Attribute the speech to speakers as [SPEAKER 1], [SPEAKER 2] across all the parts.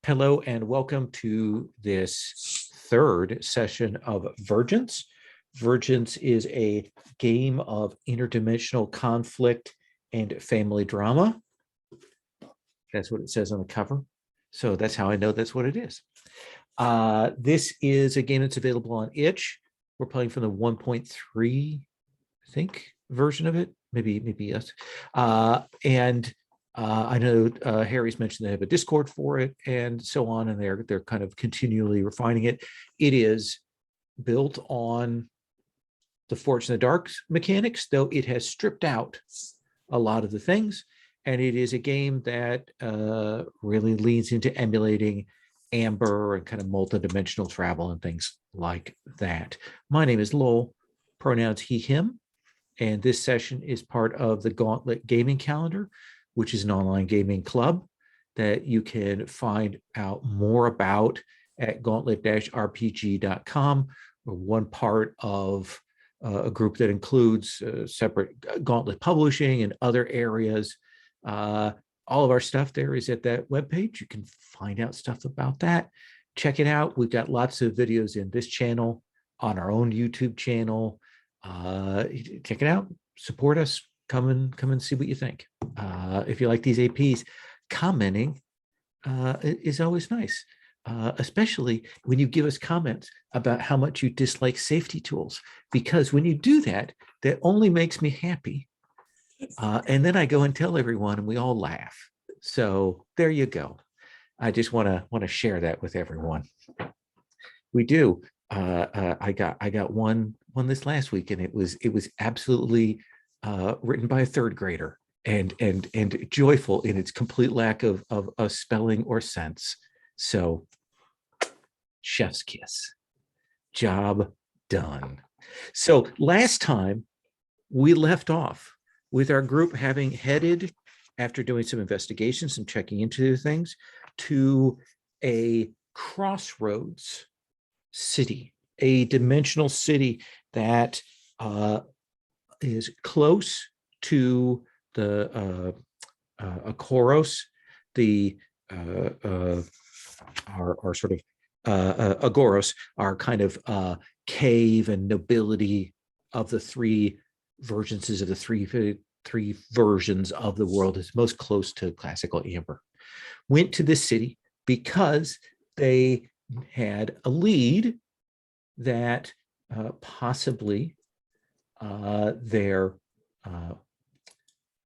[SPEAKER 1] Hello and welcome to this third session of Vergence. Vergence is a game of interdimensional conflict and family drama. That's what it says on the cover. So that's how I know that's what it is. This is a game that's available on itch. We're playing from the 1.3, I think, version of it. Maybe yes. I know Harry's mentioned they have a Discord for it and so on, and they're kind of continually refining it. It is built on the Forge in the Dark mechanics, though it has stripped out a lot of the things, and it is a game that really leans into emulating Amber and kind of multi-dimensional travel and things like that. My name is Lowell, pronouns he, him, and this session is part of the Gauntlet Gaming Calendar, which is an online gaming club that you can find out more about at gauntlet-rpg.com. We're one part of a group that includes separate Gauntlet publishing and other areas. All of our stuff there is at that webpage. You can find out stuff about that. Check it out. We've got lots of videos in this channel, on our own YouTube channel. Check it out. Support us. Come and see what you think. If you like these APs, commenting is always nice, especially when you give us comments about how much you dislike safety tools, because when you do that, that only makes me happy. And then I go and tell everyone and we all laugh. So there you go. I just want to share that with everyone. We do. I got one this last week, and it was absolutely written by a third grader and joyful in its complete lack of spelling or sense. So chef's kiss, job done. So last time we left off with our group having headed, after doing some investigation, some checking into things, to a crossroads city, a dimensional city that is close to the Akoros, the our sort of Agoros, our kind of cave and nobility of the three vergences of the three versions of the world is most close to classical Amber. Went to this city because they had a lead that possibly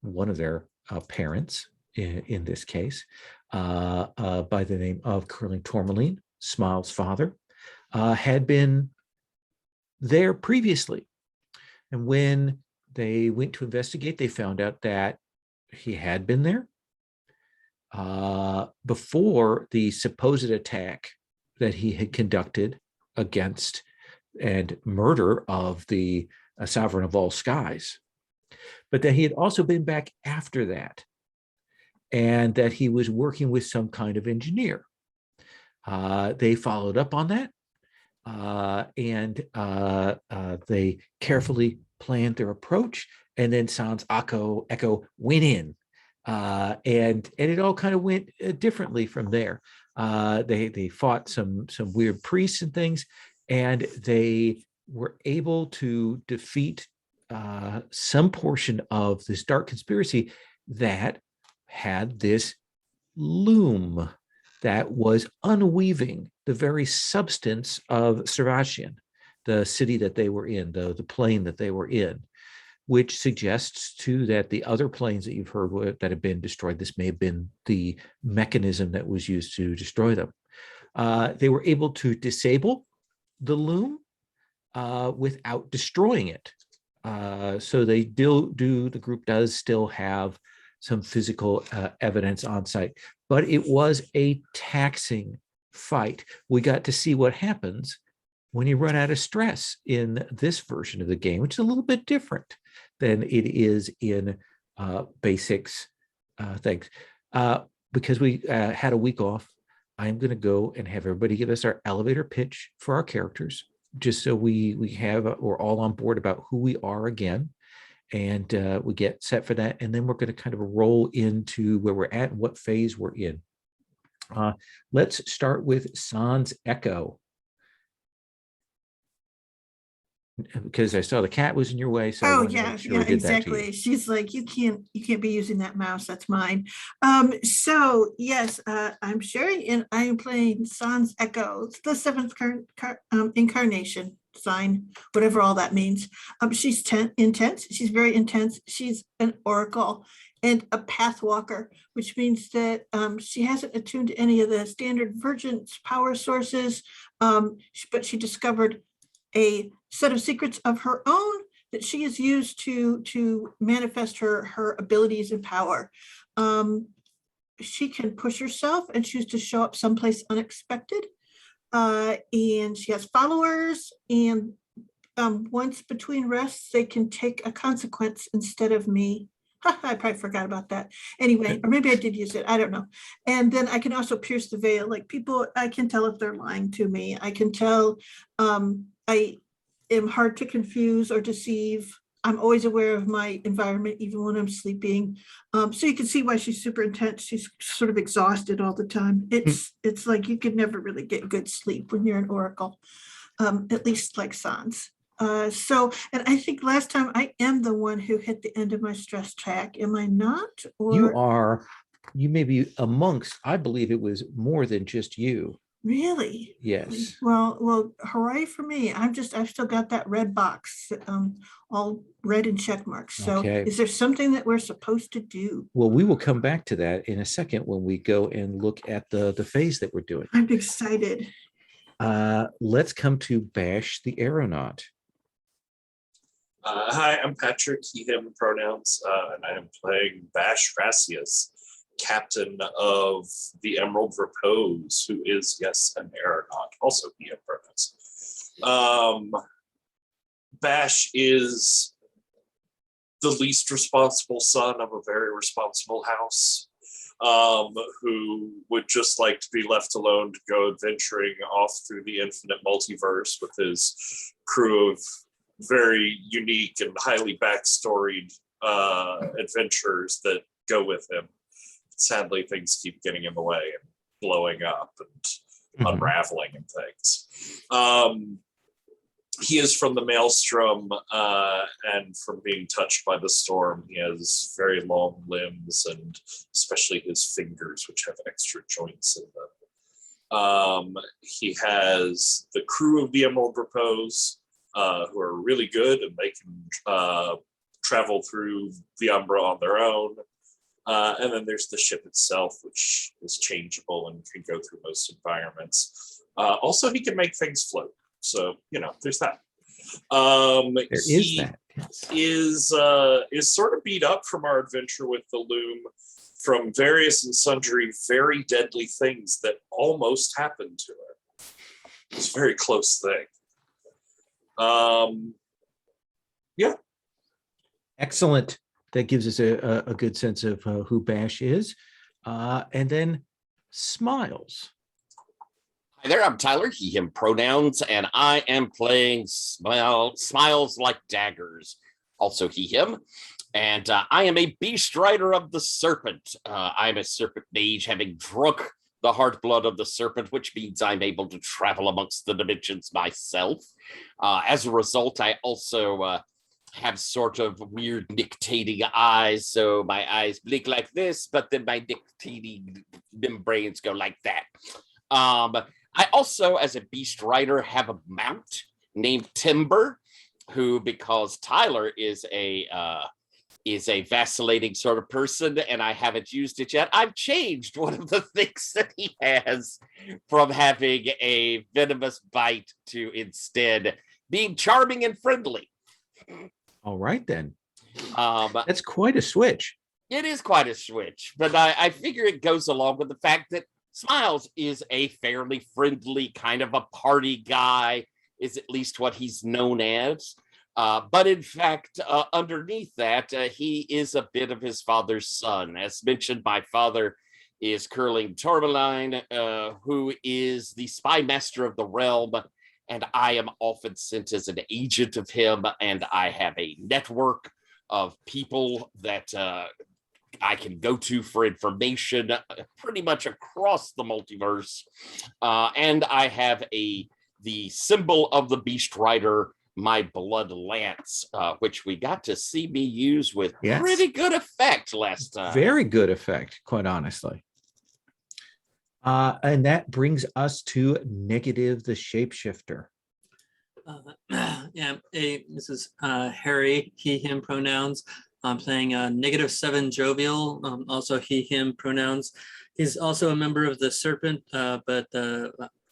[SPEAKER 1] one of their parents, in this case, by the name of Curling Tourmaline, Smile's father, had been there previously. And when they went to investigate, they found out that he had been there before the supposed attack that he had conducted against and murder of the sovereign of all skies, but that he had also been back after that, and that he was working with some kind of engineer. They followed up on that, and they carefully planned their approach, and then Sans Echo went in, and it all kind of went differently from there. They fought some weird priests and things, and they were able to defeat some portion of this dark conspiracy that had this loom that was unweaving the very substance of Servatian, the city that they were in, the plane that they were in, which suggests too that the other planes that you've heard that have been destroyed, this may have been the mechanism that was used to destroy them. They were able to disable the loom without destroying it. So they the group does still have some physical evidence on site, but it was a taxing fight. We got to see what happens when you run out of stress in this version of the game, which is a little bit different than it is in basics things. Because we had a week off, I'm going to go and have everybody give us our elevator pitch for our characters, just so we're all on board about who we are again, and we get set for that. And then we're going to kind of roll into where we're at and what phase we're in. Uh, let's start with Sans Echo, because I saw the cat was in your way, so I
[SPEAKER 2] Oh
[SPEAKER 1] wanted to
[SPEAKER 2] yeah,
[SPEAKER 1] make sure
[SPEAKER 2] yeah,
[SPEAKER 1] I did that to you.
[SPEAKER 2] exactly. She's like, you can't be using that mouse. That's mine. So yes, I'm Sherry, and I am playing Sans Echo. It's the seventh incarnation sign, whatever all that means. She's intense. She's very intense. She's an oracle and a path walker, which means that she hasn't attuned to any of the standard Vergence power sources, but she discovered a set of secrets of her own that she has used to manifest her abilities and power. Um, she can push herself and choose to show up someplace unexpected. And she has followers, and once between rests, they can take a consequence instead of me. I probably forgot about that. Anyway, or maybe I did use it. I don't know. And then I can also pierce the veil. Like people, I can tell if they're lying to me. I can tell. I am hard to confuse or deceive. I'm always aware of my environment, even when I'm sleeping. So you can see why she's super intense. She's sort of exhausted all the time. It's like you could never really get good sleep when you're an oracle, at least like Sans. And I think last time I am the one who hit the end of my stress track. Am I not?
[SPEAKER 1] You
[SPEAKER 2] Or
[SPEAKER 1] are, you may be amongst, I believe it was more than just you.
[SPEAKER 2] really?
[SPEAKER 1] Yes.
[SPEAKER 2] Well, hooray for me. I've still got that red box, all red and check marks. So
[SPEAKER 1] Okay.
[SPEAKER 2] is there something that we're supposed to do?
[SPEAKER 1] Well, we will come back to that in a second when we go and look at the phase that we're doing.
[SPEAKER 2] I'm excited.
[SPEAKER 1] Let's come to Bash the Aeronaut.
[SPEAKER 3] Hi, I'm Patrick, he, him pronouns, and I am playing Bash Rassius, captain of the Emerald Repose, who is, yes, an aeronaut, also he, him pronouns. Bash is the least responsible son of a very responsible house, who would just like to be left alone to go adventuring off through the infinite multiverse with his crew of very unique and highly backstoried adventures that go with him. Sadly, things keep getting in the way and blowing up and unraveling and things. He is from the Maelstrom, and from being touched by the storm, he has very long limbs, and especially his fingers, which have extra joints in them. He has the crew of the Emerald Repose, who are really good, and they can travel through the Umbra on their own. And then there's the ship itself, which is changeable and can go through most environments. Also, he can make things float. So, there's that.
[SPEAKER 1] There is that.
[SPEAKER 3] Yes. Is sort of beat up from our adventure with the Loom, from various and sundry very deadly things that almost happened to her. It's a very close thing. Yeah.
[SPEAKER 1] Excellent. That gives us a good sense of who Bash is. And then Smiles.
[SPEAKER 4] Hi there, I'm Tyler, he, him pronouns, and I am playing Smiles Like Daggers, also he, him. And I am a beast rider of the serpent. I'm a serpent mage, having drunk the heart blood of the serpent, which means I'm able to travel amongst the dimensions myself. As a result, I also have sort of weird nictating eyes, so my eyes blink like this, but then my nictating membranes go like that. I also, as a beast rider, have a mount named Timber, who, because Tyler is a vacillating sort of person, and I haven't used it yet, I've changed one of the things that he has from having a venomous bite to instead being charming and friendly.
[SPEAKER 1] All right, then.
[SPEAKER 4] Um,
[SPEAKER 1] That's quite a switch.
[SPEAKER 4] It is quite a switch, but I figure it goes along with the fact that Smiles is a fairly friendly kind of a party guy, is at least what he's known as. But in fact, underneath that, he is a bit of his father's son. As mentioned, my father is Curling Tourmaline, who is the spy master of the realm, and I am often sent as an agent of him, and I have a network of people that I can go to for information pretty much across the multiverse. And I have the symbol of the Beast Rider, my blood lance, which we got to see me use with pretty good effect last time.
[SPEAKER 1] Very good effect, quite honestly. And that brings us to Negative the Shapeshifter.
[SPEAKER 5] This is Harry, he, him pronouns. I'm playing -7 Jovial, also he, him pronouns. He's also a member of the Serpent, but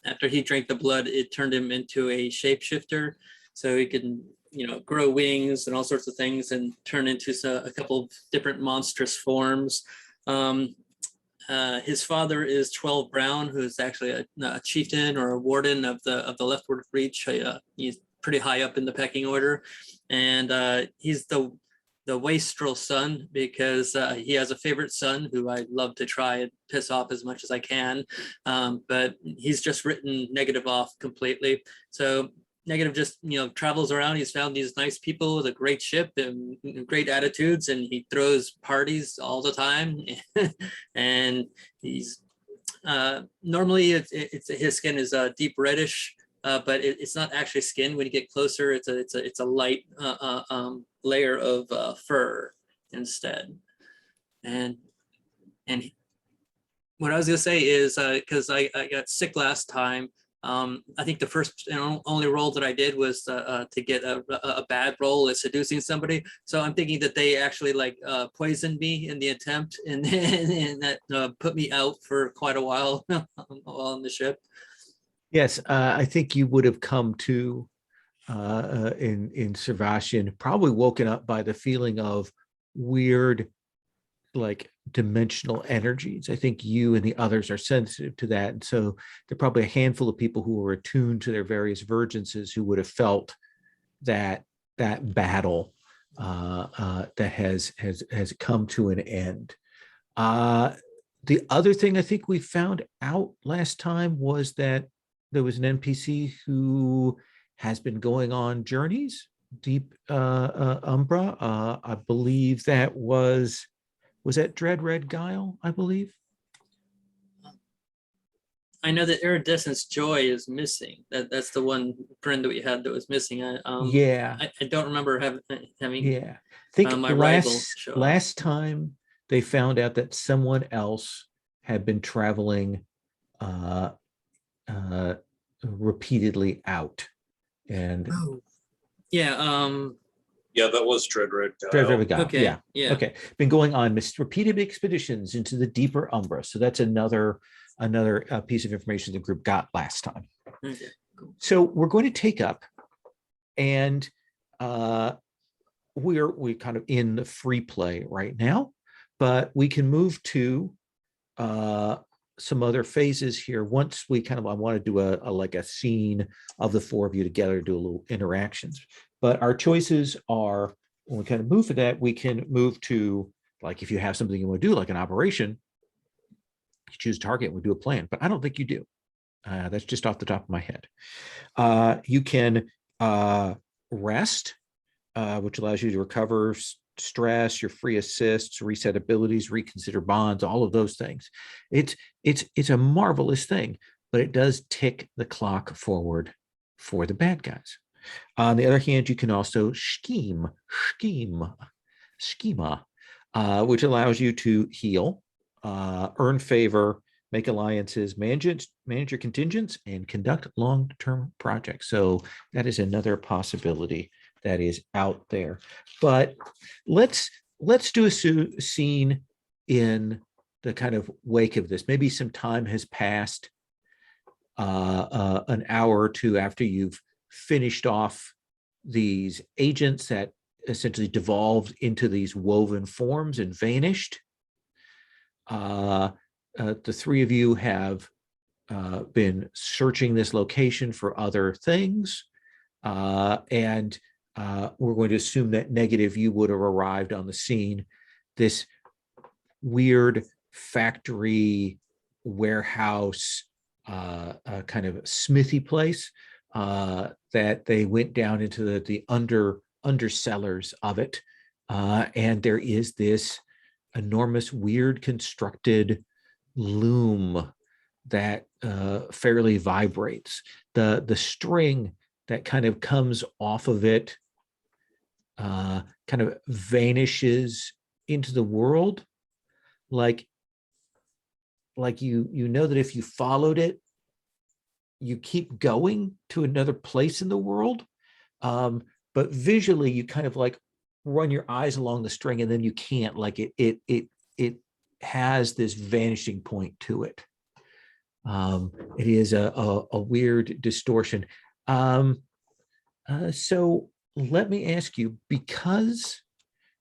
[SPEAKER 5] after he drank the blood, it turned him into a shapeshifter. So he can, grow wings and all sorts of things and turn into a couple of different monstrous forms. His father is 12 Brown, who's actually a chieftain or a warden of the Leftward Reach. He's pretty high up in the pecking order, and he's the wastrel son because he has a favorite son who I love to try and piss off as much as I can, but he's just written Negative off completely. So Negative just travels around. He's found these nice people with a great ship and great attitudes, and he throws parties all the time. And he's normally it's his skin is deep reddish, but it's not actually skin. When you get closer, it's a light layer of fur instead. And what I was gonna say is because I got sick last time. I think the first and only role that I did was to get a bad role at seducing somebody. So I'm thinking that they actually poisoned me in the attempt, and that put me out for quite a while while on the ship.
[SPEAKER 1] Yes, I think you would have come to in Servatian, probably woken up by the feeling of weird, dimensional energies. I think you and the others are sensitive to that. And so there are probably a handful of people who are attuned to their various vergences who would have felt that battle that has come to an end. The other thing I think we found out last time was that there was an NPC who has been going on journeys deep Umbra. I believe that was that Dread Red Guile, I believe?
[SPEAKER 5] I know that Iridescence Joy is missing. That's the one friend that we had that was missing. I don't remember having
[SPEAKER 1] I think
[SPEAKER 5] my rival show up.
[SPEAKER 1] last time they found out that someone else had been traveling repeatedly out. And
[SPEAKER 3] Yeah, that was Dread Red Guile.
[SPEAKER 1] Dread Red Guile.
[SPEAKER 5] Okay,
[SPEAKER 1] Yeah. Okay. Been going on repeated expeditions into the deeper Umbra. So that's another piece of information the group got last time.
[SPEAKER 5] Okay, cool.
[SPEAKER 1] So we're going to take up, and we're kind of in the free play right now, but we can move to some other phases here. Once we I want to do a scene of the four of you together, do a little interactions. But our choices are, when we kind of move to that, we can move to, if you have something you want to do, like an operation, you choose a target and we do a plan. But I don't think you do. That's just off the top of my head. You can rest, which allows you to recover stress, your free assists, reset abilities, reconsider bonds, all of those things. It's a marvelous thing, but it does tick the clock forward for the bad guys. On the other hand, you can also schema, which allows you to heal, earn favor, make alliances, manage your contingents, and conduct long-term projects. So that is another possibility that is out there. But let's do a scene in the kind of wake of this. Maybe some time has passed, an hour or two after you've finished off these agents that essentially devolved into these woven forms and vanished. The three of you have been searching this location for other things, and we're going to assume that Negative, you would have arrived on the scene. This weird factory warehouse kind of smithy place that they went down into the undercellars of it, and there is this enormous, weird constructed loom that fairly vibrates. The string that kind of comes off of it kind of vanishes into the world, like you know that if you followed it, you keep going to another place in the world, but visually you kind of like run your eyes along the string and then you can't, like it has this vanishing point to it. It is a weird distortion. So let me ask you, because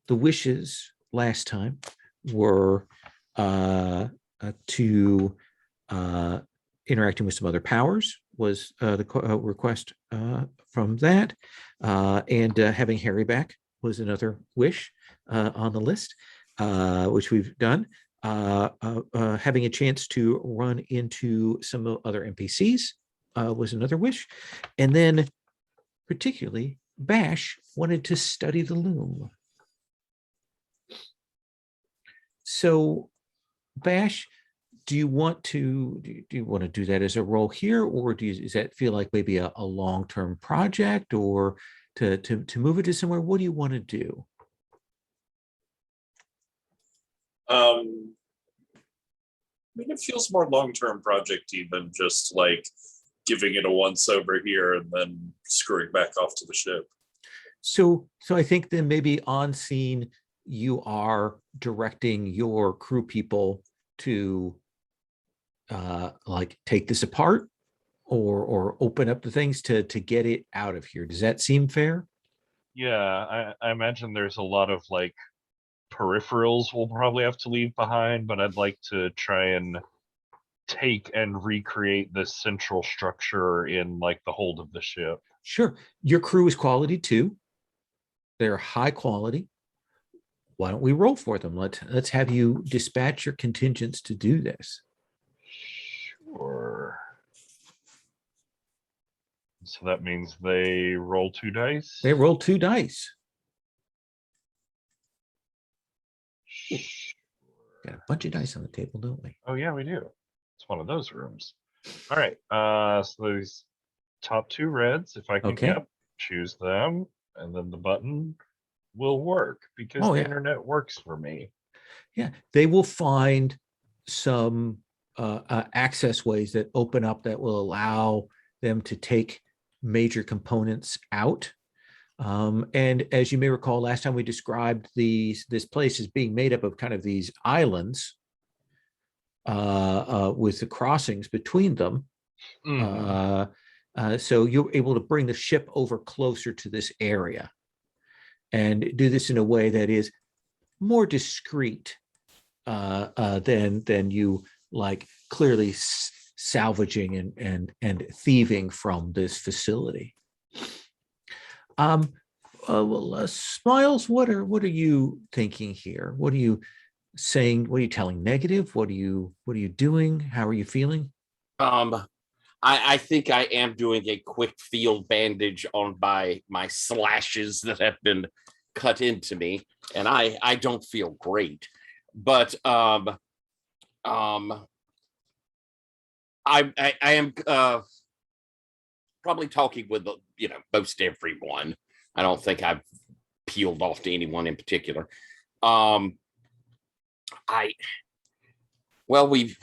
[SPEAKER 1] the wishes last time were to interacting with some other powers was the request from that, and having Harry back was another wish on the list, which we've done. Having a chance to run into some other NPCs was another wish. And then particularly Bash wanted to study the loom. So Bash, do you want to do that as a role here, or does that feel like maybe a long-term project, or to move it to somewhere? What do you want to do?
[SPEAKER 3] I mean, it feels more long-term projecty than just like giving it a once over here and then screwing back off to the ship.
[SPEAKER 1] So I think then maybe on scene you are directing your crew people to like take this apart or open up the things to get it out of here. Does that seem fair?
[SPEAKER 6] Yeah, I imagine there's a lot of like peripherals we'll probably have to leave behind, but I'd like to try and take and recreate this central structure in like the hold of the ship.
[SPEAKER 1] Sure. Your crew is quality too. They're high quality. Why don't we roll for them? Let's have you dispatch your contingents to do this.
[SPEAKER 6] Sure. So that means they roll 2 dice.
[SPEAKER 1] They roll 2 dice. Got a bunch of dice on the table, don't we?
[SPEAKER 6] Oh yeah, we do. It's one of those rooms. All right. So those top 2 reds, if I can choose them, and then the button will work because the internet works for me.
[SPEAKER 1] Yeah, they will find some access ways that open up that will allow them to take major components out. And as you may recall, last time we described this place as being made up of kind of these islands with the crossings between them. So you're able to bring the ship over closer to this area and do this in a way that is more discreet than you like clearly salvaging and thieving from this facility. Smiles, what are you thinking here? What are you saying? What are you telling negative? What are you doing? How are you feeling?
[SPEAKER 4] I think I am doing a quick field bandage on my slashes that have been cut into me, and I don't feel great. But I am probably talking with most everyone. I don't think I've peeled off to anyone in particular. We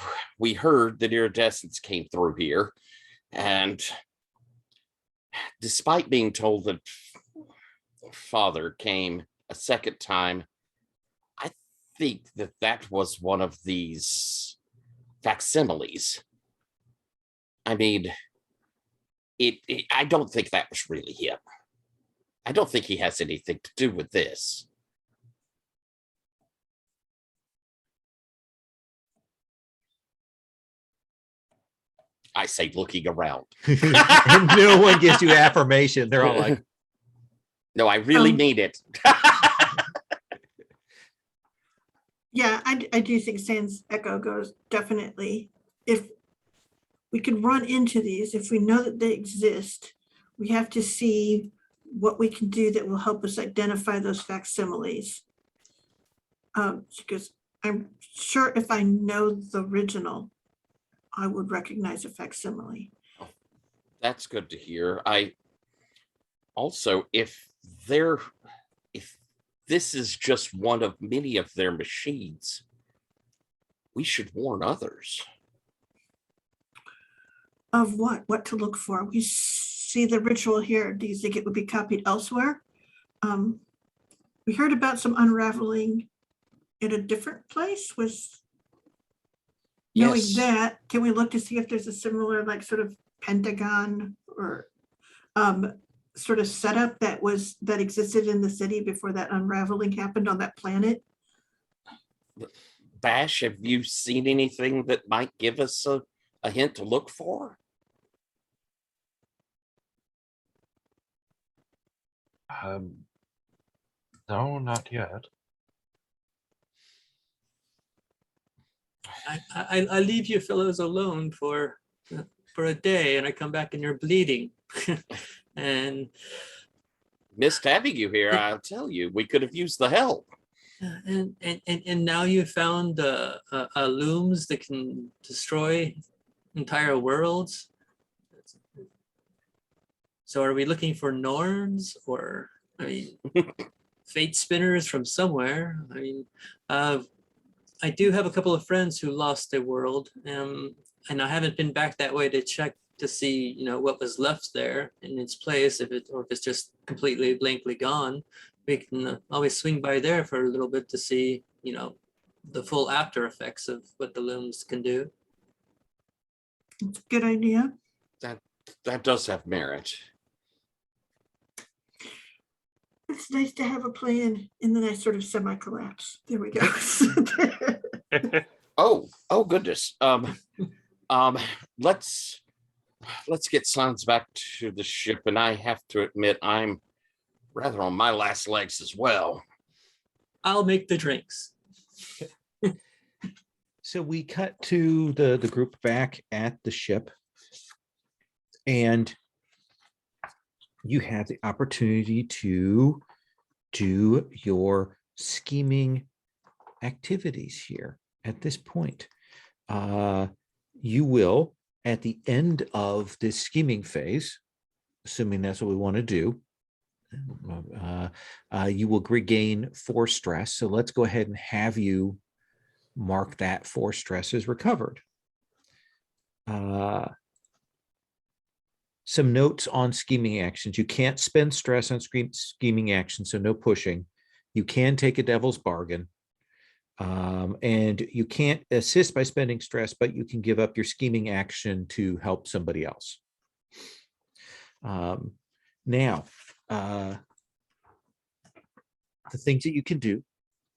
[SPEAKER 4] heard that iridescence came through here, and despite being told that Father came a second time, I think that was one of these facsimiles. I mean, I don't think that was really him. I don't think he has anything to do with this. I say, looking around.
[SPEAKER 1] And no one gives you affirmation. They're all like,
[SPEAKER 4] no, I really need it.
[SPEAKER 2] Yeah, I do think Sans Echo goes definitely. If we can run into these, if we know that they exist, we have to see what we can do that will help us identify those facsimiles. Because I'm sure if I know the original, I would recognize a facsimile.
[SPEAKER 4] That's good to hear. I also, if this is just one of many of their machines, we should warn others.
[SPEAKER 2] Of what? What to look for? We see the ritual here. Do you think it would be copied elsewhere? We heard about some unraveling in a different place. Was knowing
[SPEAKER 4] Yes.
[SPEAKER 2] that, can we look to see if there's a similar, like, sort of pentagon or sort of setup that existed in the city before that unraveling happened on that planet?
[SPEAKER 4] Bash, have you seen anything that might give us a hint to look for?
[SPEAKER 6] No, not yet.
[SPEAKER 5] I leave you fellows alone for a day, and I come back and you're bleeding. And
[SPEAKER 4] Missed having you here, I'll tell you. We could have used the help.
[SPEAKER 5] now you found looms that can destroy entire worlds. So are we looking for Norns, or, I mean, fate spinners from somewhere? I mean, I do have a couple of friends who lost their world, and I haven't been back that way to check to see, what was left there in its place, if it's just completely blankly gone. We can always swing by there for a little bit to see, the full after effects of what the looms can do.
[SPEAKER 2] It's a good idea.
[SPEAKER 4] That does have merit.
[SPEAKER 2] It's nice to have a plan in the nice sort of semi-collapse. There we go.
[SPEAKER 4] Oh goodness. Let's get Sans back to the ship, and I have to admit I'm rather on my last legs as well.
[SPEAKER 5] I'll make the drinks.
[SPEAKER 1] So we cut to the group back at the ship, and you have the opportunity to do your scheming activities here at this point. You will, at the end of this scheming phase, assuming that's what we want to do, you will regain 4 stress. So let's go ahead and have you mark that 4 stress as recovered. Some notes on scheming actions. You can't spend stress on scheming actions, so no pushing. You can take a devil's bargain. And you can't assist by spending stress, but you can give up your scheming action to help somebody else. Now, the things that you can do,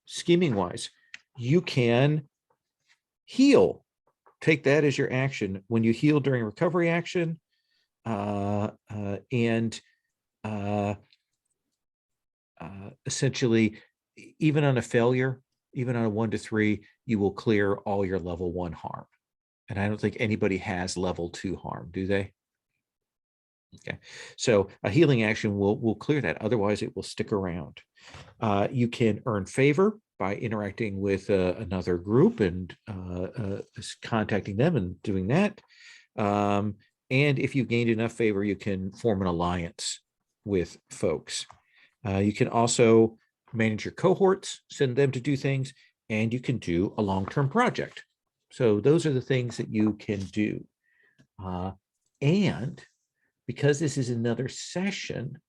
[SPEAKER 1] scheming wise, you can heal. Take that as your action. When you heal during recovery action, essentially, even on a failure, even on a 1 to 3, you will clear all your level 1 harm. And I don't think anybody has level 2 harm, do they? Okay, so a healing action will clear that. Otherwise, it will stick around. You can earn favor by interacting with another group and contacting them and doing that. And if you've gained enough favor, you can form an alliance with folks. You can also manage your cohorts, send them to do things, and you can do a long-term project. So those are the things that you can do. And because this is another session,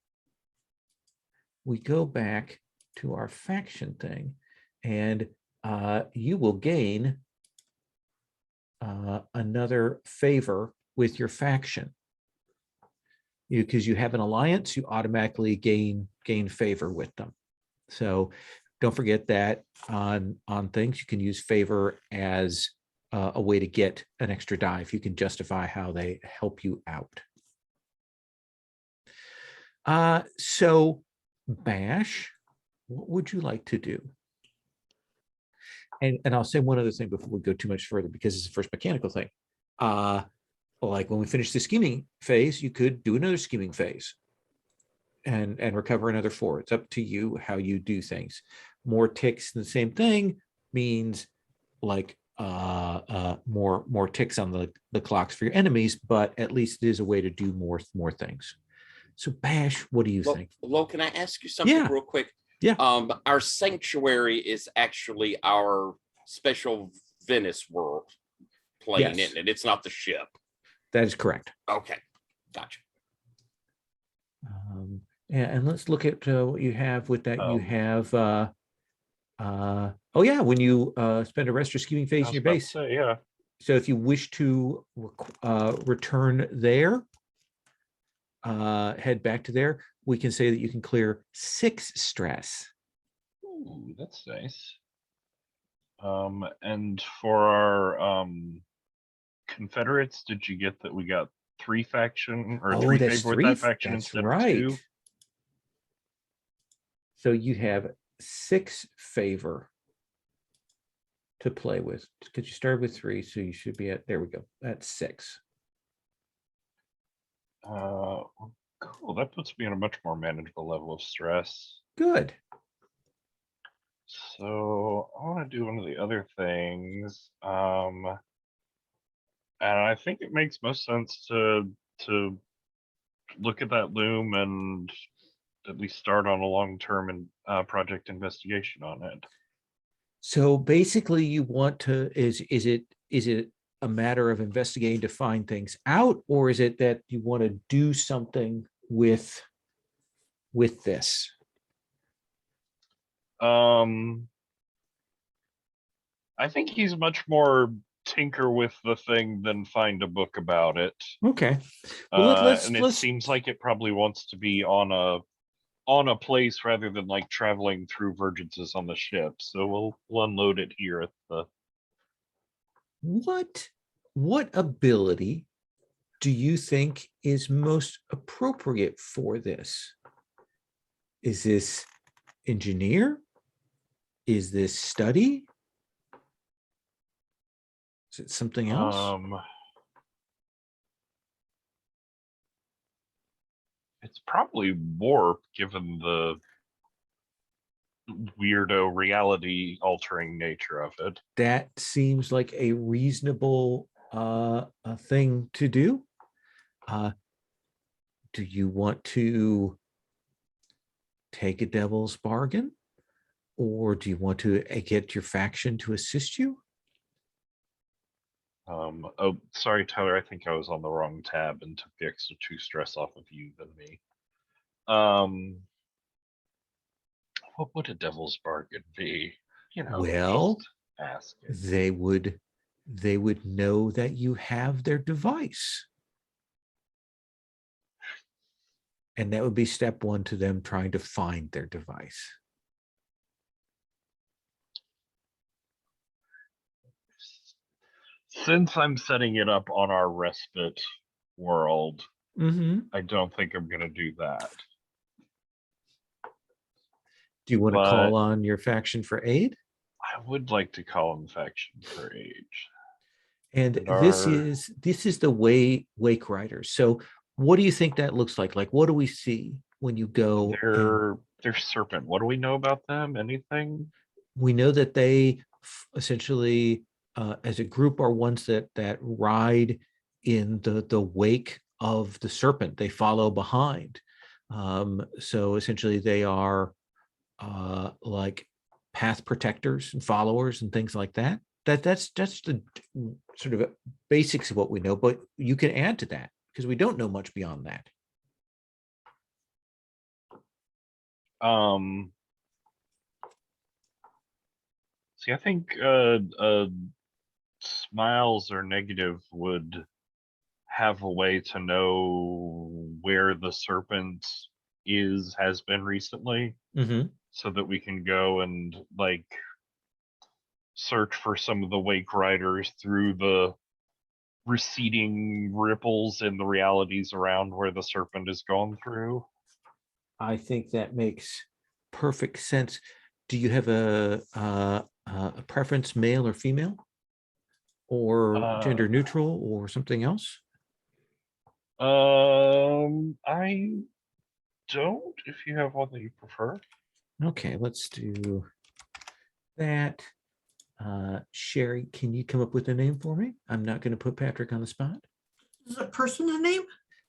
[SPEAKER 1] we go back to our faction thing, and you will gain another favor with your faction. Because you have an alliance, you automatically gain favor with them. So don't forget that on things. You can use favor as a way to get an extra die if you can justify how they help you out. So Bash, what would you like to do? And I'll say one other thing before we go too much further, because it's the first mechanical thing. Like when we finish the scheming phase, you could do another scheming phase and recover another 4. It's up to you how you do things. More ticks, the same thing. means like more ticks on the clocks for your enemies, but at least it is a way to do more things. So Bash, what do you think?
[SPEAKER 4] Lo, can I ask you something
[SPEAKER 1] Yeah.
[SPEAKER 4] real quick?
[SPEAKER 1] Yeah.
[SPEAKER 4] Our sanctuary is actually our special Venice world plane,
[SPEAKER 1] Yes.
[SPEAKER 4] isn't it? It's not the ship.
[SPEAKER 1] That is correct.
[SPEAKER 4] Okay, gotcha.
[SPEAKER 1] And let's look at what you have with that. You
[SPEAKER 6] Um,
[SPEAKER 1] have oh yeah, when you spend a rest or scheming
[SPEAKER 6] I
[SPEAKER 1] phase in
[SPEAKER 6] was
[SPEAKER 1] your
[SPEAKER 6] about to
[SPEAKER 1] base.
[SPEAKER 6] say, yeah.
[SPEAKER 1] So if you wish to return there, head back to there, we can say that you can clear 6 stress.
[SPEAKER 6] Ooh, that's nice. And for our Confederates, did you get that we got 3 faction or
[SPEAKER 1] Oh,
[SPEAKER 6] 3
[SPEAKER 1] that's
[SPEAKER 6] favor with
[SPEAKER 1] 3.
[SPEAKER 6] that faction
[SPEAKER 1] That's
[SPEAKER 6] instead
[SPEAKER 1] right.
[SPEAKER 6] of 2?
[SPEAKER 1] So you have 6 favor to play with because you started with 3, so you should be at, there we go, that's 6.
[SPEAKER 6] Cool. That puts me on a much more manageable level of stress.
[SPEAKER 1] Good.
[SPEAKER 6] So I want to do one of the other things. And I think it makes most sense to look at that loom and at least start on a long-term project investigation on it.
[SPEAKER 1] So basically you want to, is it a matter of investigating to find things out, or is it that you want to do something with this?
[SPEAKER 6] I think he's much more tinker with the thing than find a book about it.
[SPEAKER 1] Okay. Well,
[SPEAKER 6] And it seems like it probably wants to be on a place rather than like traveling through Vergences on the ship. So we'll unload it here at the.
[SPEAKER 1] What ability do you think is most appropriate for this? Is this engineer? Is this study? Is it something else?
[SPEAKER 6] It's probably warp, given the weirdo reality altering nature of it.
[SPEAKER 1] That seems like a reasonable a thing to do. Do you want to take a devil's bargain, or do you want to get your faction to assist you?
[SPEAKER 6] Oh, sorry, Tyler. I think I was on the wrong tab and took the extra 2 stress off of you than me. What would a devil's bargain be? You know,
[SPEAKER 1] Well,
[SPEAKER 6] just ask it.
[SPEAKER 1] they would know that you have their device. And that would be step 1 to them trying to find their device.
[SPEAKER 6] Since I'm setting it up on our respite world,
[SPEAKER 1] Mm-hmm.
[SPEAKER 6] I don't think I'm going to do that.
[SPEAKER 1] Do you want to
[SPEAKER 6] But
[SPEAKER 1] call on your faction for aid?
[SPEAKER 6] I would like to call on faction for aid.
[SPEAKER 1] And this is the Wake Riders. So what do you think that looks like? Like, what do we see when you go?
[SPEAKER 6] They're serpent. What do we know about them? Anything?
[SPEAKER 1] We know that they essentially, as a group, are ones that ride in the wake of the serpent. They follow behind. So essentially, they are like path protectors and followers and things like that. That's the sort of basics of what we know, but you can add to that because we don't know much beyond that.
[SPEAKER 6] See, I think Smiles or Negative would have a way to know where the serpent has been recently, so that we can go and like search for some of the Wake Riders through the receding ripples in the realities around where the serpent has gone through.
[SPEAKER 1] I think that makes perfect sense. Do you have a preference, male or female, or gender neutral, or something else?
[SPEAKER 6] I don't. If you have one that you prefer.
[SPEAKER 1] Okay, let's do that. Sherry, can you come up with a name for me? I'm not going to put Patrick on the spot.
[SPEAKER 2] Is a person a name?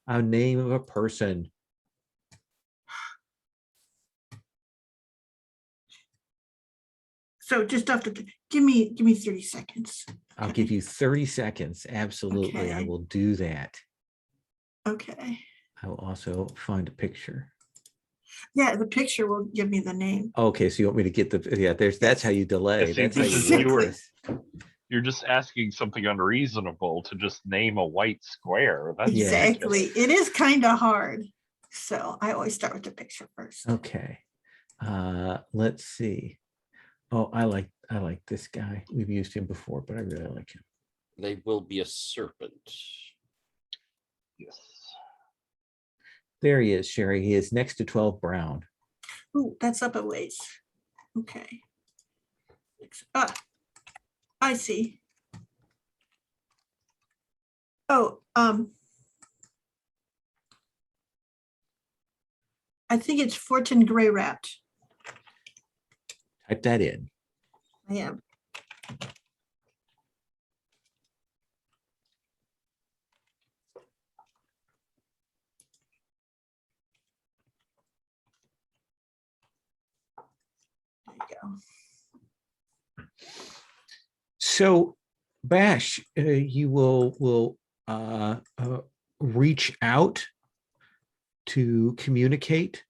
[SPEAKER 1] A name of a person.
[SPEAKER 2] So just have to give me 30 seconds.
[SPEAKER 1] I'll
[SPEAKER 2] Okay.
[SPEAKER 1] give you 30 seconds. Absolutely. I
[SPEAKER 2] Okay.
[SPEAKER 1] will do that.
[SPEAKER 2] Okay.
[SPEAKER 1] I will also find a picture.
[SPEAKER 2] Yeah, the picture will give me the name.
[SPEAKER 1] Okay, so you want me to get that's how you delay.
[SPEAKER 6] Yeah, see,
[SPEAKER 1] That's how
[SPEAKER 6] this
[SPEAKER 1] you
[SPEAKER 6] is
[SPEAKER 1] work
[SPEAKER 2] Exactly.
[SPEAKER 1] this.
[SPEAKER 6] You're just asking something unreasonable to just name a white square. That's
[SPEAKER 1] Yeah.
[SPEAKER 2] Exactly.
[SPEAKER 6] ridiculous.
[SPEAKER 2] It is kind of hard. So I always start with the picture first.
[SPEAKER 1] Okay. Let's see. Oh, I like this guy. We've used him before, but I really like him.
[SPEAKER 4] They will be a serpent.
[SPEAKER 6] Yes.
[SPEAKER 1] There he is, Sherry. He is next to 12 Brown.
[SPEAKER 2] Oh, that's up a ways. Okay. Ah, I see. Oh, I think it's Fortin Gray Rat.
[SPEAKER 1] Type that in.
[SPEAKER 2] I am. There you go.
[SPEAKER 1] So, Bash, you will reach out to communicate.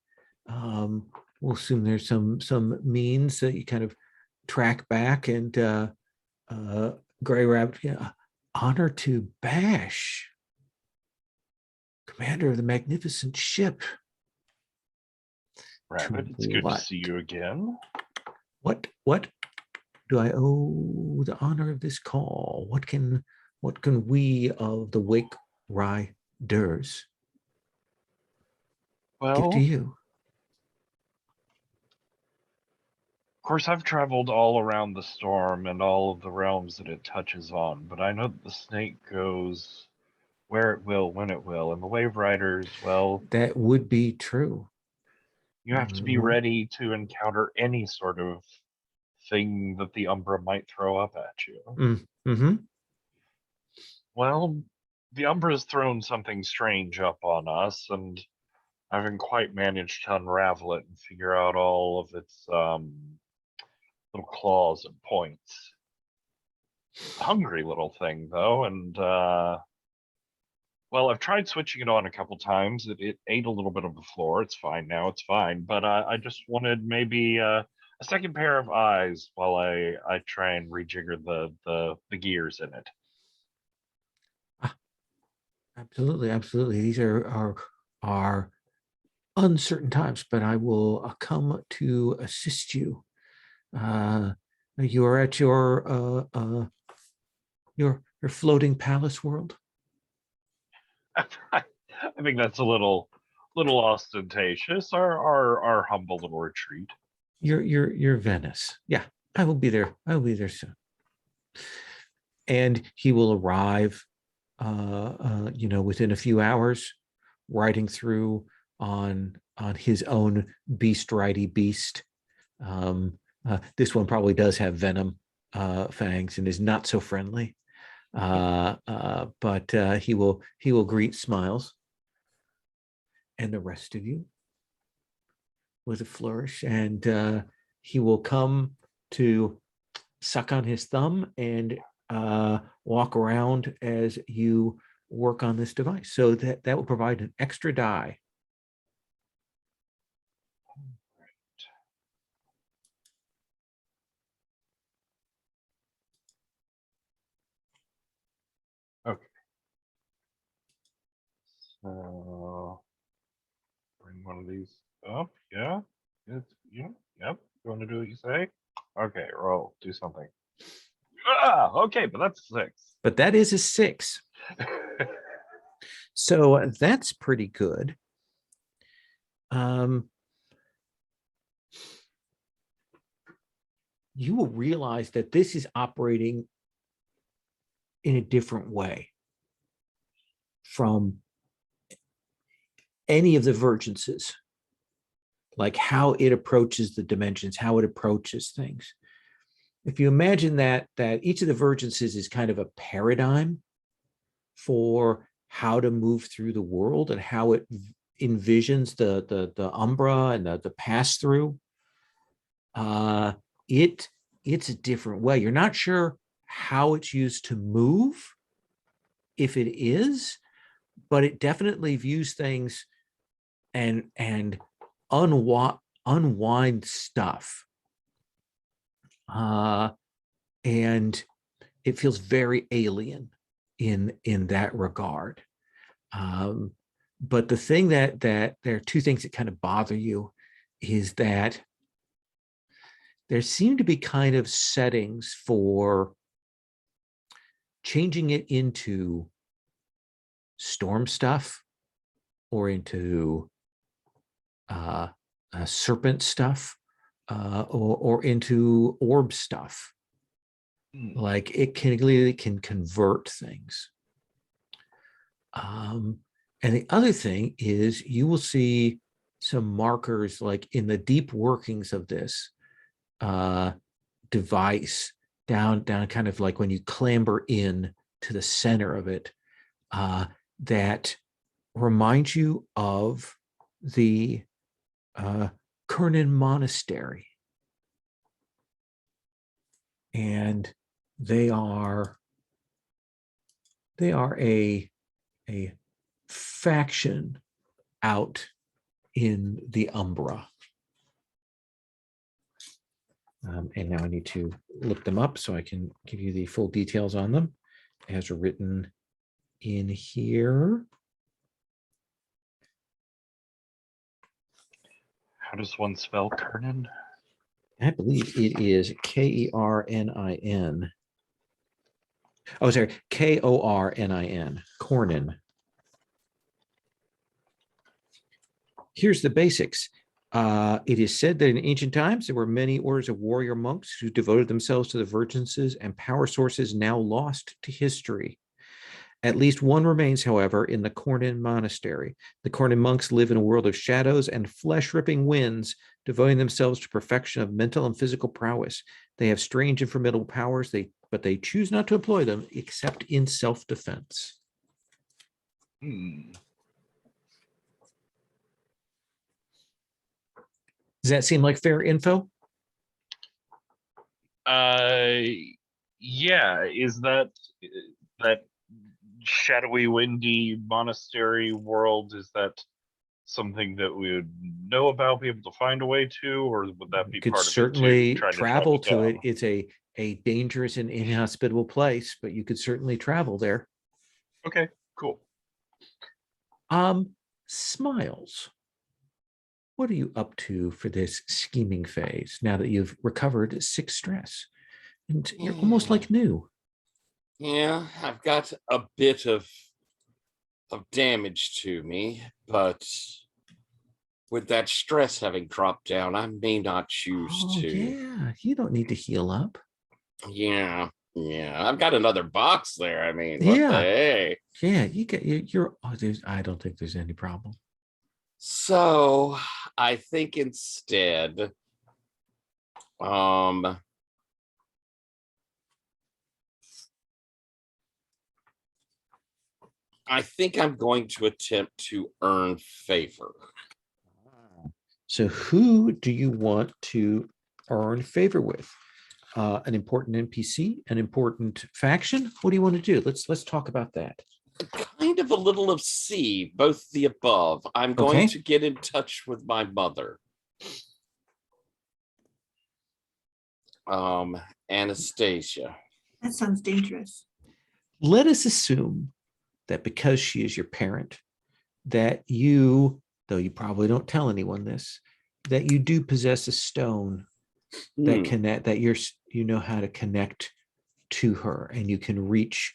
[SPEAKER 1] We'll assume there's some means that you kind of track back and Gray Rabbit. Yeah, honor to Bash, commander of the magnificent ship.
[SPEAKER 6] Rabbit, it's good to see you again.
[SPEAKER 1] What do I owe the honor of this call? What can we of the Wake Riders give to
[SPEAKER 6] Well,
[SPEAKER 1] you?
[SPEAKER 6] of course, I've traveled all around the storm and all of the realms that it touches on, but I know that the snake goes where it will, when it will, and the Wave Riders, well,
[SPEAKER 1] That would be true.
[SPEAKER 6] you have to be ready to encounter any sort of thing that the Umbra might throw up at you.
[SPEAKER 1] Mm-hmm.
[SPEAKER 6] Well, the Umbra's thrown something strange up on us, and I haven't quite managed to unravel it and figure out all of its little claws and points. Hungry little thing, though, and well, I've tried switching it on a couple times. It ate a little bit of the floor. It's fine now. It's fine. But I just wanted maybe a second pair of eyes while I try and rejigger the gears in it.
[SPEAKER 1] Absolutely. These are uncertain times, but I will come to assist you. You are at your floating palace world.
[SPEAKER 6] I think that's a little ostentatious. Our humble little retreat.
[SPEAKER 1] Your Venice. Yeah, I will be there. I will be there soon. And he will arrive, within a few hours, riding through on his own beast ridey beast. This one probably does have venom fangs and is not so friendly. But he will greet Smiles and the rest of you with a flourish, and he will come to suck on his thumb and walk around as you work on this device. So that will provide an extra die.
[SPEAKER 6] Okay. So bring one of these up. Yeah. Yep. You want to do what you say? Okay. Roll. Do something. Okay, but that's 6.
[SPEAKER 1] But that is a 6. So that's pretty good. You will realize that this is operating in a different way from any of the Vergences, like how it approaches the dimensions, how it approaches things. if you imagine that each of the Vergences is kind of a paradigm for how to move through the world and how it envisions the umbra and the pass through, it's a different way. You're not sure how it's used to move, if it is, but it definitely views things and unwind stuff. And it feels very alien in that regard. But the thing that there are two things that kind of bother you is that there seem to be kind of settings for changing it into storm stuff or into serpent stuff or into orb stuff. Like it can convert things. And the other thing is you will see some markers like in the deep workings of this device down kind of like when you clamber in to the center of it, that reminds you of the Kernan Monastery. And they are a faction out in the Umbra. And now I need to look them up so I can give you the full details on them as written in here.
[SPEAKER 6] How does one spell Kernan?
[SPEAKER 1] I believe it is Kernin. Oh, sorry, Kornin. Cornin. Here's the basics. It is said that in ancient times, there were many orders of warrior monks who devoted themselves to the Vergences and power sources now lost to history. At least one remains, however, in the Cornin Monastery. The Cornin monks live in a world of shadows and flesh-ripping winds, devoting themselves to perfection of mental and physical prowess. They have strange and formidable powers, but they choose not to employ them except in self-defense. Does that seem like fair info?
[SPEAKER 6] Yeah. Is that shadowy, windy monastery world? Is that something that we would know about, be able to find a way to, or would that be
[SPEAKER 1] You could
[SPEAKER 6] part
[SPEAKER 1] certainly
[SPEAKER 6] of it too,
[SPEAKER 1] travel to it.
[SPEAKER 6] down?
[SPEAKER 1] It's a dangerous and inhospitable place, but you could certainly travel there.
[SPEAKER 6] Okay, cool.
[SPEAKER 1] Smiles. What are you up to for this scheming phase now that you've recovered 6 stress? And you're almost like new.
[SPEAKER 4] Yeah, I've got a bit of damage to me, but with that stress having dropped down, I may not choose
[SPEAKER 1] Oh,
[SPEAKER 4] to.
[SPEAKER 1] yeah, you don't need to heal up.
[SPEAKER 4] Yeah, I've got another box there. I mean, what the
[SPEAKER 1] Yeah.
[SPEAKER 4] hey?
[SPEAKER 1] Yeah, you're I don't think there's any problem.
[SPEAKER 4] So I think instead, I think I'm going to attempt to earn favor.
[SPEAKER 1] So who do you want to earn favor with? An important NPC, an important faction? What do you want to do? Let's talk about that.
[SPEAKER 4] Kind of a little of C, both the above. I'm going to get in touch with my mother. Anastasia.
[SPEAKER 2] That sounds dangerous.
[SPEAKER 1] Let us assume that because she is your parent, that you, though you probably don't tell anyone this, that you do possess a stone that connect, that you know how to connect to her and you can reach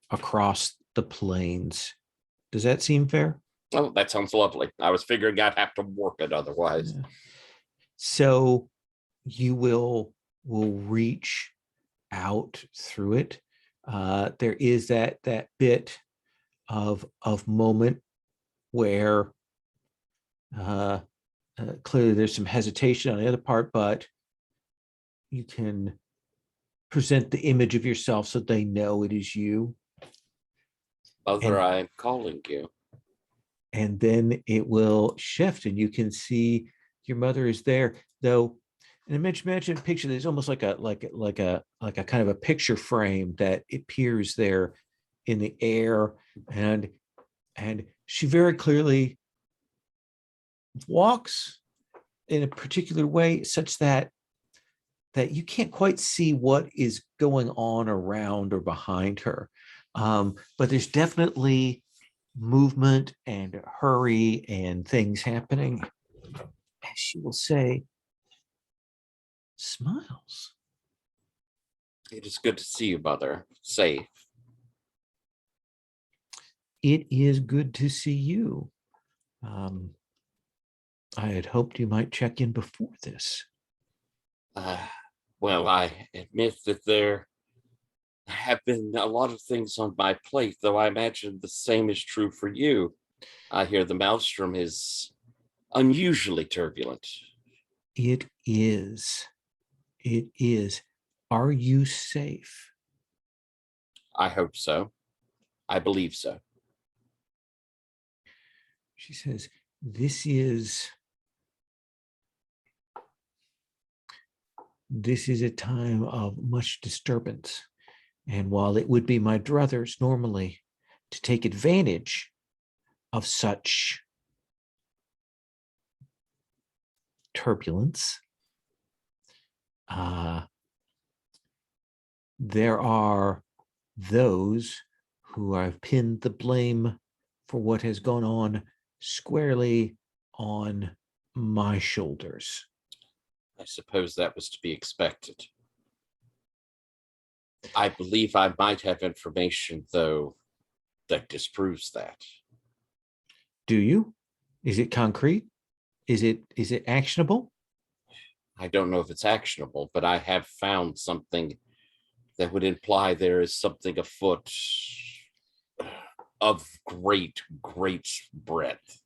[SPEAKER 1] across the plains. Does that seem fair?
[SPEAKER 4] Oh, that sounds lovely. I was figuring I'd have to warp it otherwise.
[SPEAKER 1] Yeah. So you will reach out through it. There is that bit of moment where clearly there's some hesitation on the other part, but you can present the image of yourself so they know it is you.
[SPEAKER 4] Mother,
[SPEAKER 1] And-
[SPEAKER 4] I'm calling you.
[SPEAKER 1] And then it will shift and you can see your mother is there, though. And imagine a picture that's almost like a kind of a picture frame that appears there in the air, and she very clearly walks in a particular way such that you can't quite see what is going on around or behind her. But there's definitely movement and hurry and things happening. And she will say, Smiles.
[SPEAKER 4] It is good to see you, Mother. Safe.
[SPEAKER 1] It is good to see you. I had hoped you might check in before this.
[SPEAKER 4] Well, I admit that there have been a lot of things on my plate, though I imagine the same is true for you. I hear the maelstrom is unusually turbulent.
[SPEAKER 1] It is. It is. Are you safe?
[SPEAKER 4] I hope so. I believe so.
[SPEAKER 1] She says, this is a time of much disturbance. And while it would be my druthers normally to take advantage of such turbulence, there are those who have pinned the blame for what has gone on squarely on my shoulders.
[SPEAKER 4] I suppose that was to be expected. I believe I might have information, though, that disproves that.
[SPEAKER 1] Do you? Is it concrete? Is it actionable?
[SPEAKER 4] I don't know if it's actionable, but I have found something that would imply there is something afoot of great breadth.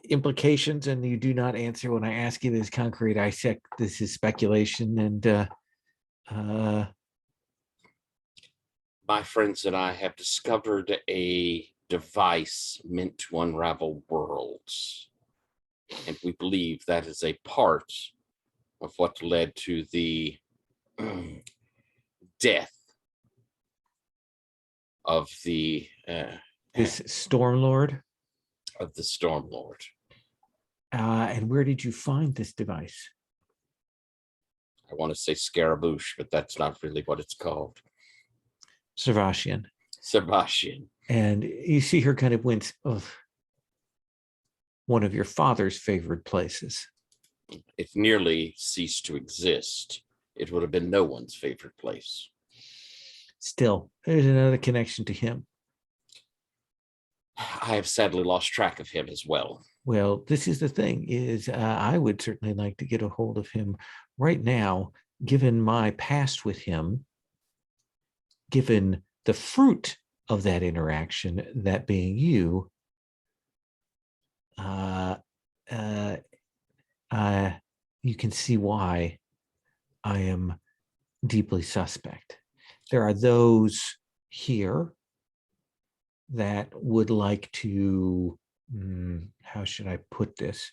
[SPEAKER 1] Implications, and you do not answer when I ask you this concrete. I check this is speculation, and
[SPEAKER 4] My friends and I have discovered a device meant to unravel worlds. And we believe that is a part of what led to the death of the
[SPEAKER 1] this Stormlord.
[SPEAKER 4] Stormlord.
[SPEAKER 1] And where did you find this device?
[SPEAKER 4] I want to say Scaramouche, but that's not really what it's called.
[SPEAKER 1] Servatian.
[SPEAKER 4] Sebastian.
[SPEAKER 1] And you see her kind of wince of one of your father's favorite places.
[SPEAKER 4] If nearly ceased to exist, it would have been no one's favorite place.
[SPEAKER 1] Still, there's another connection to him.
[SPEAKER 4] I have sadly lost track of him as well.
[SPEAKER 1] Well, this is the thing, is I would certainly like to get a hold of him right now, given my past with him, given the fruit of that interaction, that being you. You can see why I am deeply suspect. There are those here that would like to, how should I put this?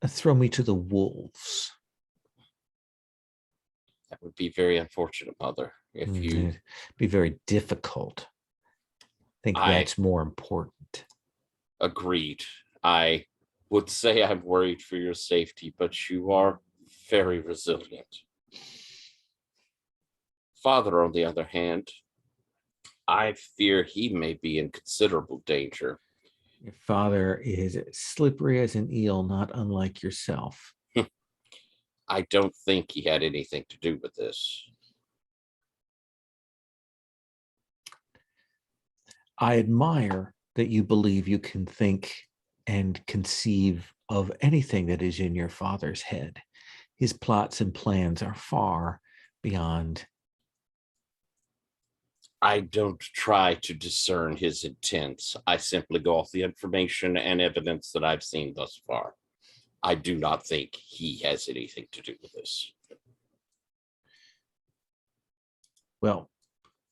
[SPEAKER 1] Throw me to the wolves.
[SPEAKER 4] That would be very unfortunate, Mother. If you
[SPEAKER 1] It'd be very difficult. I think that's more important.
[SPEAKER 4] Agreed. I would say I'm worried for your safety, but you are very resilient. Father, on the other hand, I fear he may be in considerable danger.
[SPEAKER 1] Your father is slippery as an eel, not unlike yourself.
[SPEAKER 4] I don't think he had anything to do with this.
[SPEAKER 1] I admire that you believe you can think and conceive of anything that is in your father's head. His plots and plans are far beyond.
[SPEAKER 4] I don't try to discern his intents. I simply go off the information and evidence that I've seen thus far. I do not think he has anything to do with this.
[SPEAKER 1] Well,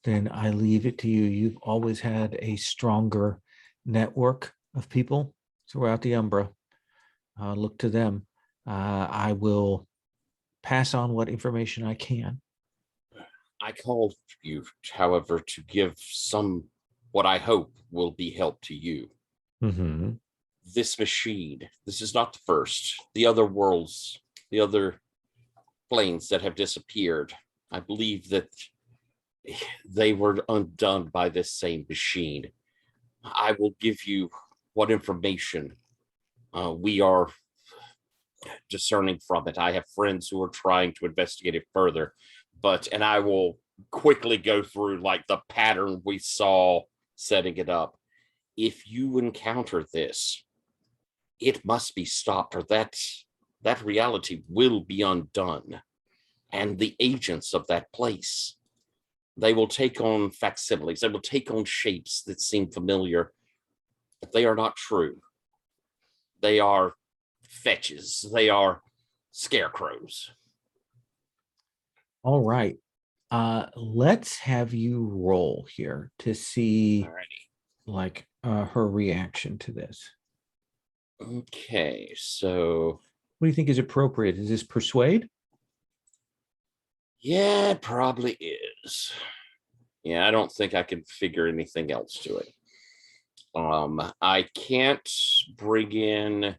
[SPEAKER 1] then I leave it to you. You've always had a stronger network of people throughout the Umbra. Look to them. I will pass on what information I can.
[SPEAKER 4] I called you, however, to give some what I hope will be help to you.
[SPEAKER 1] Mm-hmm.
[SPEAKER 4] This machine, this is not the first. The other worlds, the other planes that have disappeared, I believe that they were undone by this same machine. I will give you what information we are discerning from it. I have friends who are trying to investigate it further, and I will quickly go through like the pattern we saw setting it up. If you encounter this, it must be stopped, or that reality will be undone. And the agents of that place, they will take on facsimiles, they will take on shapes that seem familiar, but they are not true. They are fetches, they are scarecrows.
[SPEAKER 1] All right. Let's have you roll here to see like her reaction to this.
[SPEAKER 4] Okay, so
[SPEAKER 1] What do you think is appropriate? Is this persuade?
[SPEAKER 4] yeah, it probably is. Yeah, I don't think I can figure anything else to it. I can't bring in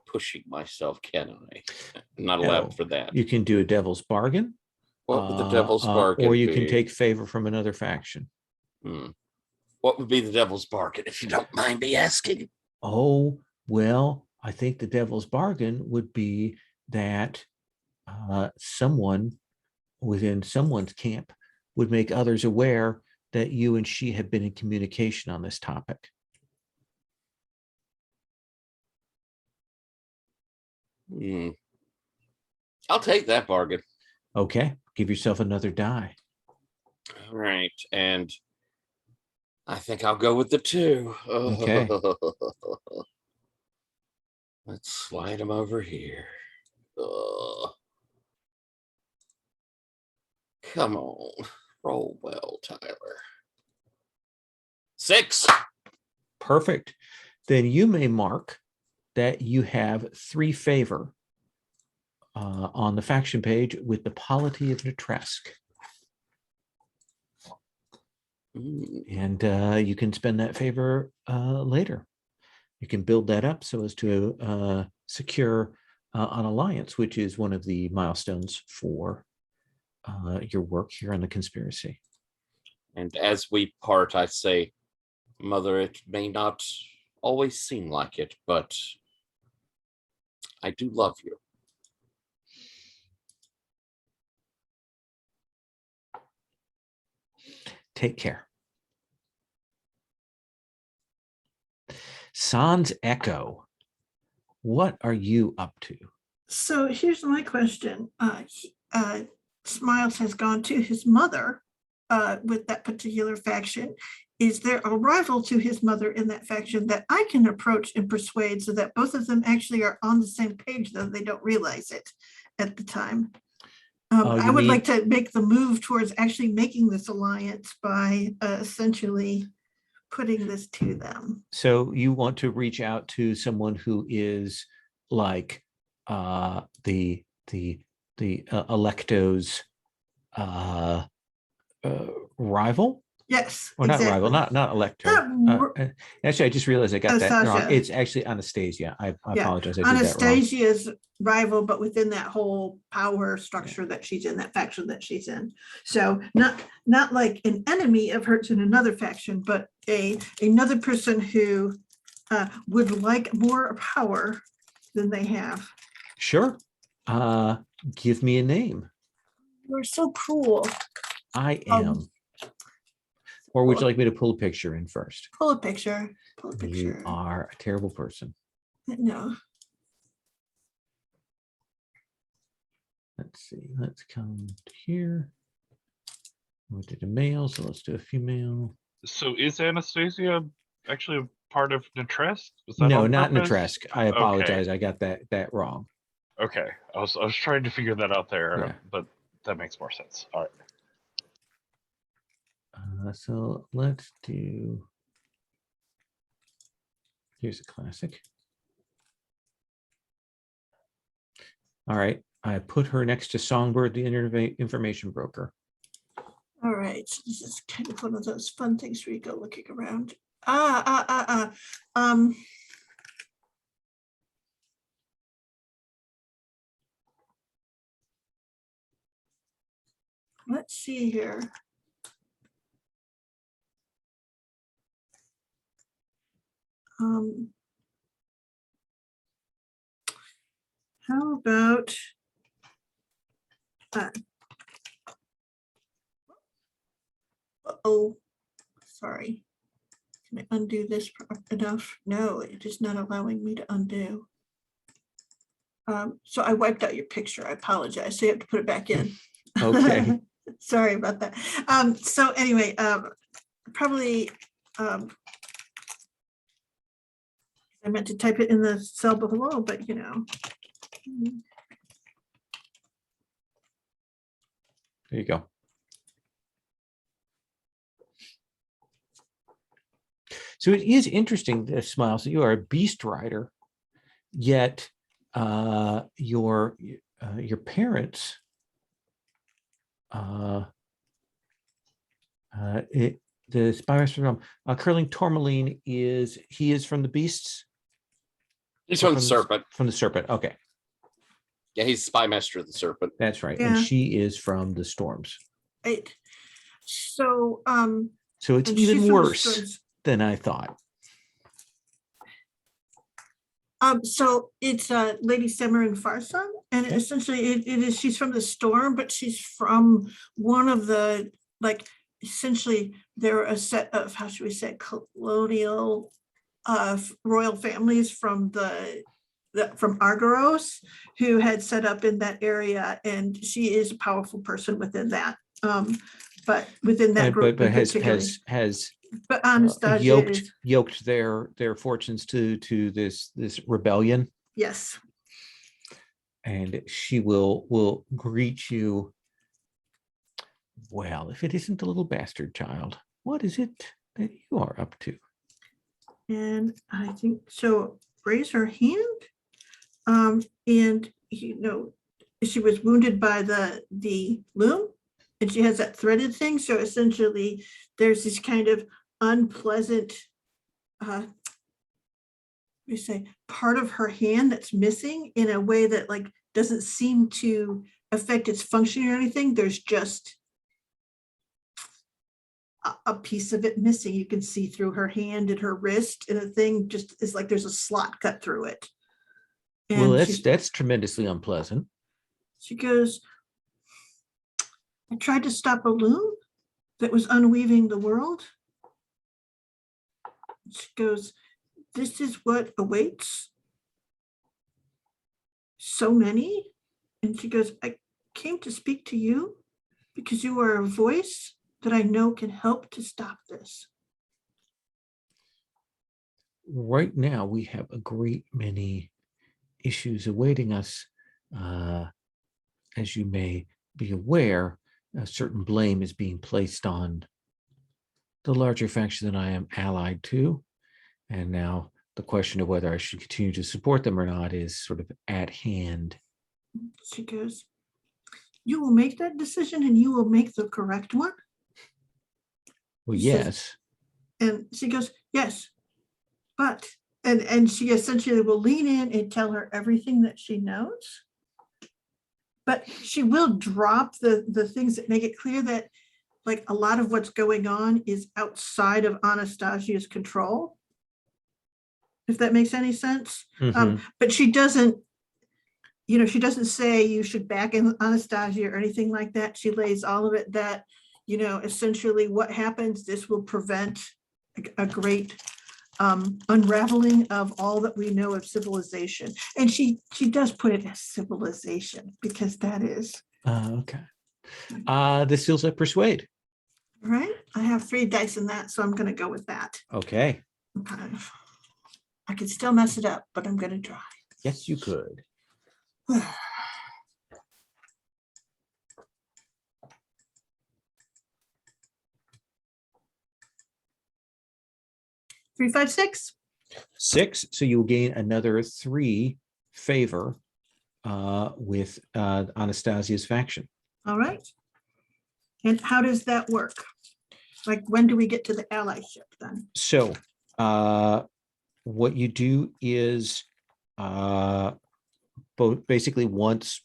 [SPEAKER 4] pushing myself, can I? I'm not allowed
[SPEAKER 1] No.
[SPEAKER 4] for that.
[SPEAKER 1] You can do a devil's bargain.
[SPEAKER 4] What would the devil's bargain
[SPEAKER 1] or you
[SPEAKER 4] be?
[SPEAKER 1] can take favor from another faction.
[SPEAKER 4] What would be the devil's bargain, if you don't mind me asking?
[SPEAKER 1] Oh, well, I think the devil's bargain would be that someone within someone's camp would make others aware that you and she have been in communication on this topic.
[SPEAKER 4] I'll take that bargain.
[SPEAKER 1] Okay, give yourself another die.
[SPEAKER 4] All right, and I think I'll go with the 2.
[SPEAKER 1] Okay.
[SPEAKER 4] Let's slide them over here. Come on, roll well, Tyler. 6.
[SPEAKER 1] Perfect. Then you may mark that you have 3 favor on the faction page with the polity of Netresk. And you can spend that favor later. You can build that up so as to secure an alliance, which is one of the milestones for your work here on the conspiracy.
[SPEAKER 4] And as we part, I say, Mother, it may not always seem like it, but I do love you.
[SPEAKER 1] Take care. Sans Echo, what are you up to?
[SPEAKER 2] So here's my question. Smiles has gone to his mother with that particular faction. Is there a rival to his mother in that faction that I can approach and persuade so that both of them actually are on the same page, though they don't realize it at the time? I would like to make the move towards actually making this alliance by essentially putting this to them.
[SPEAKER 1] So you want to reach out to someone who is like the Electo's rival?
[SPEAKER 2] Yes,
[SPEAKER 1] Or not
[SPEAKER 2] exactly.
[SPEAKER 1] rival, not Electo. Actually, I just realized I got that wrong. It's actually Anastasia. I apologize. I did
[SPEAKER 2] Anastasia's rival, but within that whole power structure that she's in, that faction that she's in. So not like an enemy of hers in another faction, but another person who would like more power than they have.
[SPEAKER 1] Sure. Give me a name.
[SPEAKER 2] You're so cruel.
[SPEAKER 1] I am. Or would you like me to pull a picture in first?
[SPEAKER 2] Pull a picture.
[SPEAKER 1] You are a terrible person.
[SPEAKER 2] No.
[SPEAKER 1] Let's see. Let's come to here. We did a male, so let's do a female.
[SPEAKER 6] So is Anastasia actually a part of Netresk? Was that
[SPEAKER 1] No,
[SPEAKER 6] on
[SPEAKER 1] not
[SPEAKER 6] purpose?
[SPEAKER 1] Netresk. I apologize. I got that wrong.
[SPEAKER 6] Okay, I was trying to figure that out there,
[SPEAKER 1] Yeah.
[SPEAKER 6] but that makes more sense. All right.
[SPEAKER 1] So let's do. Here's a classic. All right, I put her next to Songbird, the information broker.
[SPEAKER 2] All right, so this is kind of one of those fun things where you go looking around. Let's see here. How about oh, sorry. Can I undo this enough? No, it is not allowing me to undo. So I wiped out your picture. I apologize. So you have to put it back in.
[SPEAKER 1] Okay.
[SPEAKER 2] Sorry about that. So anyway, probably I meant to type it in the cell below, but you know.
[SPEAKER 1] There you go. So it is interesting, Smiles, that you are a beast rider, yet your parents, the spires from Curling Tourmaline is from the beasts.
[SPEAKER 4] He's from the Serpent.
[SPEAKER 1] From the Serpent. Okay,
[SPEAKER 4] Yeah, he's Spy Master of the Serpent.
[SPEAKER 1] that's right.
[SPEAKER 2] Yeah.
[SPEAKER 1] And she is from the Storms.
[SPEAKER 2] Right. So
[SPEAKER 1] So it's
[SPEAKER 2] and she's
[SPEAKER 1] even
[SPEAKER 2] from the
[SPEAKER 1] worse
[SPEAKER 2] Storms.
[SPEAKER 1] than I thought.
[SPEAKER 2] So it's Lady Semarin Farson, and
[SPEAKER 1] Okay.
[SPEAKER 2] essentially it is she's from the Storm, but she's from one of the, like, essentially they're a set of, how should we say, colonial royal families from from Argyros, who had set up in that area, and she is a powerful person within that. But within that group,
[SPEAKER 1] But has
[SPEAKER 2] but Anastasia is,
[SPEAKER 1] yoked their fortunes to this rebellion,
[SPEAKER 2] yes.
[SPEAKER 1] and she will greet you. Well, if it isn't a little bastard child, what is it that you are up to?
[SPEAKER 2] And I think so. Raise her hand. And you know, she was wounded by the loom, and she has that threaded thing. So essentially, there's this kind of unpleasant, we say, part of her hand that's missing in a way that like doesn't seem to affect its functioning or anything. There's just a piece of it missing. You can see through her hand and her wrist, and the thing just is like there's a slot cut through it.
[SPEAKER 1] Well,
[SPEAKER 2] And
[SPEAKER 1] that's tremendously unpleasant.
[SPEAKER 2] she goes, I tried to stop a loom that was unweaving the world. She goes, this is what awaits so many. And she goes, I came to speak to you because you are a voice that I know can help to stop this.
[SPEAKER 1] Right now, we have a great many issues awaiting us. As you may be aware, a certain blame is being placed on the larger faction that I am allied to. And now the question of whether I should continue to support them or not is sort of at hand.
[SPEAKER 2] She goes, you will make that decision and you will make the correct one.
[SPEAKER 1] Well,
[SPEAKER 2] She says-
[SPEAKER 1] yes.
[SPEAKER 2] And she goes, yes, but, and she essentially will lean in and tell her everything that she knows. But she will drop the things that make it clear that like a lot of what's going on is outside of Anastasia's control. If that makes any sense.
[SPEAKER 1] Mhm.
[SPEAKER 2] But she doesn't, you know, she doesn't say you should back in Anastasia or anything like that. She lays all of it that, you know, essentially what happens, this will prevent a great unraveling of all that we know of civilization. And she does put it as civilization because that is.
[SPEAKER 1] Okay. This feels like persuade.
[SPEAKER 2] Right. I have 3 dice in that, so I'm going to go with that.
[SPEAKER 1] Okay.
[SPEAKER 2] Okay. I could still mess it up, but I'm gonna try.
[SPEAKER 1] Yes, you could.
[SPEAKER 2] 3, 5, 6.
[SPEAKER 1] 6, so you'll gain another 3 favor with Anastasia's faction.
[SPEAKER 2] All right. And how does that work? Like, when do we get to the allyship then?
[SPEAKER 1] So what you do is basically once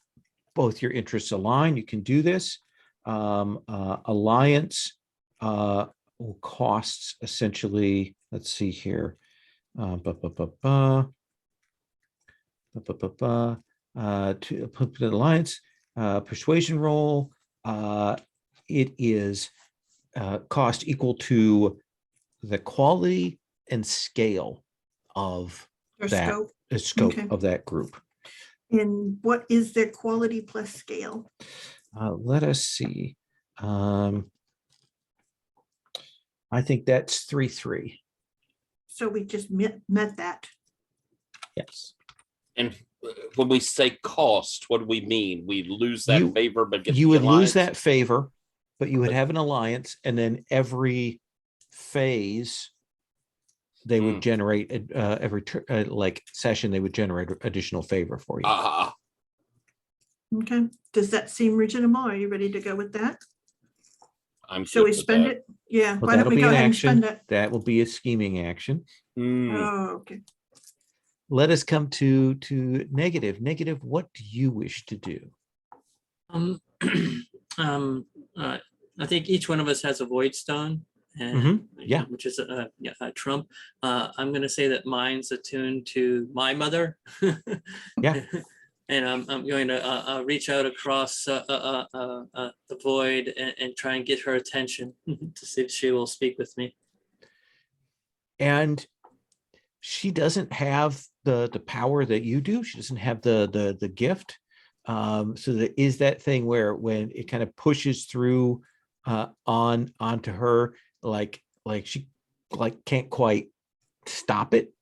[SPEAKER 1] both your interests align, you can do this. Alliance costs essentially, let's see here. To put the alliance persuasion roll, it is cost equal to the quality and scale of
[SPEAKER 2] Or
[SPEAKER 1] that
[SPEAKER 2] scope?
[SPEAKER 1] scope
[SPEAKER 2] Okay.
[SPEAKER 1] of that group.
[SPEAKER 2] And what is their quality plus scale?
[SPEAKER 1] Let us see. I think that's 3-3.
[SPEAKER 2] So we just met that.
[SPEAKER 1] Yes.
[SPEAKER 4] And when we say cost, what do we mean? We lose that
[SPEAKER 1] You-
[SPEAKER 4] favor, but get
[SPEAKER 1] You
[SPEAKER 4] the
[SPEAKER 1] would lose
[SPEAKER 4] alliance?
[SPEAKER 1] that favor, but you would
[SPEAKER 4] But-
[SPEAKER 1] have an alliance, and then every phase they would generate every like session they would generate additional favor for you.
[SPEAKER 2] Okay. Does that seem reasonable? Are you ready to go with that?
[SPEAKER 4] I'm
[SPEAKER 2] Shall we
[SPEAKER 4] good with
[SPEAKER 2] spend
[SPEAKER 4] that.
[SPEAKER 2] it? Yeah.
[SPEAKER 1] Well,
[SPEAKER 2] Why don't
[SPEAKER 1] that'll
[SPEAKER 2] we
[SPEAKER 1] be
[SPEAKER 2] go
[SPEAKER 1] an
[SPEAKER 2] ahead and
[SPEAKER 1] action.
[SPEAKER 2] spend it?
[SPEAKER 1] That will be a scheming action.
[SPEAKER 2] Oh, okay.
[SPEAKER 1] Let us come to negative. Negative, what do you wish to do?
[SPEAKER 5] Um, I think each one of us has a void stone, and
[SPEAKER 1] Mhm, yeah.
[SPEAKER 5] which is a trump. I'm going to say that mine's attuned to my mother.
[SPEAKER 1] Yeah.
[SPEAKER 5] And I'm going to reach out across the void and try and get her attention to see if she will speak with me.
[SPEAKER 1] And she doesn't have the power that you do. She doesn't have the gift. So there is that thing where when it kind of pushes through onto her, like she can't quite stop it.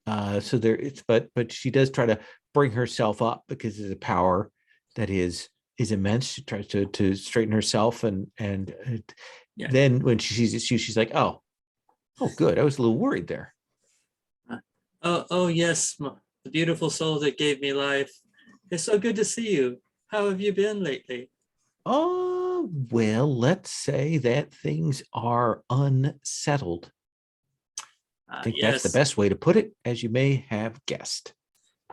[SPEAKER 1] So there it's but she does try to bring herself up because of the power that is immense. She tries to straighten herself and
[SPEAKER 5] Yeah.
[SPEAKER 1] then when she sees you, she's like, oh good. I was a little worried there.
[SPEAKER 5] Oh yes, the beautiful soul that gave me life. It's so good to see you. How have you been lately?
[SPEAKER 1] Oh, well, let's say that things are unsettled. I think that's the
[SPEAKER 5] Yes,
[SPEAKER 1] best way to put it, as you may have guessed.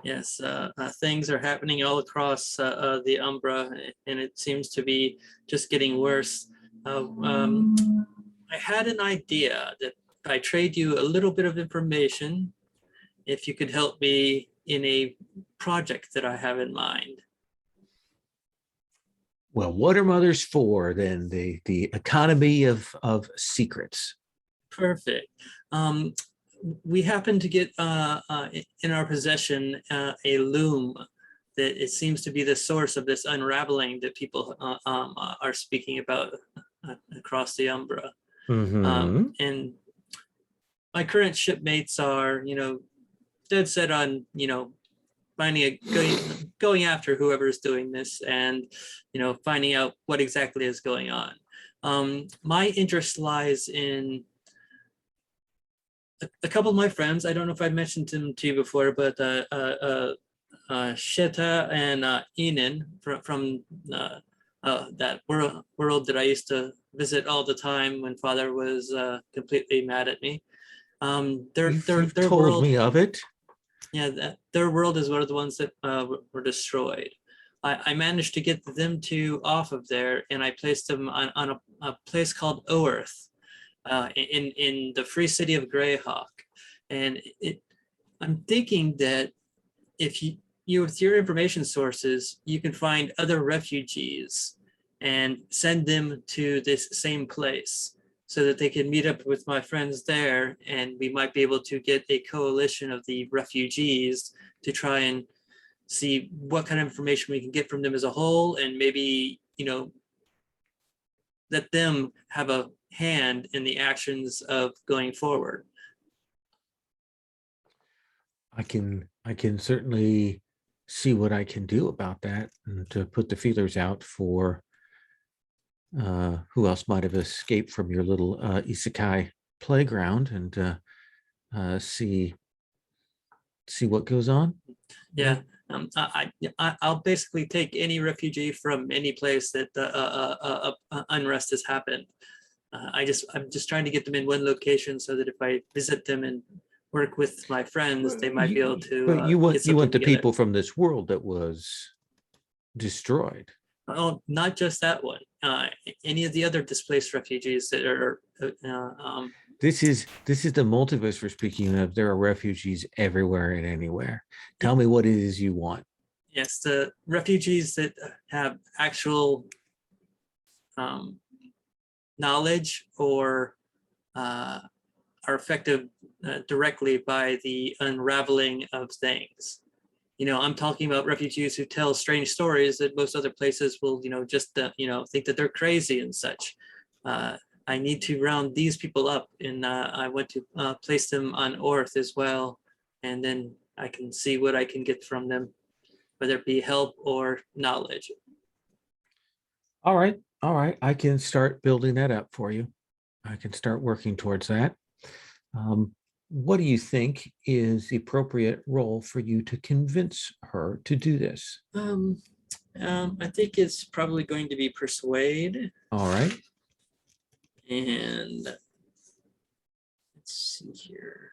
[SPEAKER 5] yes. Things are happening all across the Umbra, and it seems to be just getting worse. I had an idea that if I trade you a little bit of information, if you could help me in a project that I have in mind.
[SPEAKER 1] Well, what are mothers for then? The economy of secrets.
[SPEAKER 5] Perfect. We happen to get in our possession a loom that it seems to be the source of this unraveling that people are speaking about across the Umbra.
[SPEAKER 1] Mhm.
[SPEAKER 5] And my current shipmates are, dead set on, finding going after whoever's doing this and, finding out what exactly is going on. My interest lies in a couple of my friends. I don't know if I mentioned them to you before, but Sheta and Enan from that world that I used to visit all the time when Father was completely mad at me.
[SPEAKER 1] You've
[SPEAKER 5] Their
[SPEAKER 1] told
[SPEAKER 5] world,
[SPEAKER 1] me of it.
[SPEAKER 5] yeah, their world is one of the ones that were destroyed. I managed to get them two off of there, and I placed them on a place called Oerth, in the free city of Greyhawk. And I'm thinking that if you with your information sources, you can find other refugees and send them to this same place so that they can meet up with my friends there, and we might be able to get a coalition of the refugees to try and see what kind of information we can get from them as a whole, and maybe, let them have a hand in the actions of going forward.
[SPEAKER 1] I can certainly see what I can do about that and to put the feelers out for who else might have escaped from your little isekai playground and see what goes on.
[SPEAKER 5] Yeah. I'll basically take any refugee from any place that unrest has happened. I'm just trying to get them in one location so that if I visit them and work with my friends, they might be able to
[SPEAKER 1] But you
[SPEAKER 5] get
[SPEAKER 1] want
[SPEAKER 5] something
[SPEAKER 1] the
[SPEAKER 5] together.
[SPEAKER 1] people from this world that was destroyed.
[SPEAKER 5] Oh, not just that one. Any of the other displaced refugees that are.
[SPEAKER 1] This is the multiverse we're speaking of. There are refugees everywhere and anywhere. Tell me what it is you want.
[SPEAKER 5] Yes, the refugees that have actual knowledge or are affected directly by the unraveling of things. I'm talking about refugees who tell strange stories that most other places will, just, think that they're crazy and such. I need to round these people up, and I want to place them on Orth as well, and then I can see what I can get from them, whether it be help or knowledge.
[SPEAKER 1] All right. I can start building that up for you. I can start working towards that. What do you think is the appropriate role for you to convince her to do this?
[SPEAKER 5] I think it's probably going to be persuade.
[SPEAKER 1] All right.
[SPEAKER 5] And let's see here.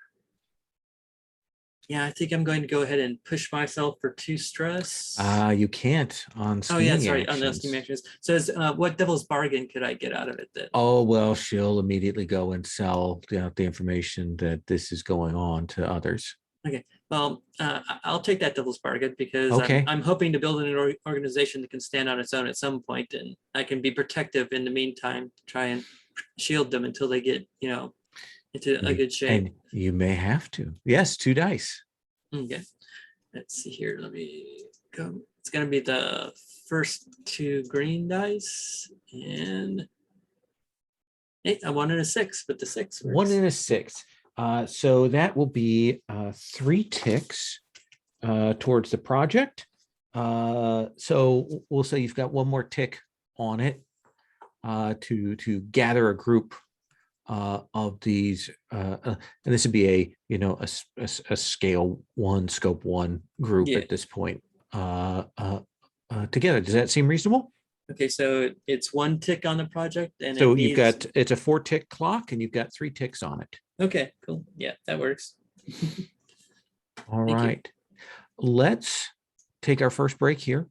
[SPEAKER 5] Yeah, I think I'm going to go ahead and push myself for 2 stress.
[SPEAKER 1] You can't on
[SPEAKER 5] Oh yeah,
[SPEAKER 1] scheming
[SPEAKER 5] sorry, on the
[SPEAKER 1] actions.
[SPEAKER 5] scheme actions. So what devil's bargain could I get out of it then?
[SPEAKER 1] Oh, well, she'll immediately go and sell the information that this is going on to others.
[SPEAKER 5] Okay, well, I'll take that devil's bargain because
[SPEAKER 1] Okay.
[SPEAKER 5] I'm hoping to build an organization that can stand on its own at some point, and I can be protective in the meantime to try and shield them until they get, into a good shape.
[SPEAKER 1] And you may have to. Yes, 2 dice.
[SPEAKER 5] Okay, let's see here. Let me go. It's going to be the first 2 green dice, and a 1 and a 6, but the 6 works.
[SPEAKER 1] 1 and a 6. So that will be 3 ticks towards the project. So we'll say you've got 1 more tick on it to gather a group of these, and this would be a scale 1, scope 1 group
[SPEAKER 5] Yeah.
[SPEAKER 1] at this point together. Does that seem reasonable?
[SPEAKER 5] Okay, so it's 1 tick on the project, and
[SPEAKER 1] So
[SPEAKER 5] it
[SPEAKER 1] you've
[SPEAKER 5] needs...
[SPEAKER 1] got, it's a 4 tick clock, and you've got 3 ticks on it.
[SPEAKER 5] Okay, cool. Yeah, that works.
[SPEAKER 1] All
[SPEAKER 5] Thank you.
[SPEAKER 1] right. Let's take our first break here.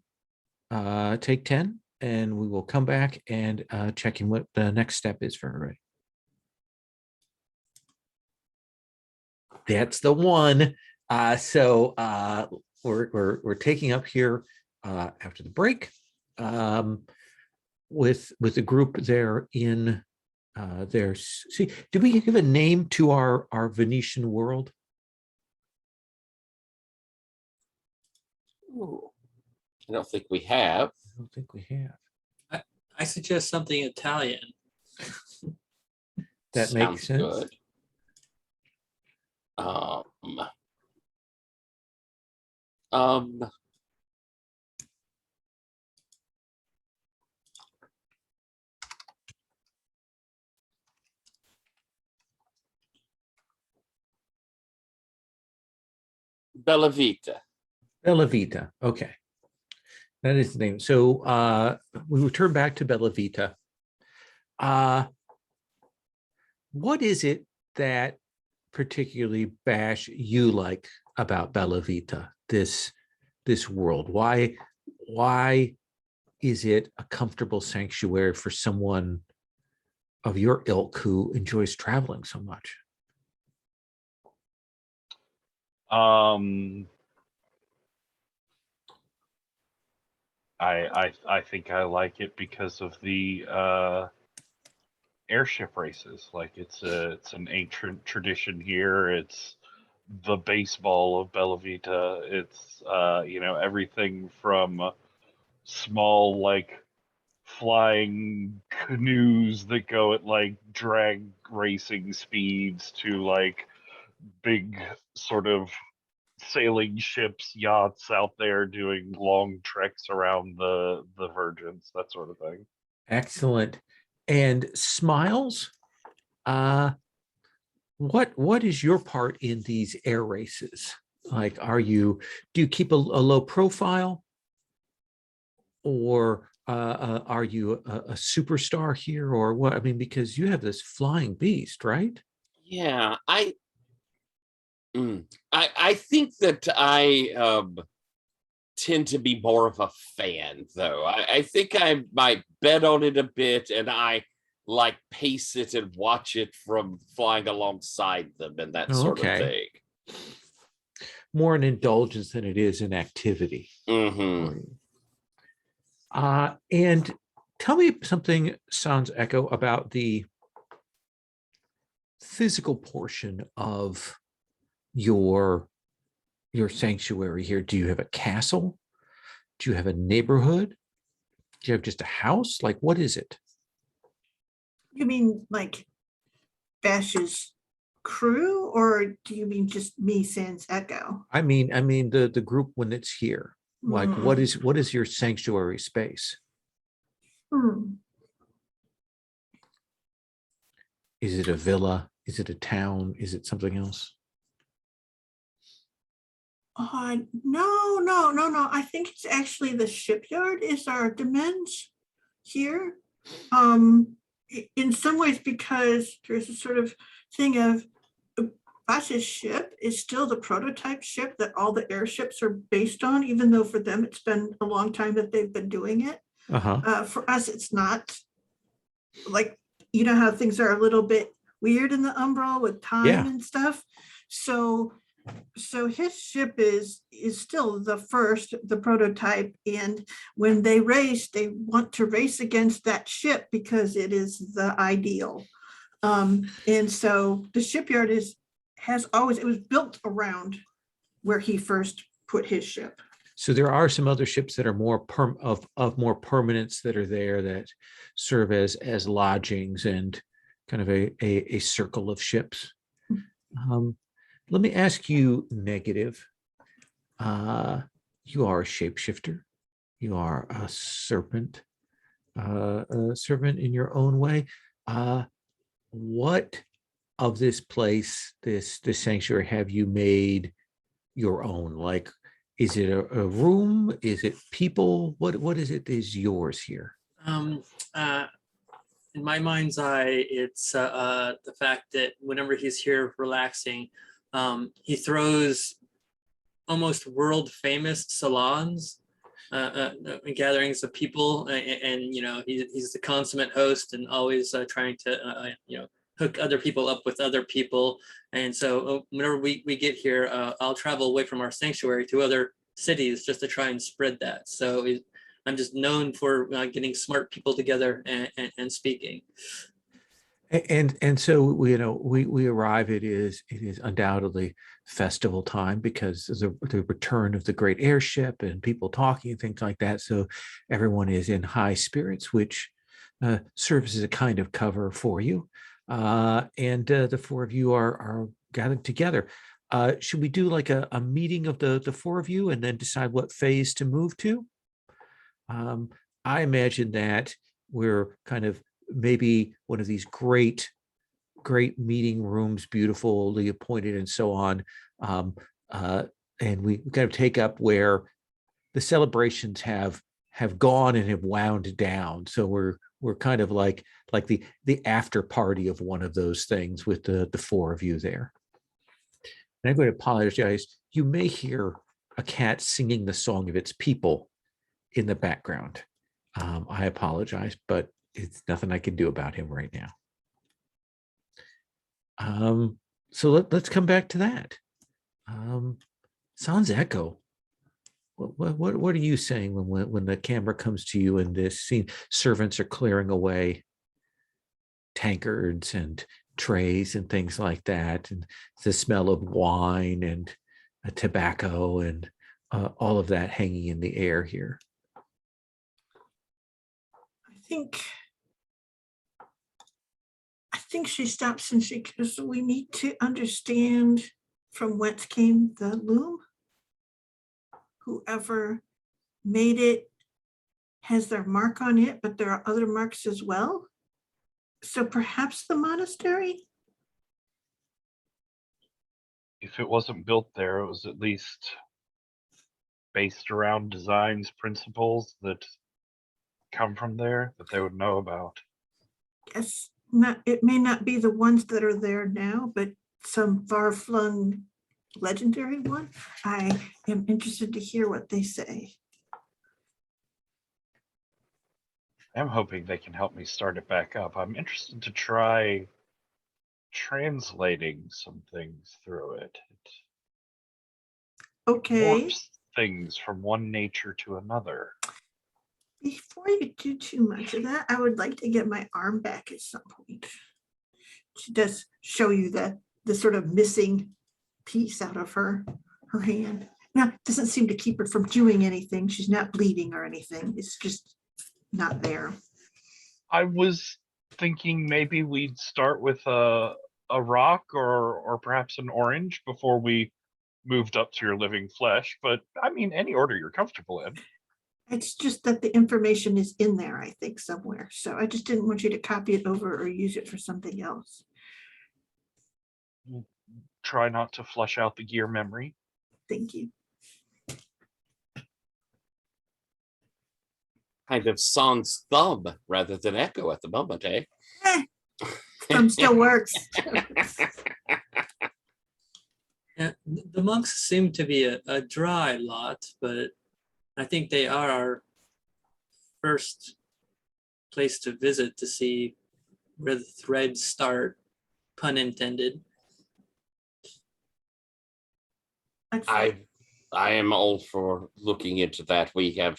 [SPEAKER 1] Take 10, and we will come back and check in what the next step is for everybody. That's the one. So we're taking up here after the break with the group there in there. See, did we give a name to our Venetian world?
[SPEAKER 4] Ooh, I don't think we have.
[SPEAKER 1] I don't think we have.
[SPEAKER 5] I suggest something Italian.
[SPEAKER 1] That makes sense.
[SPEAKER 4] Good. Bella Vita.
[SPEAKER 1] Bella Vita. Okay. That is the name. So we return back to Bella Vita. What is it that particularly, Bash, you like about Bella Vita, this world? Why is it a comfortable sanctuary for someone of your ilk who enjoys traveling so much?
[SPEAKER 6] I think I like it because of the airship races. Like it's an ancient tradition here. It's the baseball of Bella Vita. It's everything from small like flying canoes that go at like drag racing speeds to like big sort of sailing ships, yachts out there doing long treks around the Vergence, that sort of thing.
[SPEAKER 1] Excellent. And Smiles, what is your part in these air races? Like, do you keep a low profile, or are you a superstar here, or what? I mean, because you have this flying beast, right?
[SPEAKER 4] Yeah, I think that I tend to be more of a fan, though. I think I might bet on it a bit, and I like pace it and watch it from flying alongside them and that
[SPEAKER 1] Oh,
[SPEAKER 4] sort of
[SPEAKER 1] okay.
[SPEAKER 4] thing.
[SPEAKER 1] More an indulgence than it is an activity
[SPEAKER 4] Hmm.
[SPEAKER 1] for you. And tell me something, Sans Echo, about the physical portion of your sanctuary here. Do you have a castle? Do you have a neighborhood? Do you have just a house? Like, what is it?
[SPEAKER 2] You mean like Bash's crew, or do you mean just me, Sans Echo?
[SPEAKER 1] I mean the group when it's here. Like, what is your sanctuary space?
[SPEAKER 2] Hmm.
[SPEAKER 1] Is it a villa? Is it a town? Is it something else?
[SPEAKER 2] No. I think it's actually the shipyard is our demesne here. In some ways, because there's a sort of thing of Bash's ship is still the prototype ship that all the airships are based on, even though for them it's been a long time that they've been doing it.
[SPEAKER 1] Uh-huh.
[SPEAKER 2] For us, it's not. Like, you know how things are a little bit weird in the Umbral with time
[SPEAKER 1] Yeah.
[SPEAKER 2] and stuff. So his ship is still the prototype, and when they race, they want to race against that ship because it is the ideal. And so the shipyard it was built around where he first put his ship.
[SPEAKER 1] So there are some other ships that are more of more permanence that are there that serve as lodgings and kind of a circle of ships. Let me ask you, Negative. You are a shapeshifter. You are a serpent in your own way. What of this place, this sanctuary, have you made your own? Like, is it a room? Is it people? What is it is yours here?
[SPEAKER 5] Uh, in my mind's eye, it's the fact that whenever he's here relaxing, he throws almost world famous salons, gatherings of people, and you know he's the consummate host and always trying to hook other people up with other people. And so whenever we get here, I'll travel away from our sanctuary to other cities just to try and spread that. So I'm just known for getting smart people together and speaking.
[SPEAKER 1] And so we arrive. It is undoubtedly festival time because the return of the great airship and people talking and things like that. So everyone is in high spirits, which serves as a kind of cover for you. And the four of you are gathered together. Should we do like a meeting of the four of you and then decide what phase to move to? I imagine that we're kind of maybe one of these great meeting rooms, beautifully appointed and so on. And we kind of take up where the celebrations have gone and have wound down. So we're kind of like the after party of one of those things with the four of you there. And I'm going to apologize. You may hear a cat singing the song of its people in the background. I apologize, but it's nothing I can do about him right now. So let's come back to that. Sans Echo. What are you saying when the camera comes to you in this scene? Servants are clearing away tankards and trays and things like that, and the smell of wine and tobacco and all of that hanging in the air here.
[SPEAKER 2] I think she stops and because we need to understand from whence came the loom. whoever made it has their mark on it, but there are other marks as well. So perhaps the monastery?
[SPEAKER 6] If it wasn't built there, it was at least based around designs principles that come from there that they would know about.
[SPEAKER 2] Guess not, it may not be the ones that are there now, but some far-flung legendary one. I am interested to hear what they say.
[SPEAKER 6] I'm hoping they can help me start it back up. I'm interested to try translating some things through it. It
[SPEAKER 2] Okay,
[SPEAKER 6] warps things from one nature to another.
[SPEAKER 2] before you do too much of that, I would like to get my arm back at some point. She does show you the sort of missing piece out of her hand. Now, it doesn't seem to keep her from doing anything. She's not bleeding or anything. It's just not there.
[SPEAKER 6] I was thinking maybe we'd start with a rock or perhaps an orange before we moved up to your living flesh, but I mean any order you're comfortable in.
[SPEAKER 2] It's just that the information is in there, I think, somewhere. So I just didn't want you to copy it over or use it for something else.
[SPEAKER 6] Try not to flush out the gear memory.
[SPEAKER 2] Thank you.
[SPEAKER 4] Kind of sans thumb rather than echo at the moment, eh?
[SPEAKER 2] Thumb still works.
[SPEAKER 5] Yeah, the monks seem to be a dry lot, but I think they are our first place to visit to see where the threads start, pun intended.
[SPEAKER 2] Excellent.
[SPEAKER 4] I am all for looking into that. We have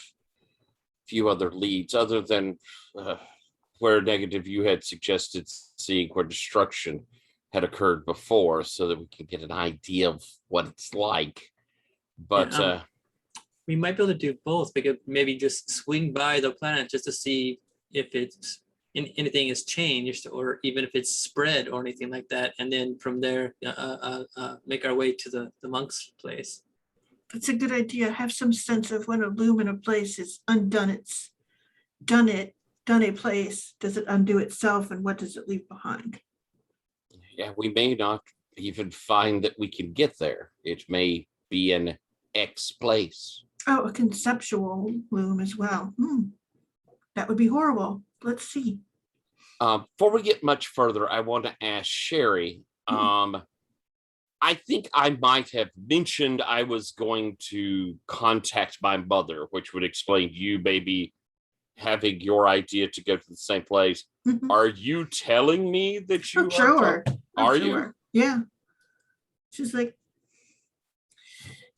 [SPEAKER 4] few other leads other than where negative you had suggested seeing where destruction had occurred before so that we can get an idea of what it's like. But
[SPEAKER 5] Yeah, we might be able to do both. We could maybe just swing by the planet just to see if it's anything has changed or even if it's spread or anything like that. And then from there, make our way to the monk's place.
[SPEAKER 2] That's a good idea. Have some sense of when a loom in a place is done a place. Does it undo itself and what does it leave behind?
[SPEAKER 4] yeah, we may not even find that we can get there. It may be an X place.
[SPEAKER 2] Oh, a conceptual loom as well. That would be horrible. Let's see.
[SPEAKER 4] Before we get much further, I want to ask Sherry. I think I might have mentioned I was going to contact my mother, which would explain you maybe having your idea to go to the same place.
[SPEAKER 2] Mhm.
[SPEAKER 4] Are you telling me that you
[SPEAKER 2] Oh, sure.
[SPEAKER 4] Are
[SPEAKER 2] sure.
[SPEAKER 4] you?
[SPEAKER 2] Yeah. She's like,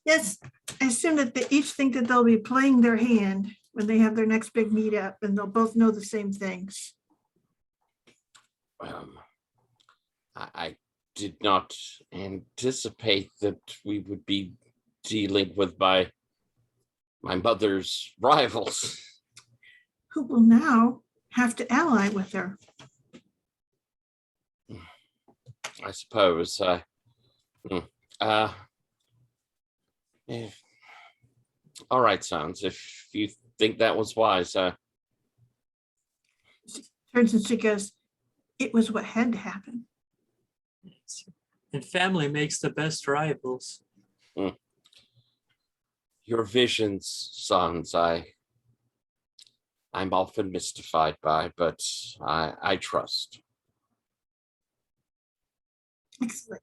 [SPEAKER 2] yes, I assume that they each think that they'll be playing their hand when they have their next big meetup and they'll both know the same things.
[SPEAKER 4] I did not anticipate that we would be dealing with my mother's rivals.
[SPEAKER 2] Who will now have to ally with her.
[SPEAKER 4] I suppose. Yeah. All right, Sons. If you think that was wise,
[SPEAKER 2] Turns and she goes, it was what had to happen.
[SPEAKER 5] And family makes the best rivals.
[SPEAKER 4] your visions, Sons, I'm often mystified by, but I trust.
[SPEAKER 2] Excellent.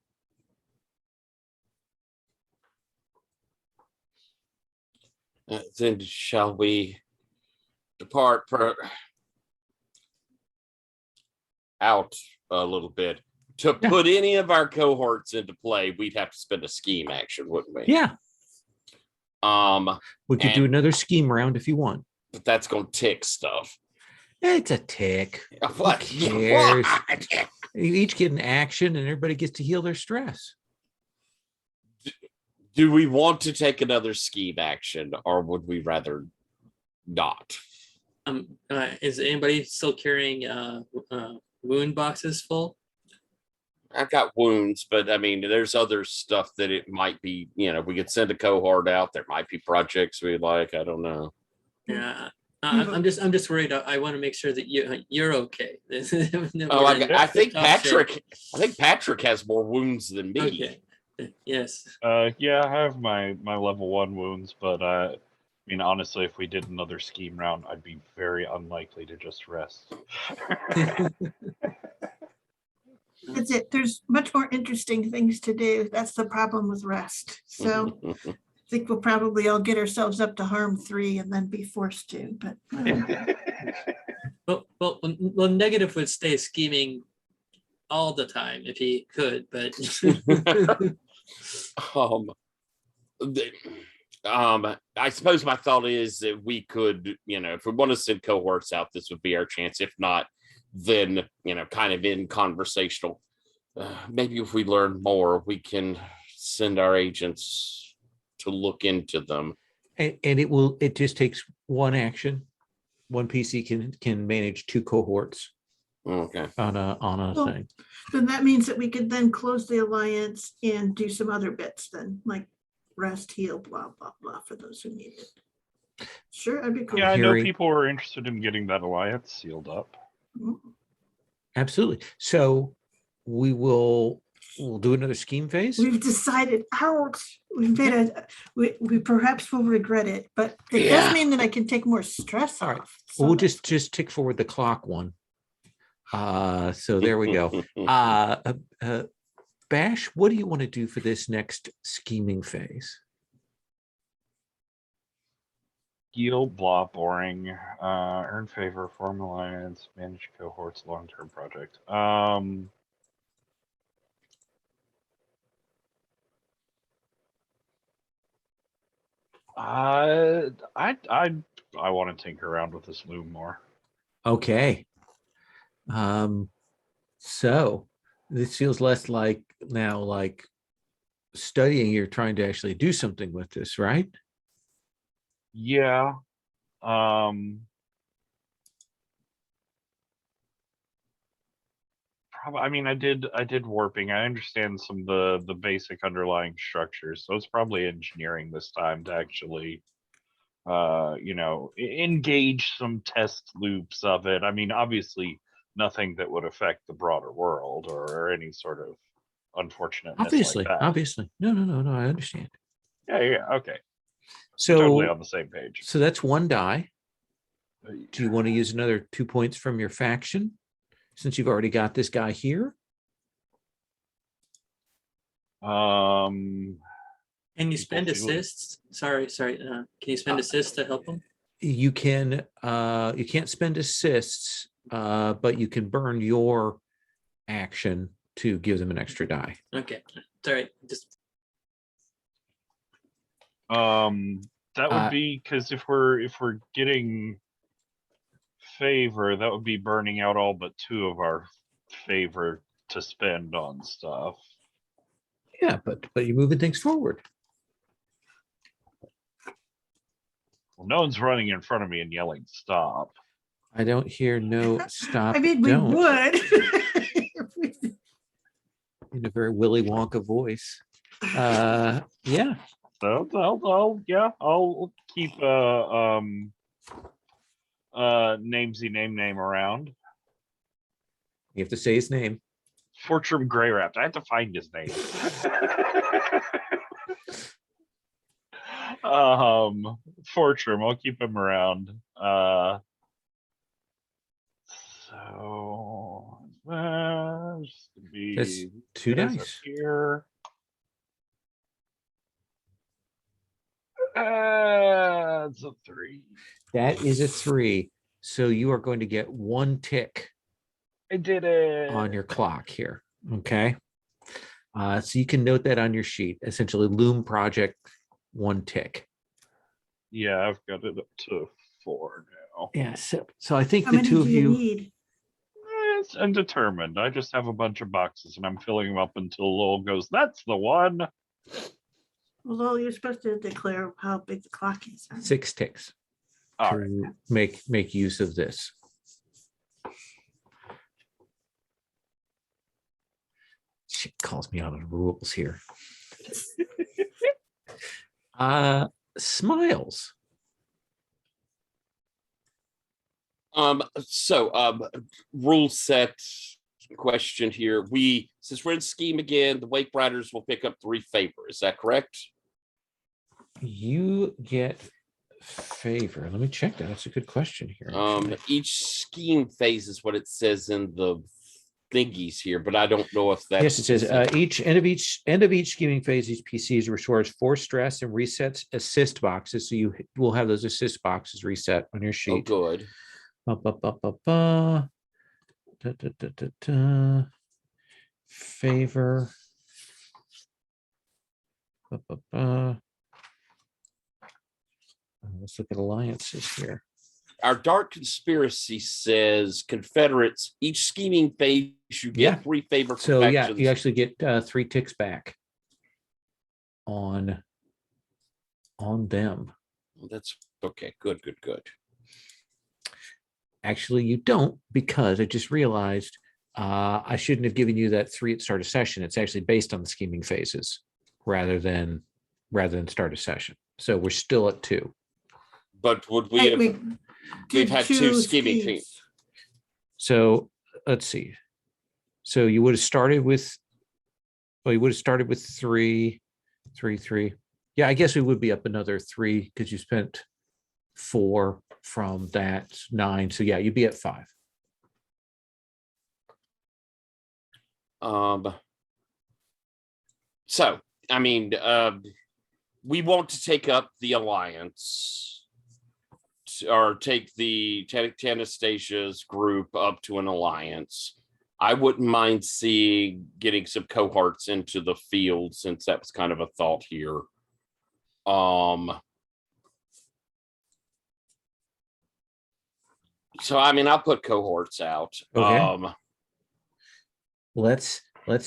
[SPEAKER 4] Then shall we depart out a little bit? To put any of our cohorts into play, we'd have to spend a scheme action, wouldn't we?
[SPEAKER 1] Yeah. We could do
[SPEAKER 4] and-
[SPEAKER 1] another scheme round if you want.
[SPEAKER 4] But that's going to tick stuff.
[SPEAKER 1] It's a tick.
[SPEAKER 4] What?
[SPEAKER 1] Who cares?
[SPEAKER 4] What?
[SPEAKER 1] You each get an action and everybody gets to heal their stress.
[SPEAKER 4] Do we want to take another scheme action, or would we rather not?
[SPEAKER 5] Is anybody still carrying wound boxes full?
[SPEAKER 4] I've got wounds, but I mean, there's other stuff that it might be. We could send a cohort out. There might be projects we like. I don't know.
[SPEAKER 5] Yeah.
[SPEAKER 2] Yeah, but-
[SPEAKER 5] I'm just worried. I want to make sure that you're okay.
[SPEAKER 4] Oh, I think
[SPEAKER 5] Top shape.
[SPEAKER 4] Patrick has more wounds than me.
[SPEAKER 5] Okay. Yes.
[SPEAKER 6] Yeah, I have my level 1 wounds, but I mean, honestly, if we did another scheme round, I'd be very unlikely to just rest.
[SPEAKER 2] That's it. There's much more interesting things to do. That's the problem with rest. So I think we'll probably all get ourselves up to harm 3 and then be forced to, but
[SPEAKER 5] Well, Negative would stay scheming all the time if he could, but
[SPEAKER 4] I suppose my thought is that we could, if we want to send cohorts out, this would be our chance. If not, then, kind of in conversational. Maybe if we learn more, we can send our agents to look into them.
[SPEAKER 1] And it just takes one action. One PC can manage 2 cohorts
[SPEAKER 4] Okay.
[SPEAKER 1] on a
[SPEAKER 2] Well,
[SPEAKER 1] thing.
[SPEAKER 2] then that means that we could then close the alliance and do some other bits then, like rest, heal, blah, blah, blah, for those who need it. Sure, I'd be cool.
[SPEAKER 6] Yeah, I know
[SPEAKER 1] Harry-
[SPEAKER 6] people were interested in getting that alliance sealed up.
[SPEAKER 1] Absolutely. So we'll do another scheme phase.
[SPEAKER 2] We've decided, ouch, we've made we perhaps will regret it, but it
[SPEAKER 4] Yeah.
[SPEAKER 2] does mean that I can take more stress
[SPEAKER 1] All right.
[SPEAKER 2] off.
[SPEAKER 1] Well, we'll
[SPEAKER 2] So
[SPEAKER 1] just tick forward the clock one. So there we go. Bash, what do you want to do for this next scheming phase?
[SPEAKER 6] Heal, blah, boring. Earn favor, form alliance, manage cohorts, long-term project. I want to tinker around with this loom more.
[SPEAKER 1] Okay. So this feels less like now like studying. You're trying to actually do something with this, right?
[SPEAKER 6] Yeah. I mean, I did warping. I understand some of the basic underlying structures, so it's probably engineering this time to actually, engage some test loops of it. I mean, obviously, nothing that would affect the broader world or any sort of unfortunate.
[SPEAKER 1] Obviously,
[SPEAKER 6] like that.
[SPEAKER 1] obviously. No. I understand.
[SPEAKER 6] Yeah. Okay.
[SPEAKER 1] So
[SPEAKER 6] Totally on the same page.
[SPEAKER 1] So that's 1 die. Do you want to use another 2 points from your faction since you've already got this guy here?
[SPEAKER 5] can you spend
[SPEAKER 6] Equal feeling.
[SPEAKER 5] assists? Sorry. Can you spend assists to help him?
[SPEAKER 1] You can. You can't spend assists, but you can burn your action to give them an extra die.
[SPEAKER 5] Okay. It's all right. Just
[SPEAKER 6] That would be because if we're getting favor, that would be burning out all but 2 of our favor to spend on stuff.
[SPEAKER 1] Yeah, but you're moving things forward.
[SPEAKER 6] Well, no one's running in front of me and yelling stop.
[SPEAKER 1] I don't hear no stop.
[SPEAKER 2] I mean, we
[SPEAKER 1] don't
[SPEAKER 2] would.
[SPEAKER 1] in a very Willy Wonka voice. Yeah.
[SPEAKER 6] So I'll keep namesy name around.
[SPEAKER 1] You have to say his name.
[SPEAKER 6] Fortrum Grey Wrapped. I have to find his name. Fortrum, I'll keep him around. So just be
[SPEAKER 1] That's 2
[SPEAKER 6] this up
[SPEAKER 1] dice.
[SPEAKER 6] here. It's a 3.
[SPEAKER 1] That is a 3. So you are going to get 1 tick
[SPEAKER 6] I did it
[SPEAKER 1] on your clock here. Okay. So you can note that on your sheet. Essentially, Loom project 1 tick.
[SPEAKER 6] Yeah, I've got it up to 4 now.
[SPEAKER 1] Yeah. So I think
[SPEAKER 2] How
[SPEAKER 1] the
[SPEAKER 2] many
[SPEAKER 1] 2
[SPEAKER 2] do
[SPEAKER 1] of
[SPEAKER 2] you
[SPEAKER 1] you.
[SPEAKER 2] need?
[SPEAKER 6] It's undetermined. I just have a bunch of boxes and I'm filling them up until Lowell goes, that's the one.
[SPEAKER 2] Although you're supposed to declare how big the clock is. aren't you?
[SPEAKER 1] 6 ticks
[SPEAKER 6] All
[SPEAKER 1] to
[SPEAKER 6] right.
[SPEAKER 1] make use of this. She calls me out on rules here. Smiles.
[SPEAKER 4] Rule set question here. Since we're in scheme again, the Wake Riders will pick up 3 favor. Is that correct?
[SPEAKER 1] You get favor. Let me check that. That's a good question here. actually.
[SPEAKER 4] Each scheme phase is what it says in the thingies here, but I don't know if that's
[SPEAKER 1] Yes, it says each end of each scheming phase, each PC restores 4 stress and resets assist boxes. So you will have those assist boxes reset on your
[SPEAKER 4] oh
[SPEAKER 1] sheet.
[SPEAKER 4] good.
[SPEAKER 1] Ba, ba, ba, ba, ba. Da, da, da, da, da. Favor. Ba, ba, ba. Let's look at alliances here.
[SPEAKER 4] Our dark conspiracy says Confederates, each scheming phase, you get
[SPEAKER 1] Yeah.
[SPEAKER 4] 3 favor
[SPEAKER 1] So yeah,
[SPEAKER 4] perfections.
[SPEAKER 1] you actually get 3 ticks back on them.
[SPEAKER 4] That's okay. Good.
[SPEAKER 1] Actually, you don't, because I just realized I shouldn't have given you that 3 at start of session. It's actually based on the scheming phases rather than start of session. So we're still at 2.
[SPEAKER 4] But would we
[SPEAKER 2] Hey,
[SPEAKER 4] have?
[SPEAKER 2] we did
[SPEAKER 4] had 2
[SPEAKER 2] two
[SPEAKER 4] scheming
[SPEAKER 2] schemes.
[SPEAKER 4] things.
[SPEAKER 1] So let's see. So you would have started with, well, you would have started with 3, 3, 3. Yeah, I guess we would be up another 3 because you spent 4 from that 9. So yeah, you'd be at 5.
[SPEAKER 4] So I mean, we want to take up the alliance or take the Anastasia's group up to an alliance. I wouldn't mind getting some cohorts into the field, since that was kind of a thought here. So I mean, I'll put cohorts out.
[SPEAKER 1] Okay. Let's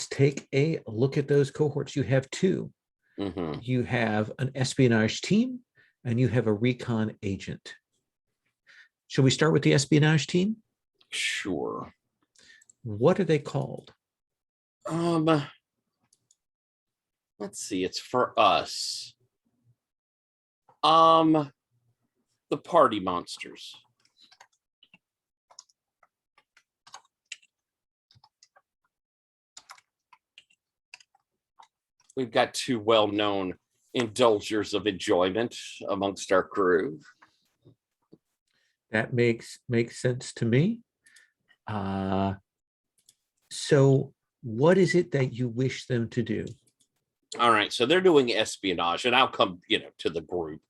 [SPEAKER 1] take a look at those cohorts. You have 2.
[SPEAKER 4] Mhm.
[SPEAKER 1] You have an espionage team and you have a recon agent. Shall we start with the espionage team?
[SPEAKER 4] Sure.
[SPEAKER 1] What are they called?
[SPEAKER 4] Let's see. It's for us. The party monsters. We've got 2 well-known indulgers of enjoyment amongst our crew.
[SPEAKER 1] That makes sense to me. So what is it that you wish them to do?
[SPEAKER 4] All right, so they're doing espionage, and I'll come, to the group.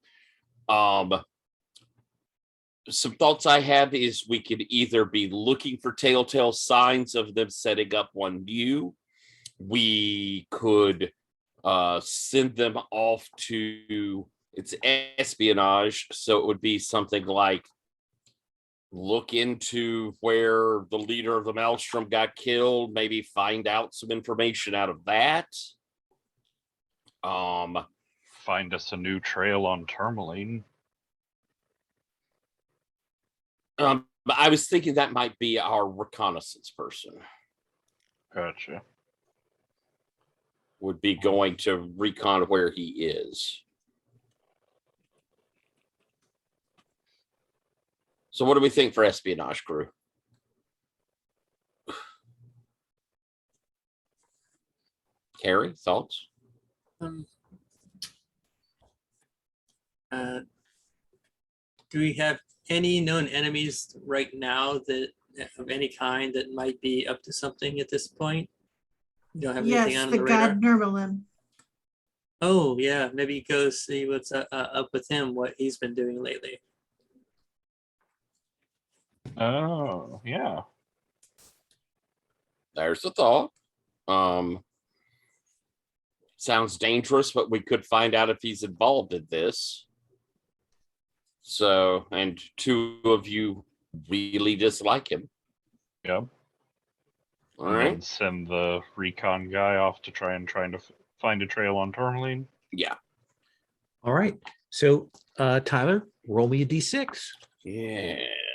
[SPEAKER 4] Some thoughts I have is we could either be looking for telltale signs of them setting up one new. We could send them off to, it's espionage, so it would be something like look into where the leader of the Maelstrom got killed, maybe find out some information out of that.
[SPEAKER 6] Find us a new trail on Tourmaline.
[SPEAKER 4] But I was thinking that might be our reconnaissance person.
[SPEAKER 6] Gotcha.
[SPEAKER 4] Would be going to recon where he is. So what do we think for espionage crew? Carrie, thoughts?
[SPEAKER 5] Do we have any known enemies right now that of any kind that might be up to something at this point? You don't have anything
[SPEAKER 2] Yes,
[SPEAKER 5] on
[SPEAKER 2] the
[SPEAKER 5] the radar?
[SPEAKER 2] god Nurmalin.
[SPEAKER 5] Oh yeah, maybe go see what's up with him, what he's been doing lately.
[SPEAKER 6] Oh, yeah.
[SPEAKER 4] There's the thought. Sounds dangerous, but we could find out if he's involved in this. So, and 2 of you really dislike him.
[SPEAKER 6] Yep.
[SPEAKER 4] All
[SPEAKER 6] And
[SPEAKER 4] right.
[SPEAKER 6] then send the recon guy off to trying to find a trail on Tourmaline.
[SPEAKER 4] Yeah.
[SPEAKER 1] All right. So Tyler, roll me a D6.
[SPEAKER 4] Yes.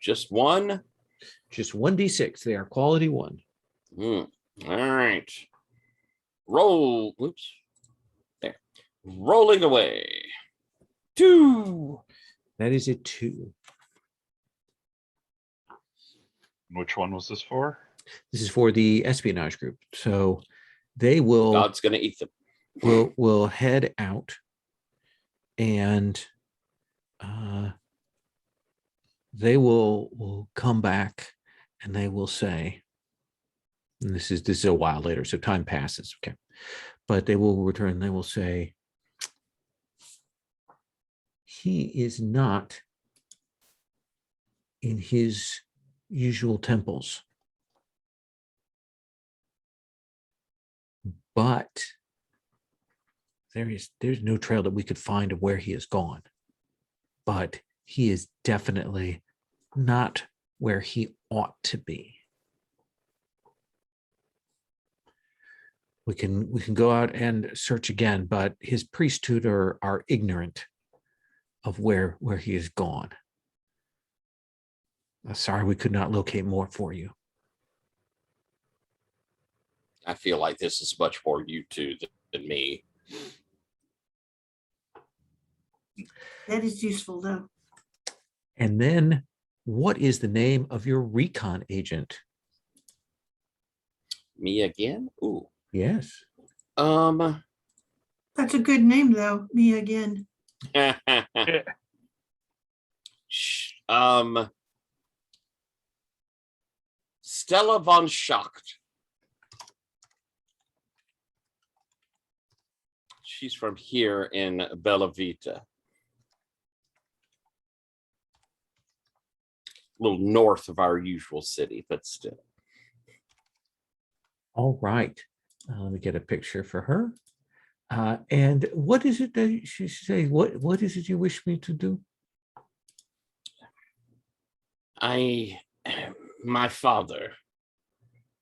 [SPEAKER 4] Just 1.
[SPEAKER 1] Just 1 D6. They are quality 1.
[SPEAKER 4] All right. Roll. Oops. There. Rolling away. 2.
[SPEAKER 1] That is a 2.
[SPEAKER 6] Which one was this for?
[SPEAKER 1] This is for the espionage group. So they will
[SPEAKER 4] God's gonna eat them.
[SPEAKER 1] will head out and they will come back and they will say, and this is a while later, so time passes, okay, but they will return. They will say, he is not in his usual temples, but there's no trail that we could find of where he has gone, but he is definitely not where he ought to be. We can go out and search again, but his priesthood are ignorant of where he is gone. Sorry, we could not locate more for you.
[SPEAKER 4] I feel like this is much more you two than me.
[SPEAKER 2] That is useful, though.
[SPEAKER 1] And then, what is the name of your recon agent?
[SPEAKER 4] Me again? Ooh.
[SPEAKER 1] Yes.
[SPEAKER 2] That's a good name, though. Me again.
[SPEAKER 4] Stella von Schacht. She's from here in Bella Vita. A little north of our usual city, but still.
[SPEAKER 1] All right. Let me get a picture for her. And what is it that she say? What is it you wish me to do?
[SPEAKER 4] My father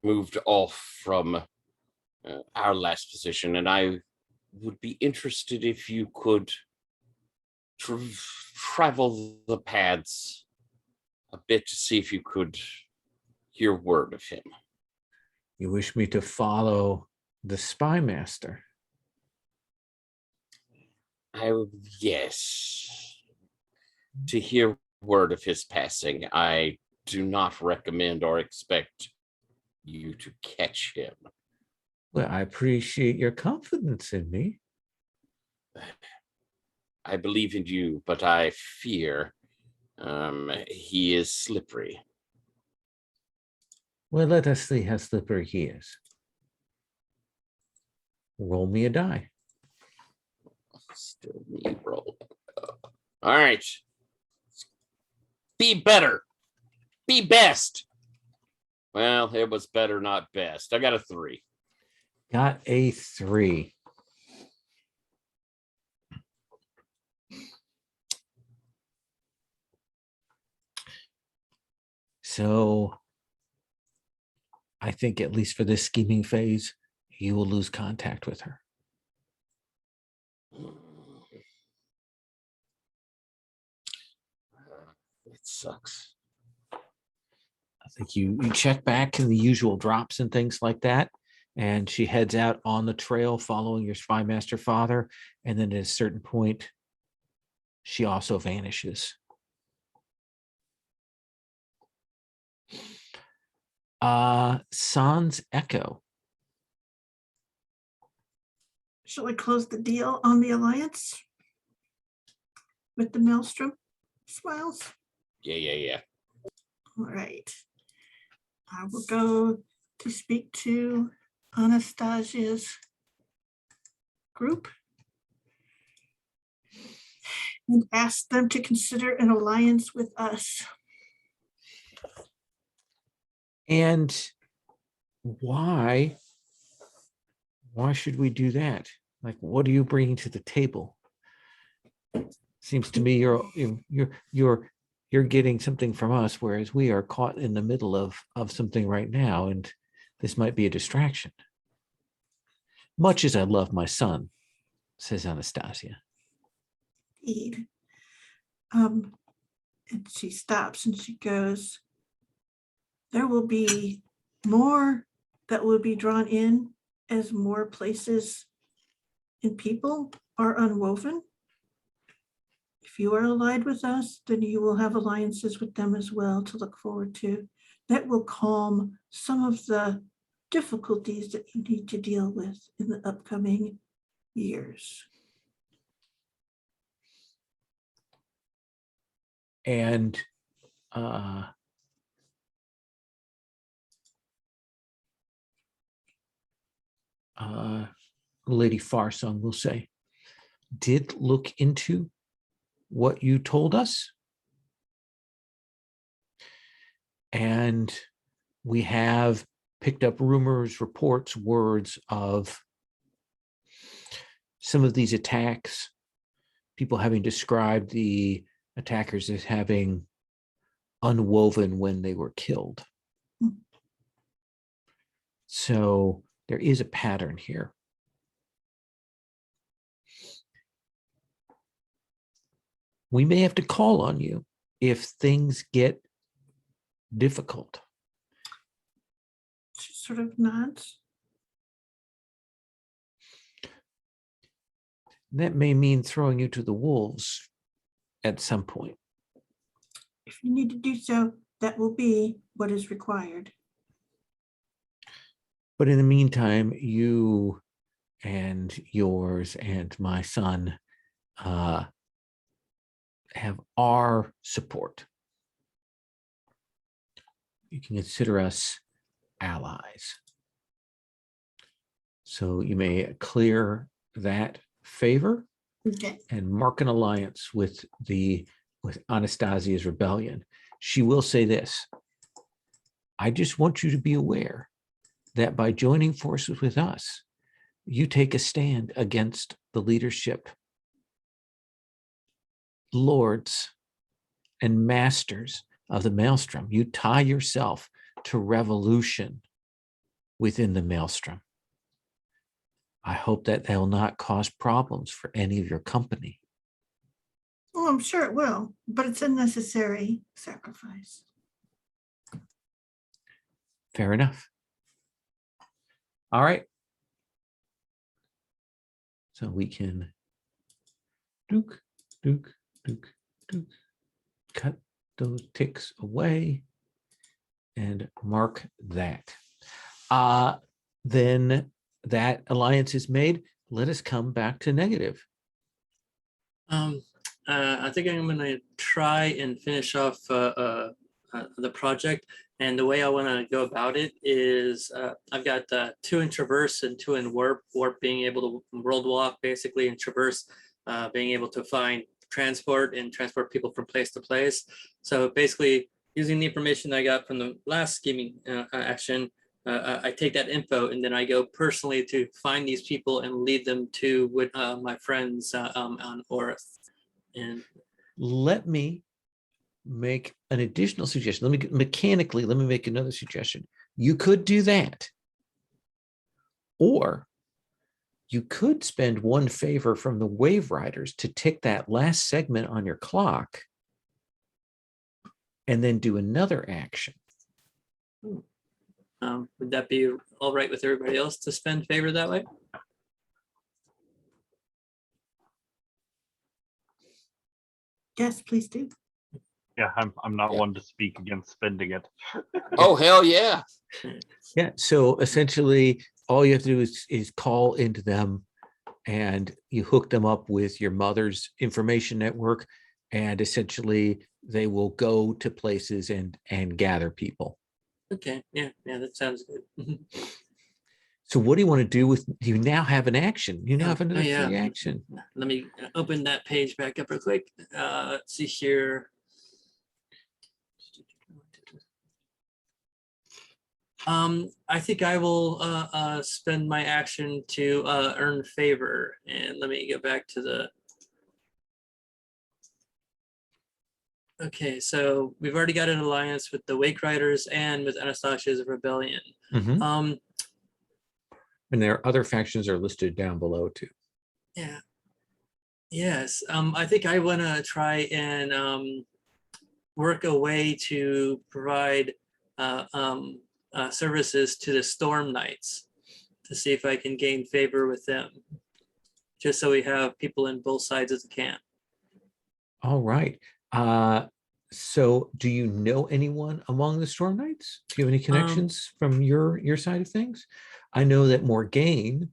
[SPEAKER 4] moved off from our last position, and I would be interested if you could travel the paths a bit to see if you could hear word of him.
[SPEAKER 1] You wish me to follow the spy master?
[SPEAKER 4] Yes. To hear word of his passing, I do not recommend or expect you to catch him.
[SPEAKER 1] Well, I appreciate your confidence in me.
[SPEAKER 4] I believe in you, but I fear he is slippery.
[SPEAKER 1] Well, let us see how slippery he is. Roll me a die.
[SPEAKER 4] Still me roll. All right. Be better. Be best. Well, it was better, not best. I got a 3.
[SPEAKER 1] Got a 3. So I think, at least for this scheming phase, you will lose contact with her.
[SPEAKER 4] It sucks.
[SPEAKER 1] I think you check back in the usual drops and things like that. And she heads out on the trail following your spy master father. And then at a certain point, she also vanishes. Sans Echo.
[SPEAKER 2] Shall I close the deal on the alliance with the Maelstrom smiles?
[SPEAKER 4] Yeah.
[SPEAKER 2] All right. I will go to speak to Anastasia's group and ask them to consider an alliance with us.
[SPEAKER 1] And why should we do that? Like, what are you bringing to the table? Seems to me you're getting something from us, whereas we are caught in the middle of something right now, and this might be a distraction. Much as I love my son, says Anastasia.
[SPEAKER 2] Indeed. And she stops and she goes, there will be more that will be drawn in as more places and people are unwoven. If you are allied with us, then you will have alliances with them as well to look forward to. That will calm some of the difficulties that you need to deal with in the upcoming years.
[SPEAKER 1] And Lady Farsong will say, did look into what you told us. And we have picked up rumors, reports, words of some of these attacks, people having described the attackers as having unwoven when they were killed. So there is a pattern here. We may have to call on you if things get difficult.
[SPEAKER 2] She sort of nods.
[SPEAKER 1] That may mean throwing you to the wolves at some point.
[SPEAKER 2] If you need to do so, that will be what is required.
[SPEAKER 1] But in the meantime, you and yours and my son have our support. You can consider us allies. So you may clear that favor
[SPEAKER 2] Okay.
[SPEAKER 1] and mark an alliance with Anastasia's rebellion. She will say this: I just want you to be aware that by joining forces with us, you take a stand against the leadership, lords, and masters of the Maelstrom. You tie yourself to revolution within the Maelstrom. I hope that will not cause problems for any of your company.
[SPEAKER 2] Well, I'm sure it will, but it's a necessary sacrifice.
[SPEAKER 1] Fair enough. All right. So we can cut those ticks away and mark that. Then that alliance is made. Let us come back to negative.
[SPEAKER 5] I think I'm going to try and finish off the project. And the way I want to go about it is I've got 2 in traverse and 2 in warp. Warp being able to world walk basically, and traverse being able to find transport and transport people from place to place. So basically, using the information I got from the last scheming action, I take that info and then I go personally to find these people and lead them to with my friends on Orith. And
[SPEAKER 1] let me make an additional suggestion. Let me make another suggestion. You could do that. Or you could spend 1 favor from the Wave Riders to tick that last segment on your clock and then do another action.
[SPEAKER 5] Would that be all right with everybody else to spend favor that way?
[SPEAKER 2] Yes, please do.
[SPEAKER 6] Yeah, I'm not
[SPEAKER 4] Yeah.
[SPEAKER 6] one to speak against spending it.
[SPEAKER 4] Oh, hell yeah.
[SPEAKER 1] Yeah. So essentially, all you have to do is call into them, and you hook them up with your mother's information network, and essentially they will go to places and gather people.
[SPEAKER 5] Okay, yeah, that sounds good.
[SPEAKER 1] So what do you want to do with? You now have an action. You now have another
[SPEAKER 5] yeah.
[SPEAKER 1] free action.
[SPEAKER 5] Let me open that page back up real quick. Let's see here. I think I will spend my action to earn favor, and let me get back to the. Okay, so we've already got an alliance with the Wake Riders and with Anastasia's Rebellion.
[SPEAKER 1] Mhm. And there are other factions are listed down below too.
[SPEAKER 5] Yeah. Yes. I think I want to try and work a way to provide services to the Storm Knights. to see if I can gain favor with them, just so we have people in both sides of the camp.
[SPEAKER 1] All right. So do you know anyone among the Storm Knights? Do you have any connections from your side of things? I know that Morgaine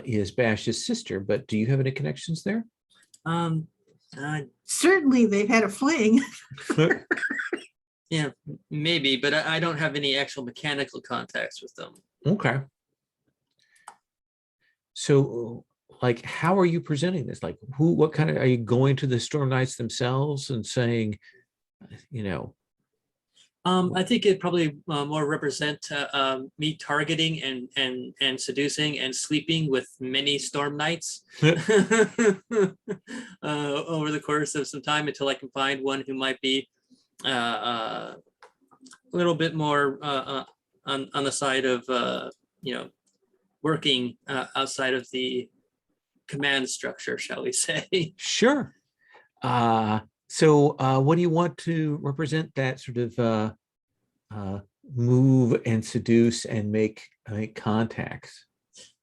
[SPEAKER 1] is Bash's sister, but do you have any connections there?
[SPEAKER 2] Certainly they've had a fling.
[SPEAKER 5] Yeah, maybe, but I don't have any actual mechanical contacts with them.
[SPEAKER 1] Okay. So, like, how are you presenting this? Like, what kind of, are you going to the Storm Knights themselves and saying, you know?
[SPEAKER 5] I think it probably more represent me targeting and seducing and sleeping with many Storm Knights over the course of some time until I can find one who might be a little bit more on the side of working outside of the command structure, shall we say?
[SPEAKER 1] Sure. So what do you want to represent that sort of move and seduce and make contacts?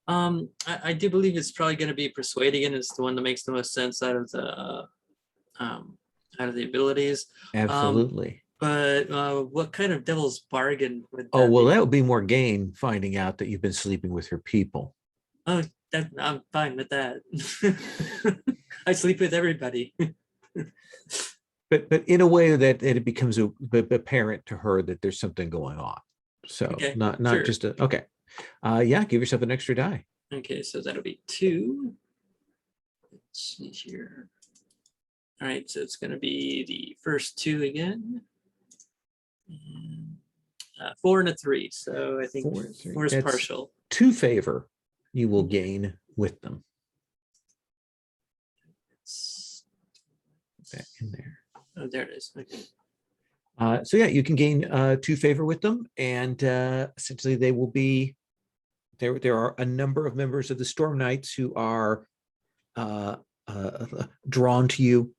[SPEAKER 5] I do believe it's probably going to be persuading, and it's the one that makes the most sense out of the abilities.
[SPEAKER 1] Absolutely.
[SPEAKER 5] But what kind of devil's bargain would
[SPEAKER 1] Oh,
[SPEAKER 5] that
[SPEAKER 1] well,
[SPEAKER 5] be?
[SPEAKER 1] that would be Morgaine finding out that you've been sleeping with her people.
[SPEAKER 5] Oh, I'm fine with that. I sleep with everybody.
[SPEAKER 1] But in a way that it becomes apparent to her that there's something going on. So
[SPEAKER 5] Okay,
[SPEAKER 1] not
[SPEAKER 5] sure.
[SPEAKER 1] just okay. Yeah, give yourself an extra die.
[SPEAKER 5] Okay, so that'll be 2. Let's see here. All right, so it's going to be the first 2 again. 4 and a 3. So I think
[SPEAKER 1] 4 and 3.
[SPEAKER 5] 4 is
[SPEAKER 1] That's
[SPEAKER 5] partial.
[SPEAKER 1] 2 favor you will gain with them. Put that in there.
[SPEAKER 5] Oh, there it is. Okay.
[SPEAKER 1] So yeah, you can gain 2 favor with them, and essentially they will be there. There are a number of members of the Storm Knights who are drawn to you,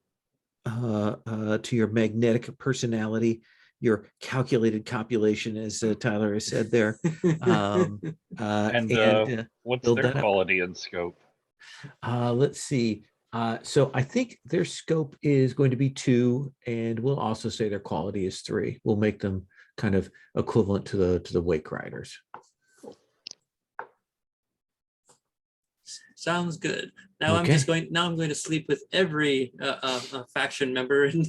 [SPEAKER 1] to your magnetic personality, your calculated copulation, as Tyler has said there.
[SPEAKER 6] And what's
[SPEAKER 1] build
[SPEAKER 6] their
[SPEAKER 1] that up.
[SPEAKER 6] quality and scope?
[SPEAKER 1] Let's see. So I think their scope is going to be 2, and we'll also say their quality is 3. We'll make them kind of equivalent to the Wake Riders.
[SPEAKER 5] Sounds good. Now
[SPEAKER 1] Okay.
[SPEAKER 5] I'm going to sleep with every faction member and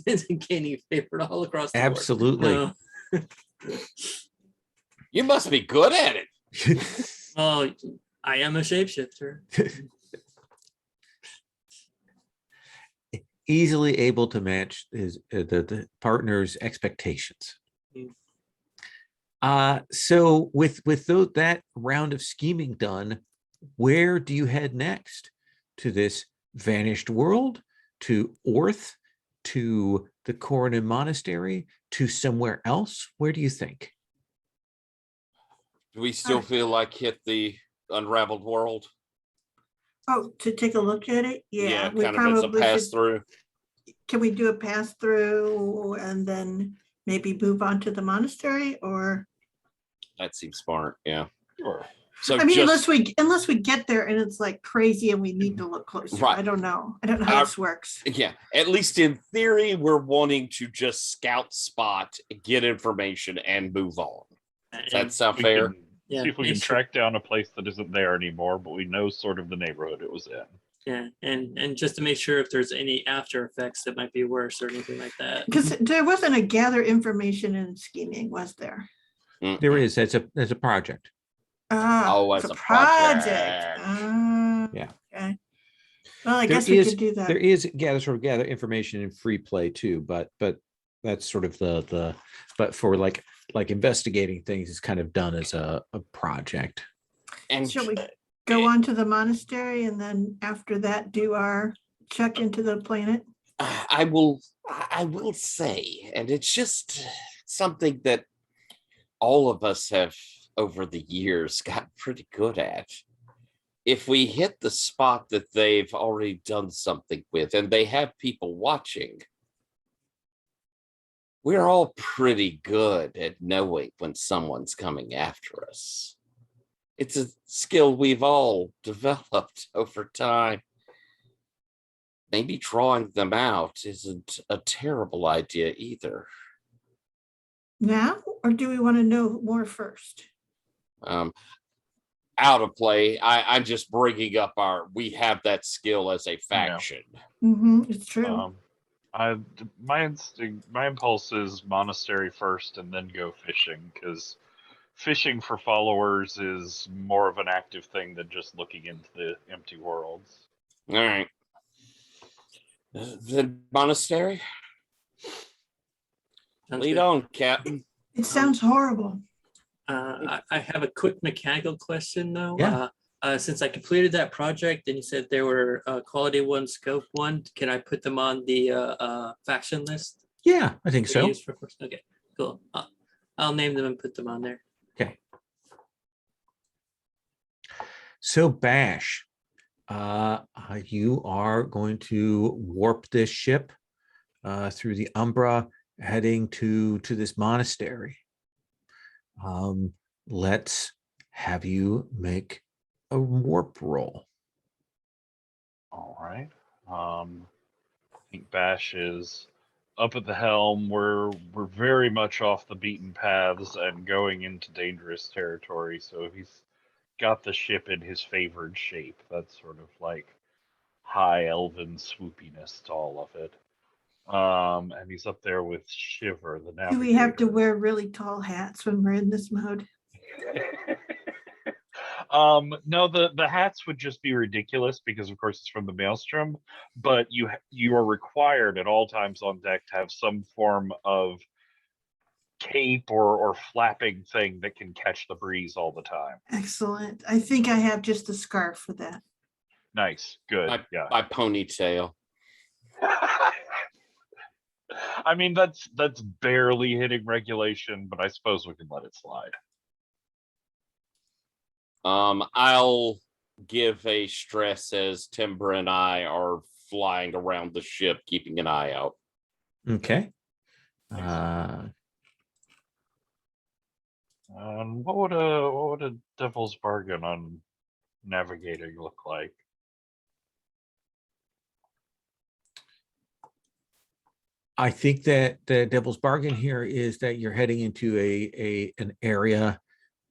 [SPEAKER 5] gaining favor all across the
[SPEAKER 1] Absolutely.
[SPEAKER 5] board.
[SPEAKER 4] You must be good at it.
[SPEAKER 5] Well, I am a shapeshifter.
[SPEAKER 1] Easily able to match the partner's expectations. So with that round of scheming done, where do you head next? To this vanished world, to Orth, to the Coronin Monastery, to somewhere else? Where do you think?
[SPEAKER 4] Do we still feel like hit the unraveled world?
[SPEAKER 2] Oh, to take a look at it? Yeah, we
[SPEAKER 4] kind of as a
[SPEAKER 2] probably
[SPEAKER 4] pass
[SPEAKER 2] should.
[SPEAKER 4] through.
[SPEAKER 2] Can we do a pass through and then maybe move on to the monastery, or?
[SPEAKER 4] That seems smart. Yeah.
[SPEAKER 6] Sure.
[SPEAKER 4] So
[SPEAKER 2] I mean,
[SPEAKER 4] just,
[SPEAKER 2] unless we get there and it's like crazy and we need to look closer.
[SPEAKER 4] Right.
[SPEAKER 2] I don't know. I don't know how this works.
[SPEAKER 4] yeah, at least in theory, we're wanting to just scout spot, get information, and move on. Does that sound
[SPEAKER 6] We
[SPEAKER 4] fair?
[SPEAKER 6] can
[SPEAKER 5] Yeah,
[SPEAKER 6] see if we
[SPEAKER 5] make
[SPEAKER 6] can
[SPEAKER 5] sure-
[SPEAKER 6] track down a place that isn't there anymore, but we know sort of the neighborhood it was in.
[SPEAKER 5] Yeah, and just to make sure if there's any after effects that might be worse or anything like that.
[SPEAKER 2] Because there wasn't a gather information and scheming, was there?
[SPEAKER 1] There is. That's a project.
[SPEAKER 4] Oh,
[SPEAKER 2] It's
[SPEAKER 4] as
[SPEAKER 2] a
[SPEAKER 4] a project.
[SPEAKER 1] Yeah.
[SPEAKER 2] Okay. Well, I
[SPEAKER 1] There
[SPEAKER 2] guess we
[SPEAKER 1] is-
[SPEAKER 2] could do that.
[SPEAKER 1] There is gather information in free play too, but that's sort of the but for like investigating things is kind of done as a project.
[SPEAKER 4] And
[SPEAKER 2] Shall we go on to the monastery and then after that do our check into the planet?
[SPEAKER 4] I will say, and it's just something that all of us have over the years got pretty good at. If we hit the spot that they've already done something with and they have people watching, we're all pretty good at knowing when someone's coming after us. It's a skill we've all developed over time. Maybe drawing them out isn't a terrible idea either.
[SPEAKER 2] Now, or do we want to know more first?
[SPEAKER 4] Um, Out of play, I'm just bringing up we have that skill as a faction.
[SPEAKER 2] It's true.
[SPEAKER 6] My impulse is monastery first and then go fishing, because fishing for followers is more of an active thing than just looking into the empty worlds.
[SPEAKER 4] All right. The monastery?
[SPEAKER 5] Sounds
[SPEAKER 4] Lead
[SPEAKER 5] good.
[SPEAKER 4] on, Captain.
[SPEAKER 2] It sounds horrible.
[SPEAKER 5] I have a quick mechanical question though.
[SPEAKER 1] Yeah.
[SPEAKER 5] Since I completed that project and you said there were quality 1, scope 1, can I put them on the faction list?
[SPEAKER 1] Yeah, I think
[SPEAKER 5] to
[SPEAKER 1] so.
[SPEAKER 5] use for course? Okay, cool. I'll name them and put them on there.
[SPEAKER 1] Okay. So Bash, you are going to warp this ship through the Umbra, heading to this monastery. Let's have you make a warp roll.
[SPEAKER 6] All right. I think Bash is up at the helm. We're very much off the beaten paths and going into dangerous territory. So he's got the ship in his favored shape. That's sort of like high elven swoopiness to all of it. And he's up there with Shiver, the navigator.
[SPEAKER 2] Do we have to wear really tall hats when we're in this mode?
[SPEAKER 6] No, the hats would just be ridiculous because of course it's from the Maelstrom, but you are required at all times on deck to have some form of cape or flapping thing that can catch the breeze all the time.
[SPEAKER 2] Excellent. I think I have just a scarf for that.
[SPEAKER 6] Nice, good. Yeah.
[SPEAKER 4] My ponytail.
[SPEAKER 6] I mean, that's barely hitting regulation, but I suppose we can let it slide.
[SPEAKER 4] I'll give a stress as Timber and I are flying around the ship, keeping an eye out.
[SPEAKER 1] Okay.
[SPEAKER 6] What would a devil's bargain on navigating look like?
[SPEAKER 1] I think that the devil's bargain here is that you're heading into an area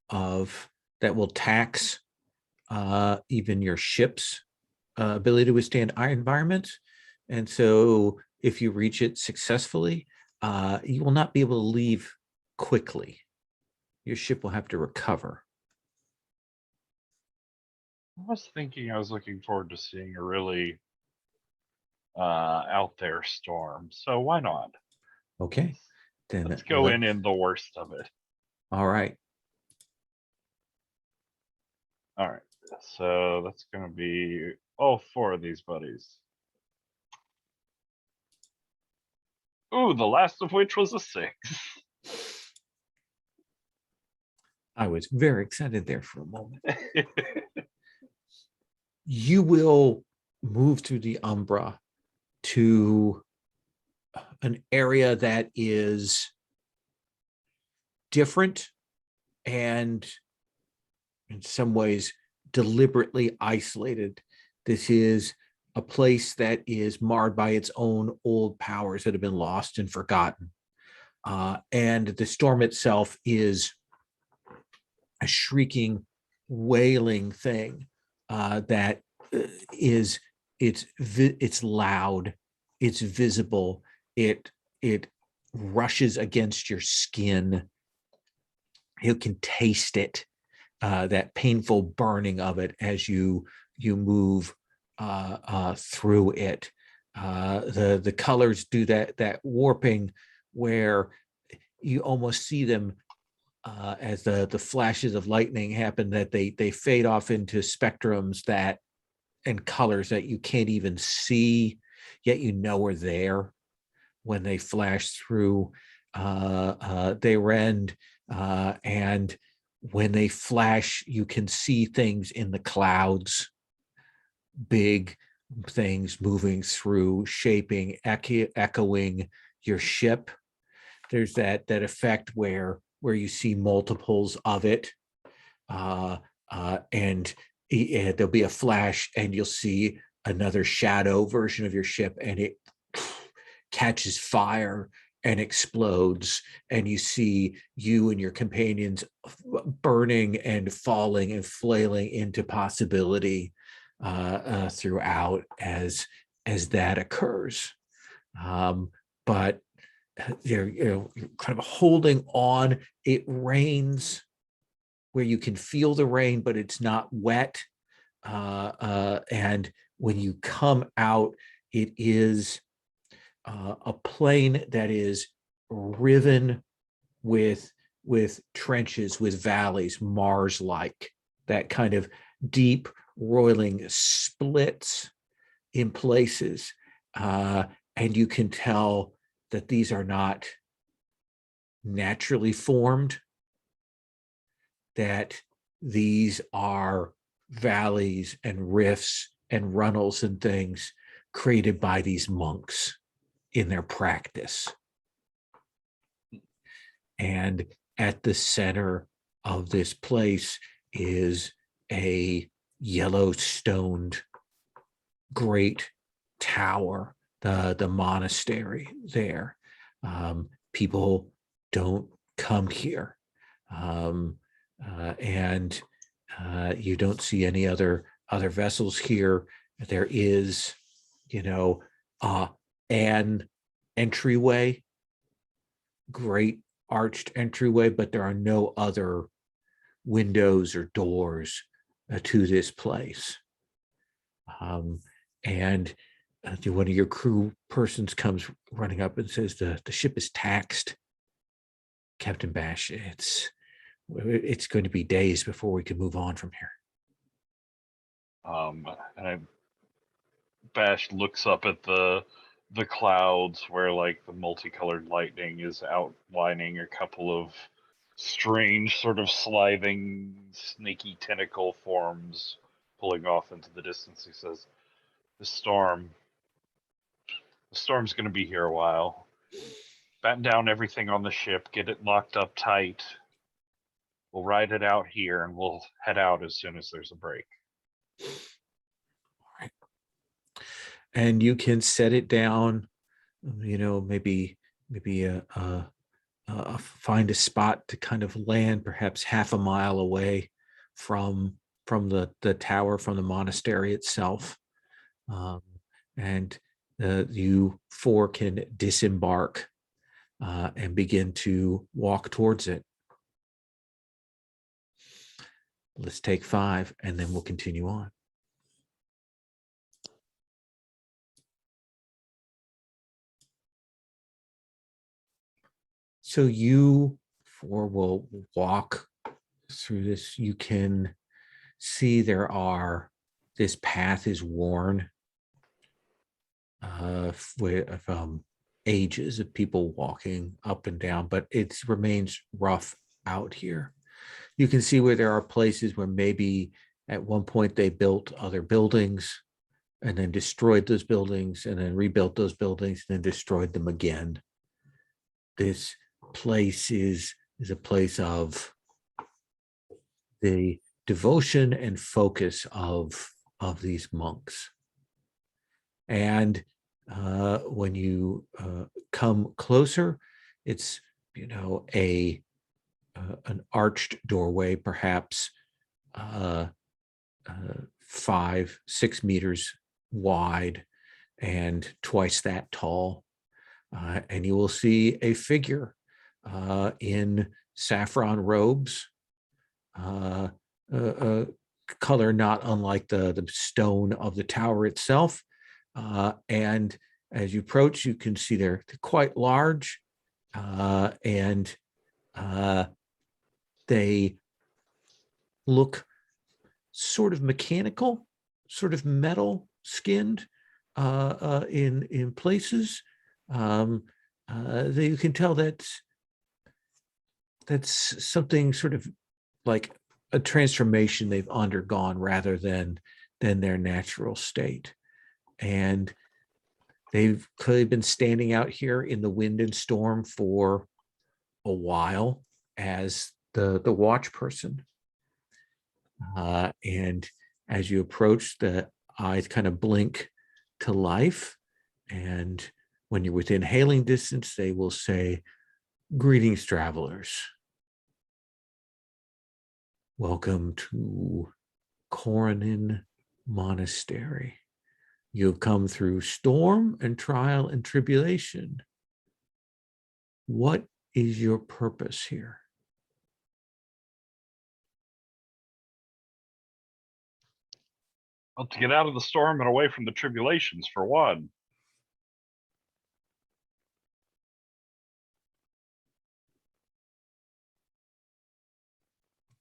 [SPEAKER 1] of that will tax even your ship's ability to withstand iron environments. And so if you reach it successfully, you will not be able to leave quickly. Your ship will have to recover.
[SPEAKER 6] I was thinking I was looking forward to seeing a really out there storm. So why not?
[SPEAKER 1] Okay. Then
[SPEAKER 6] Let's go in the worst of it.
[SPEAKER 1] All right.
[SPEAKER 6] All right. So that's going to be all 4 of these buddies. Ooh, the last of which was a 6.
[SPEAKER 1] I was very excited there for a moment. You will move through the Umbra to an area that is different and in some ways deliberately isolated. This is a place that is marred by its own old powers that have been lost and forgotten. And the storm itself is a shrieking, wailing thing that is it's loud, it's visible, it rushes against your skin. You can taste it, that painful burning of it as you move through it. The colors do that warping where you almost see them as the flashes of lightning happen, that they fade off into spectrums and colors that you can't even see, yet you know are there when they flash through. They rend, and when they flash, you can see things in the clouds, big things moving through, shaping, echoing your ship. There's that effect where you see multiples of it. and there'll be a flash, and you'll see another shadow version of your ship, and it catches fire and explodes, and you see you and your companions burning and falling and flailing into possibility throughout as that occurs. But you're kind of holding on. It rains where you can feel the rain, but it's not wet. And when you come out, it is a plain that is riven with trenches, with valleys, Mars-like, that kind of deep roiling splits in places. And you can tell that these are not naturally formed, that these are valleys and rifts and runnels and things created by these monks in their practice. And at the center of this place is a yellow stoned great tower, the monastery there. People don't come here. And you don't see any other vessels here. There is, an entryway, great arched entryway, but there are no other windows or doors to this place. And one of your crew persons comes running up and says, the ship is taxed, Captain Bash. It's going to be days before we can move on from here.
[SPEAKER 6] Bash looks up at the clouds where like the multicolored lightning is outlining a couple of strange sort of slithing snaky tentacle forms pulling off into the distance. He says, the storm's going to be here a while. Batten down everything on the ship, get it locked up tight. We'll ride it out here, and we'll head out as soon as there's a break.
[SPEAKER 1] All right. And you can set it down, maybe find a spot to kind of land, perhaps half a mile away from the tower, from the monastery itself. And you four can disembark and begin to walk towards it. Let's take 5, and then we'll continue on. So you four will walk through this. You can see this path is worn with ages of people walking up and down, but it remains rough out here. You can see where there are places where maybe at one point they built other buildings and then destroyed those buildings and then rebuilt those buildings and then destroyed them again. This place is a place of the devotion and focus of these monks. And when you come closer, it's an arched doorway, perhaps 5-6 meters wide and twice that tall. And you will see a figure in saffron robes, color not unlike the stone of the tower itself. And as you approach, you can see they're quite large, and they look sort of mechanical, sort of metal skinned in places. You can tell that's something sort of like a transformation they've undergone rather than their natural state. And they've clearly been standing out here in the wind and storm for a while as the watch person. And as you approach, the eyes kind of blink to life. And when you're within hailing distance, they will say, "Greetings, travelers. Welcome to Koronin Monastery. You've come through storm and trial and tribulation. What is your purpose here?"
[SPEAKER 6] Well, to get out of the storm and away from the tribulations, for one.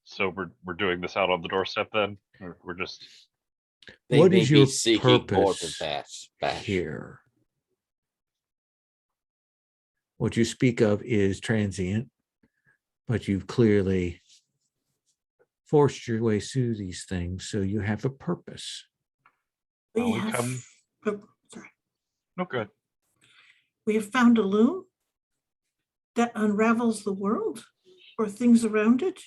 [SPEAKER 6] So we're doing this out on the doorstep then? Or we're just
[SPEAKER 4] They
[SPEAKER 1] What
[SPEAKER 4] may
[SPEAKER 1] is
[SPEAKER 4] be
[SPEAKER 1] your
[SPEAKER 4] seeking more than
[SPEAKER 1] purpose
[SPEAKER 4] that. Bash.
[SPEAKER 1] here? What you speak of is transient, but you've clearly forced your way through these things, so you have a purpose.
[SPEAKER 2] We
[SPEAKER 6] we
[SPEAKER 2] have,
[SPEAKER 6] come-
[SPEAKER 2] oh, sorry.
[SPEAKER 6] no good.
[SPEAKER 2] We have found a loom that unravels the world or things around it.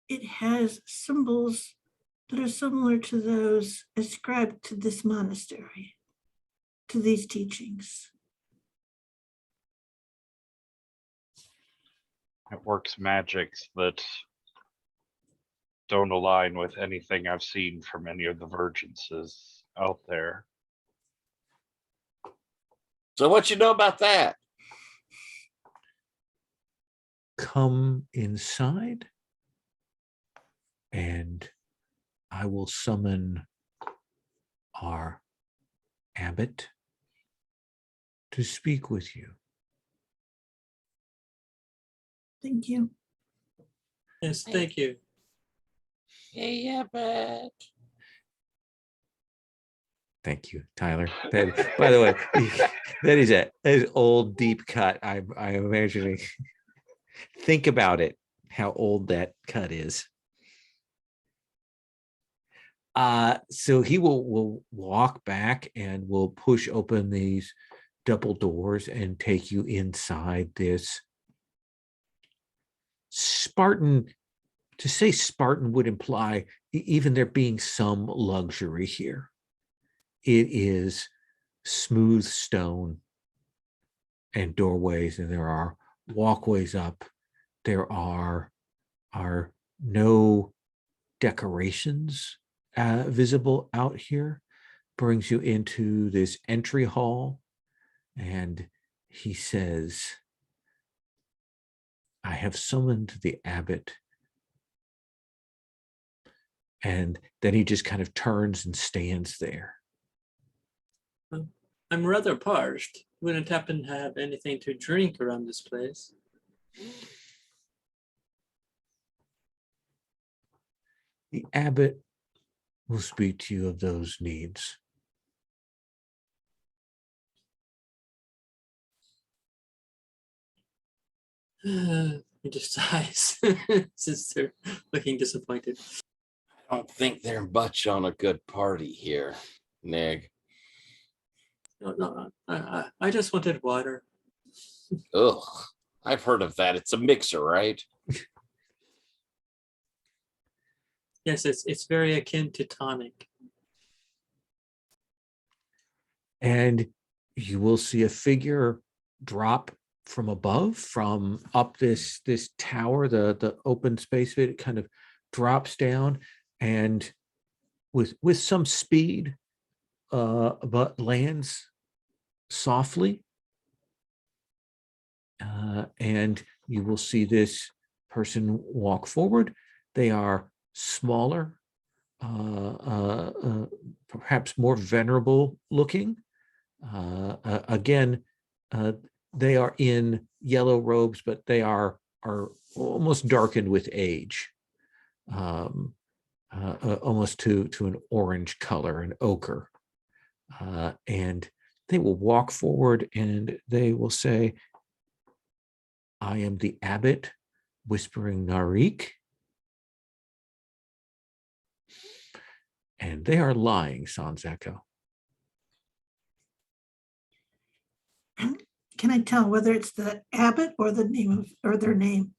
[SPEAKER 2] It has symbols that are similar to those ascribed to this monastery, to these teachings.
[SPEAKER 6] It works magics that don't align with anything I've seen from any of the Vergences out there.
[SPEAKER 4] So what you know about that?
[SPEAKER 1] Come inside, and I will summon our abbot to speak with you.
[SPEAKER 2] Thank you.
[SPEAKER 5] Yes, thank you.
[SPEAKER 4] Yeah, but
[SPEAKER 1] Thank you, Tyler. That, by the way, that is an old deep cut. I'm imagining. Think about it, how old that cut is. So he will walk back and will push open these double doors and take you inside this Spartan. To say Spartan would imply even there being some luxury here. It is smooth stone and doorways, and there are walkways up. There are no decorations visible out here. Brings you into this entry hall, and he says, "I have summoned the abbot." And then he just kind of turns and stands there.
[SPEAKER 5] I'm rather parched. Wouldn't happen to have anything to drink around this place.
[SPEAKER 1] The abbot will speak to you of those needs.
[SPEAKER 5] He just sighs since they're looking disappointed.
[SPEAKER 4] I don't think they're much on a good party here, Nig.
[SPEAKER 5] No, I just wanted water.
[SPEAKER 4] Ugh, I've heard of that. It's a mixer, right?
[SPEAKER 5] Yes, it's very akin to tonic.
[SPEAKER 1] And you will see a figure drop from above, from up this tower, the open space of it kind of drops down, and with some speed, but lands softly. And you will see this person walk forward. They are smaller, perhaps more venerable looking. Again, they are in yellow robes, but they are almost darkened with age, almost to an orange color, an ochre. And they will walk forward and they will say, "I am the abbot, whispering Narik." And they are lying, Sans Echo.
[SPEAKER 2] Can I tell whether it's the abbot or the name of, or their name?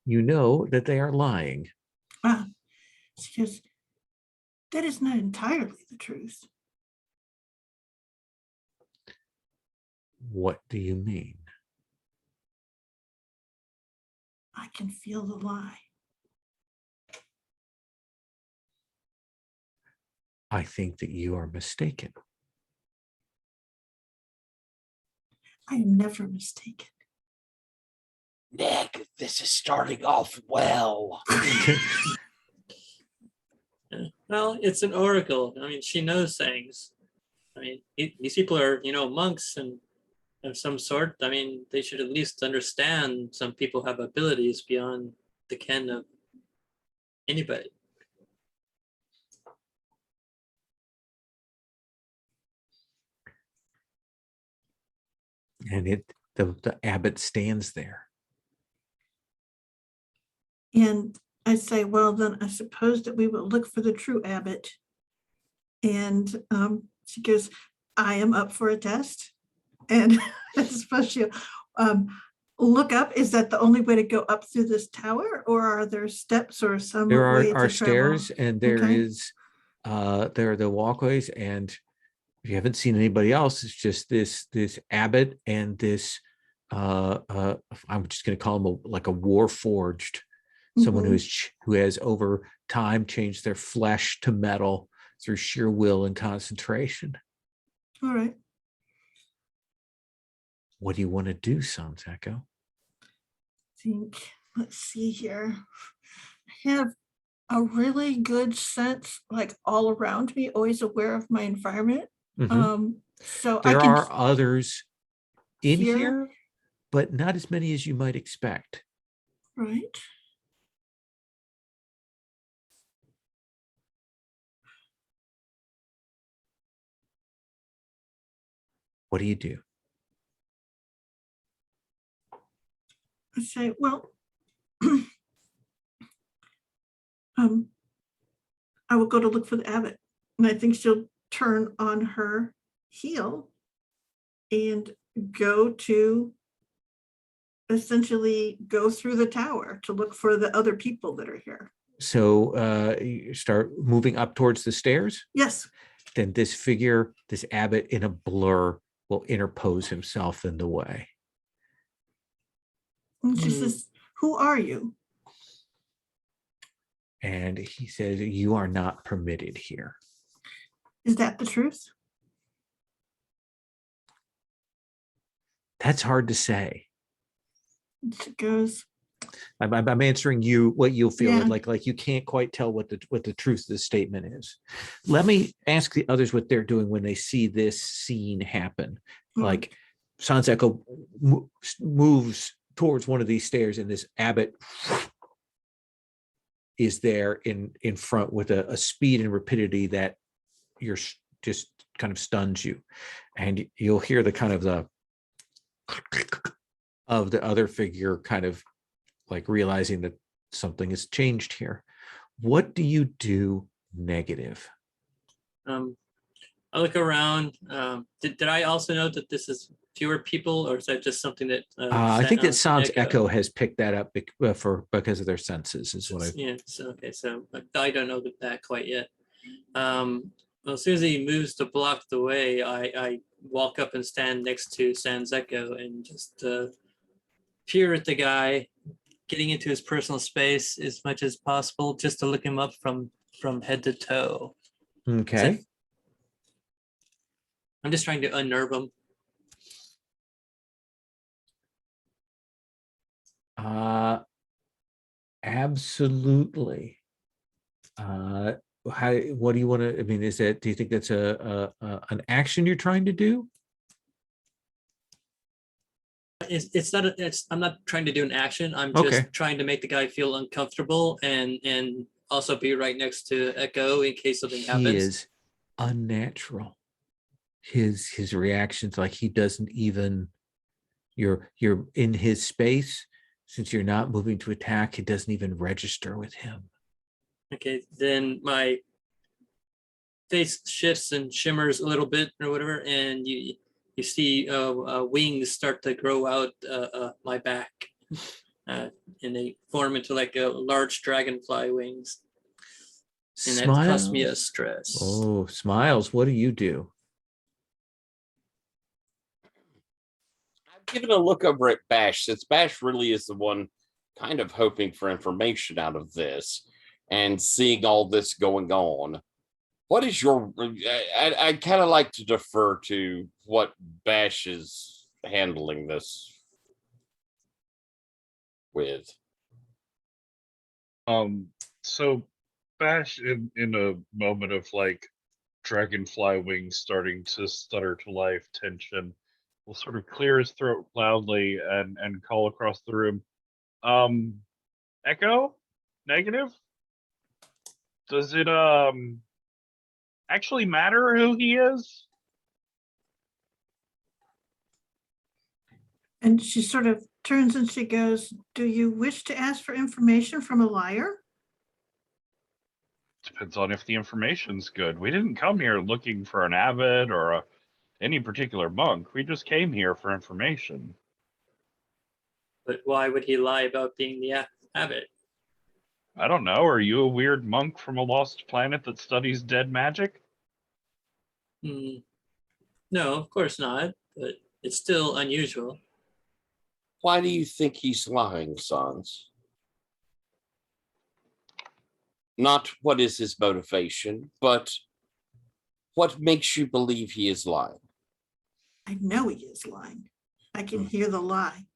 [SPEAKER 1] You know that they are lying.
[SPEAKER 2] She goes, that is not entirely the truth.
[SPEAKER 1] What do you mean?
[SPEAKER 2] I can feel the lie.
[SPEAKER 1] I think that you are mistaken.
[SPEAKER 2] I am never mistaken.
[SPEAKER 4] Nick, this is starting off well.
[SPEAKER 5] Yeah. Well, it's an oracle. I mean, she knows things. I mean, these people are, monks and of some sort. I mean, they should at least understand some people have abilities beyond the ken of anybody.
[SPEAKER 1] And the abbot stands there.
[SPEAKER 2] And I say, well, then I suppose that we will look for the true abbot. And she goes, I am up for a test. And especially look up, is that the only way to go up through this tower, or are there steps or some
[SPEAKER 1] There
[SPEAKER 2] way
[SPEAKER 1] are
[SPEAKER 2] to
[SPEAKER 1] stairs,
[SPEAKER 2] travel?
[SPEAKER 1] and there
[SPEAKER 2] Okay.
[SPEAKER 1] is there are the walkways, and if you haven't seen anybody else, it's just this abbot and this I'm just going to call him like a war forged, someone
[SPEAKER 2] Mhm.
[SPEAKER 1] who has over time changed their flesh to metal through sheer will and concentration.
[SPEAKER 2] All right.
[SPEAKER 1] What do you want to do, Sans Echo?
[SPEAKER 2] Think, let's see here. I have a really good sense, like all around me, always aware of my environment.
[SPEAKER 1] Mhm.
[SPEAKER 2] So I
[SPEAKER 1] There
[SPEAKER 2] can
[SPEAKER 1] are others in
[SPEAKER 2] hear,
[SPEAKER 1] here, but not as many as you might expect.
[SPEAKER 2] right?
[SPEAKER 1] What do you do?
[SPEAKER 2] I say, well, I will go to look for the abbot. And I think she'll turn on her heel and go to essentially go through the tower to look for the other people that are here.
[SPEAKER 1] So you start moving up towards the stairs.
[SPEAKER 2] Yes.
[SPEAKER 1] Then this figure, this abbot in a blur, will interpose himself in the way.
[SPEAKER 2] And she says, who are you?
[SPEAKER 1] And he says, you are not permitted here.
[SPEAKER 2] Is that the truth?
[SPEAKER 1] That's hard to say.
[SPEAKER 2] And she goes,
[SPEAKER 1] I'm answering you what you'll feel
[SPEAKER 2] Yeah.
[SPEAKER 1] like you can't quite tell what the truth of the statement is. Let me ask the others what they're doing when they see this scene happen. Like Sans Echo moves towards one of these stairs, and this abbot is there in front with a speed and rapidity that you're just kind of stuns you, and you'll hear the kind of the of the other figure kind of like realizing that something has changed here. What do you do negative?
[SPEAKER 5] I look around. Did I also know that this is fewer people, or is that just something that
[SPEAKER 1] I think that Sans Echo has picked that up because of their senses. Is what I.
[SPEAKER 5] Yeah. So okay. So I don't know that quite yet. Well, as soon as he moves to block the way, I walk up and stand next to Sans Echo and just peer at the guy, getting into his personal space as much as possible, just to look him up from head to toe.
[SPEAKER 1] Okay.
[SPEAKER 5] So I'm just trying to unnerve him.
[SPEAKER 1] Absolutely. What do you want to? I mean, do you think that's an action you're trying to do?
[SPEAKER 5] It's not. I'm not trying to do an action. I'm just trying to make the guy feel uncomfortable and also be right next to Echo in case something happens.
[SPEAKER 1] He is unnatural. His reactions, like he doesn't even. You're in his space. Since you're not moving to attack, it doesn't even register with him.
[SPEAKER 5] Okay, then my face shifts and shimmers a little bit or whatever, and you see wings start to grow out my back. and they form into like a large dragonfly wings. And that cost me a
[SPEAKER 1] Smiles.
[SPEAKER 5] stress.
[SPEAKER 1] Oh, Smiles, what do you do?
[SPEAKER 4] I've given a look over at Bash, since Bash really is the one kind of hoping for information out of this and seeing all this going on. What is your? I'd kind of like to defer to what Bash is handling this with.
[SPEAKER 6] So Bash in a moment of like dragonfly wings starting to stutter to life tension will sort of clear his throat loudly and call across the room. Echo? Negative? Does it actually matter who he is?
[SPEAKER 2] And she sort of turns and she goes, do you wish to ask for information from a liar?
[SPEAKER 6] Depends on if the information's good. We didn't come here looking for an abbot or any particular monk. We just came here for information.
[SPEAKER 5] But why would he lie about being the abbot?
[SPEAKER 6] I don't know. Are you a weird monk from a lost planet that studies dead magic?
[SPEAKER 5] No, of course not, but it's still unusual.
[SPEAKER 4] Why do you think he's lying, Sans? Not what is his motivation, but what makes you believe he is lying?
[SPEAKER 2] I know he is lying. I can hear the lie.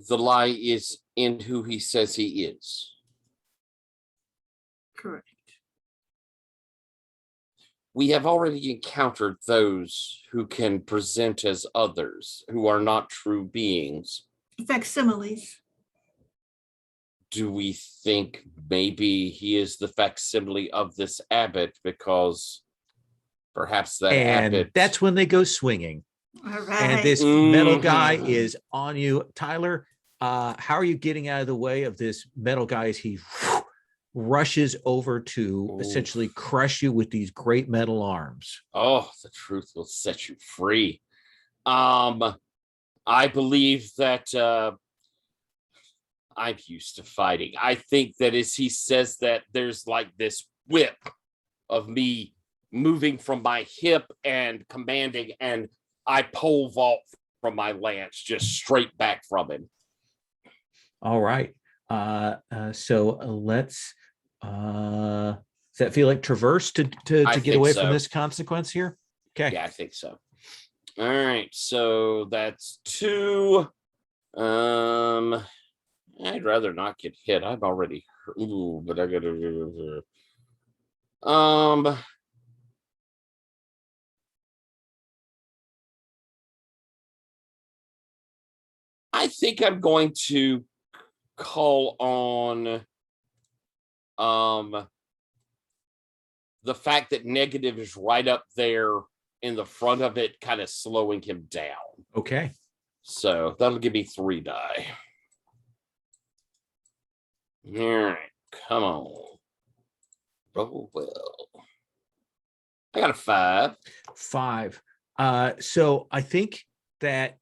[SPEAKER 4] The lie is in who he says he is.
[SPEAKER 2] Correct.
[SPEAKER 4] We have already encountered those who can present as others, who are not true beings.
[SPEAKER 2] Facsimiles.
[SPEAKER 4] Do we think maybe he is the facsimile of this abbot because perhaps that
[SPEAKER 1] And
[SPEAKER 4] abbot...
[SPEAKER 1] that's when they go swinging.
[SPEAKER 2] All right.
[SPEAKER 1] And this metal guy
[SPEAKER 4] Mhm.
[SPEAKER 1] is on you. Tyler, how are you getting out of the way of this metal guy as he rushes over to
[SPEAKER 4] Oof.
[SPEAKER 1] essentially crush you with these great metal arms?
[SPEAKER 4] Oh, the truth will set you free. I believe that I'm used to fighting. I think that as he says that, there's like this whip of me moving from my hip and commanding, and I pole vault from my lance just straight back from him.
[SPEAKER 1] All right. So let's does that feel like traverse to
[SPEAKER 4] I
[SPEAKER 1] get
[SPEAKER 4] think
[SPEAKER 1] away
[SPEAKER 4] so.
[SPEAKER 1] from this consequence here? Okay.
[SPEAKER 4] Yeah, I think so. All right, so that's 2. I'd rather not get hit. I'm already hurt. Ooh, but I gotta I think I'm going to call on the fact that negative is right up there in the front of it, kind of slowing him down.
[SPEAKER 1] Okay.
[SPEAKER 4] So that'll give me 3 die. All right, come on. Roll well. I got a 5.
[SPEAKER 1] 5. So I think that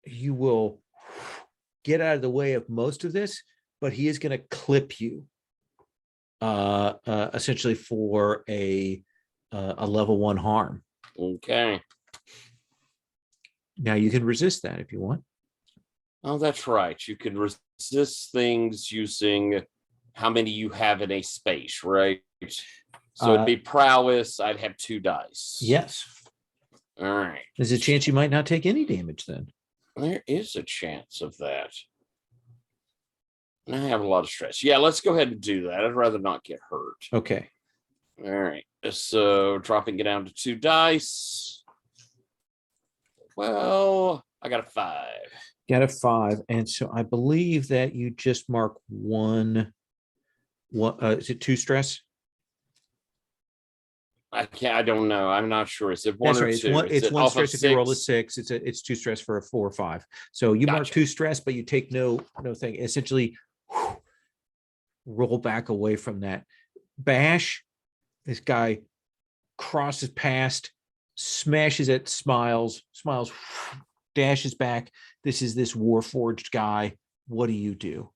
[SPEAKER 1] you will get out of the way of most of this, but he is going to clip you essentially for a level 1 harm.
[SPEAKER 4] Okay.
[SPEAKER 1] Now you can resist that if you want.
[SPEAKER 4] Oh, that's right. You can resist things using how many you have in a space, right? So it'd be prowess. I'd have 2 dice.
[SPEAKER 1] Yes.
[SPEAKER 4] All right.
[SPEAKER 1] There's a chance you might not take any damage then.
[SPEAKER 4] There is a chance of that. I have a lot of stress. Yeah, let's go ahead and do that. I'd rather not get hurt.
[SPEAKER 1] Okay.
[SPEAKER 4] All right. So dropping it down to 2 dice. Well, I got a 5.
[SPEAKER 1] Got a 5. And so I believe that you just mark 1. What is it 2 stress?
[SPEAKER 4] I don't know. I'm not sure. Is it 1
[SPEAKER 1] That's
[SPEAKER 4] or
[SPEAKER 1] right.
[SPEAKER 4] 2?
[SPEAKER 1] It's
[SPEAKER 4] it
[SPEAKER 1] one
[SPEAKER 4] off
[SPEAKER 1] stress
[SPEAKER 4] of
[SPEAKER 1] if you roll a
[SPEAKER 4] 6?
[SPEAKER 1] 6. It's 2 stress for a 4 or 5. So you mark
[SPEAKER 4] Gotcha.
[SPEAKER 1] 2 stress, but you take no thing. Essentially, roll back away from that. Bash, this guy crosses past, smashes at Smiles. Smiles dashes back. This is this Warforged guy. what do you do?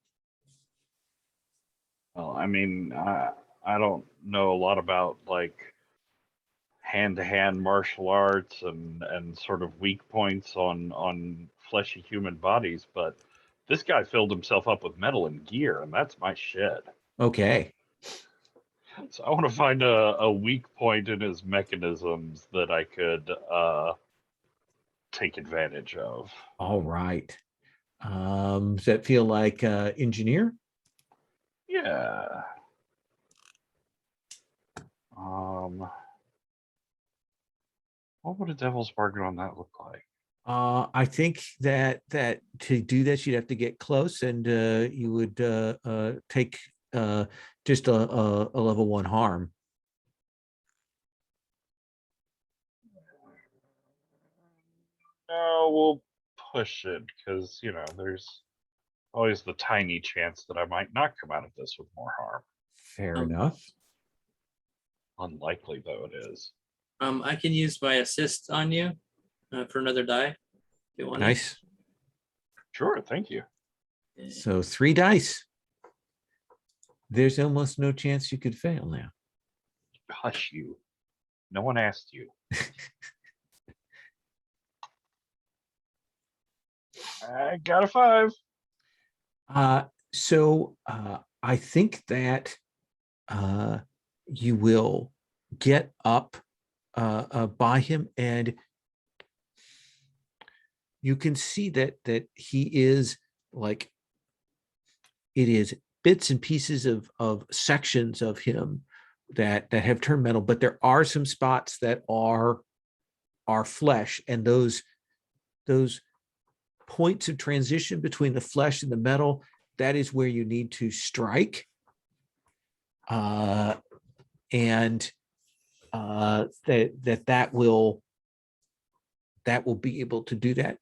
[SPEAKER 6] Well, I mean, I don't know a lot about like hand-to-hand martial arts and sort of weak points on fleshy human bodies, but this guy filled himself up with metal and gear, and that's my shit.
[SPEAKER 1] Okay.
[SPEAKER 6] So I want to find a weak point in his mechanisms that I could take advantage of.
[SPEAKER 1] All right. Does that feel like engineer?
[SPEAKER 6] Yeah. What would a devil's bargain on that look like?
[SPEAKER 1] I think that to do this, you'd have to get close, and you would take just a level 1 harm.
[SPEAKER 6] No, we'll push it because, there's always the tiny chance that I might not come out of this with more harm.
[SPEAKER 1] Fair
[SPEAKER 5] Um,
[SPEAKER 1] enough.
[SPEAKER 6] Unlikely though it is.
[SPEAKER 5] I can use my assist on you for another die. If you want.
[SPEAKER 1] Nice.
[SPEAKER 6] Sure, thank you.
[SPEAKER 1] So 3 dice. There's almost no chance you could fail now.
[SPEAKER 6] Hush you. No one asked you. I got a 5.
[SPEAKER 1] So I think that you will get up by him, and you can see that he is like, it is bits and pieces of sections of him that have turned metal, but there are some spots that are flesh, and those points of transition between the flesh and the metal, that is where you need to strike. And that will be able to do that.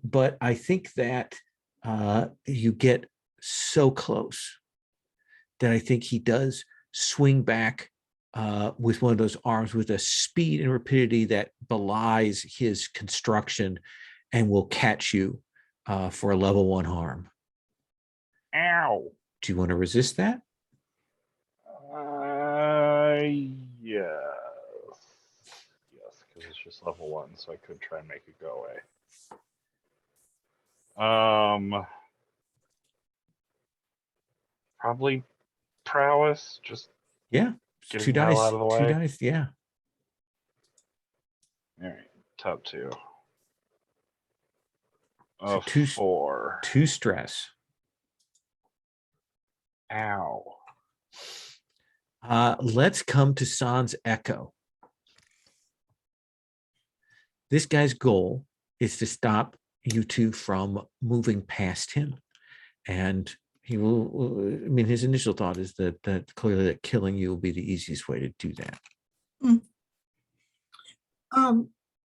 [SPEAKER 1] But I think that you get so close that I think he does swing back with one of those arms with a speed and rapidity that belies his construction, and will catch you for a level 1 harm.
[SPEAKER 6] Ow.
[SPEAKER 1] Do you want to resist that?
[SPEAKER 6] Yes. Yes, because it's just level 1, so I could try and make it go away. Probably prowess. Just
[SPEAKER 1] Yeah.
[SPEAKER 6] getting
[SPEAKER 1] 2
[SPEAKER 6] the hell
[SPEAKER 1] dice.
[SPEAKER 6] out of the
[SPEAKER 1] 2
[SPEAKER 6] way.
[SPEAKER 1] dice. Yeah.
[SPEAKER 6] All right, top 2.
[SPEAKER 1] So 2
[SPEAKER 6] 4.
[SPEAKER 1] 2 stress.
[SPEAKER 6] Ow.
[SPEAKER 1] Let's come to Sans Echo. This guy's goal is to stop you two from moving past him, and he will. I mean, his initial thought is that clearly that killing you will be the easiest way to do that.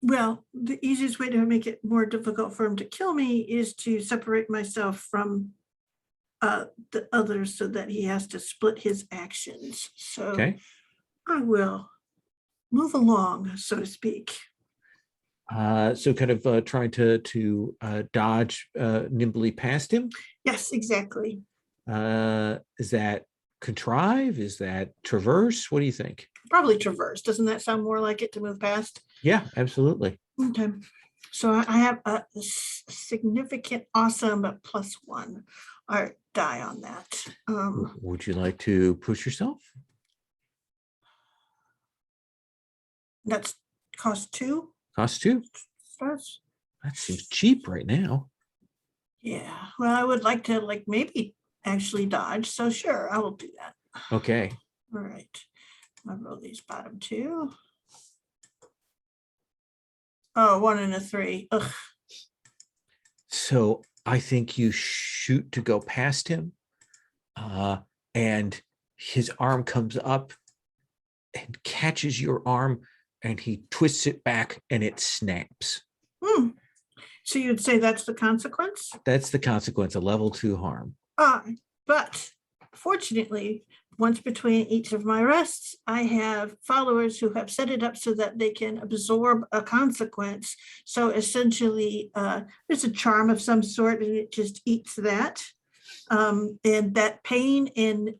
[SPEAKER 2] Well, the easiest way to make it more difficult for him to kill me is to separate myself from the others, so that he has to split his actions. So
[SPEAKER 1] Okay.
[SPEAKER 2] I will move along, so to speak.
[SPEAKER 1] So kind of trying to dodge nimbly past him.
[SPEAKER 2] Yes, exactly.
[SPEAKER 1] Is that contrive? Is that traverse? What do you think?
[SPEAKER 2] Probably traverse. Doesn't that sound more like it to move past?
[SPEAKER 1] Yeah, absolutely.
[SPEAKER 2] Okay. So I have a significant awesome, but +1 or die on that.
[SPEAKER 1] Would you like to push yourself?
[SPEAKER 2] That's cost 2
[SPEAKER 1] Cost 2?
[SPEAKER 2] stress.
[SPEAKER 1] That seems cheap right now.
[SPEAKER 2] Yeah, well, I would like to maybe actually dodge. So sure, I will do that.
[SPEAKER 1] Okay.
[SPEAKER 2] All right. I'll roll these bottom 2. Oh, 1 and a 3. Ugh.
[SPEAKER 1] So I think you shoot to go past him, and his arm comes up and catches your arm, and he twists it back and it snaps.
[SPEAKER 2] So you'd say that's the consequence?
[SPEAKER 1] That's the consequence, a level 2 harm.
[SPEAKER 2] But fortunately, once between each of my rests, I have followers who have set it up so that they can absorb a consequence. So essentially, there's a charm of some sort, and it just eats that. And that pain and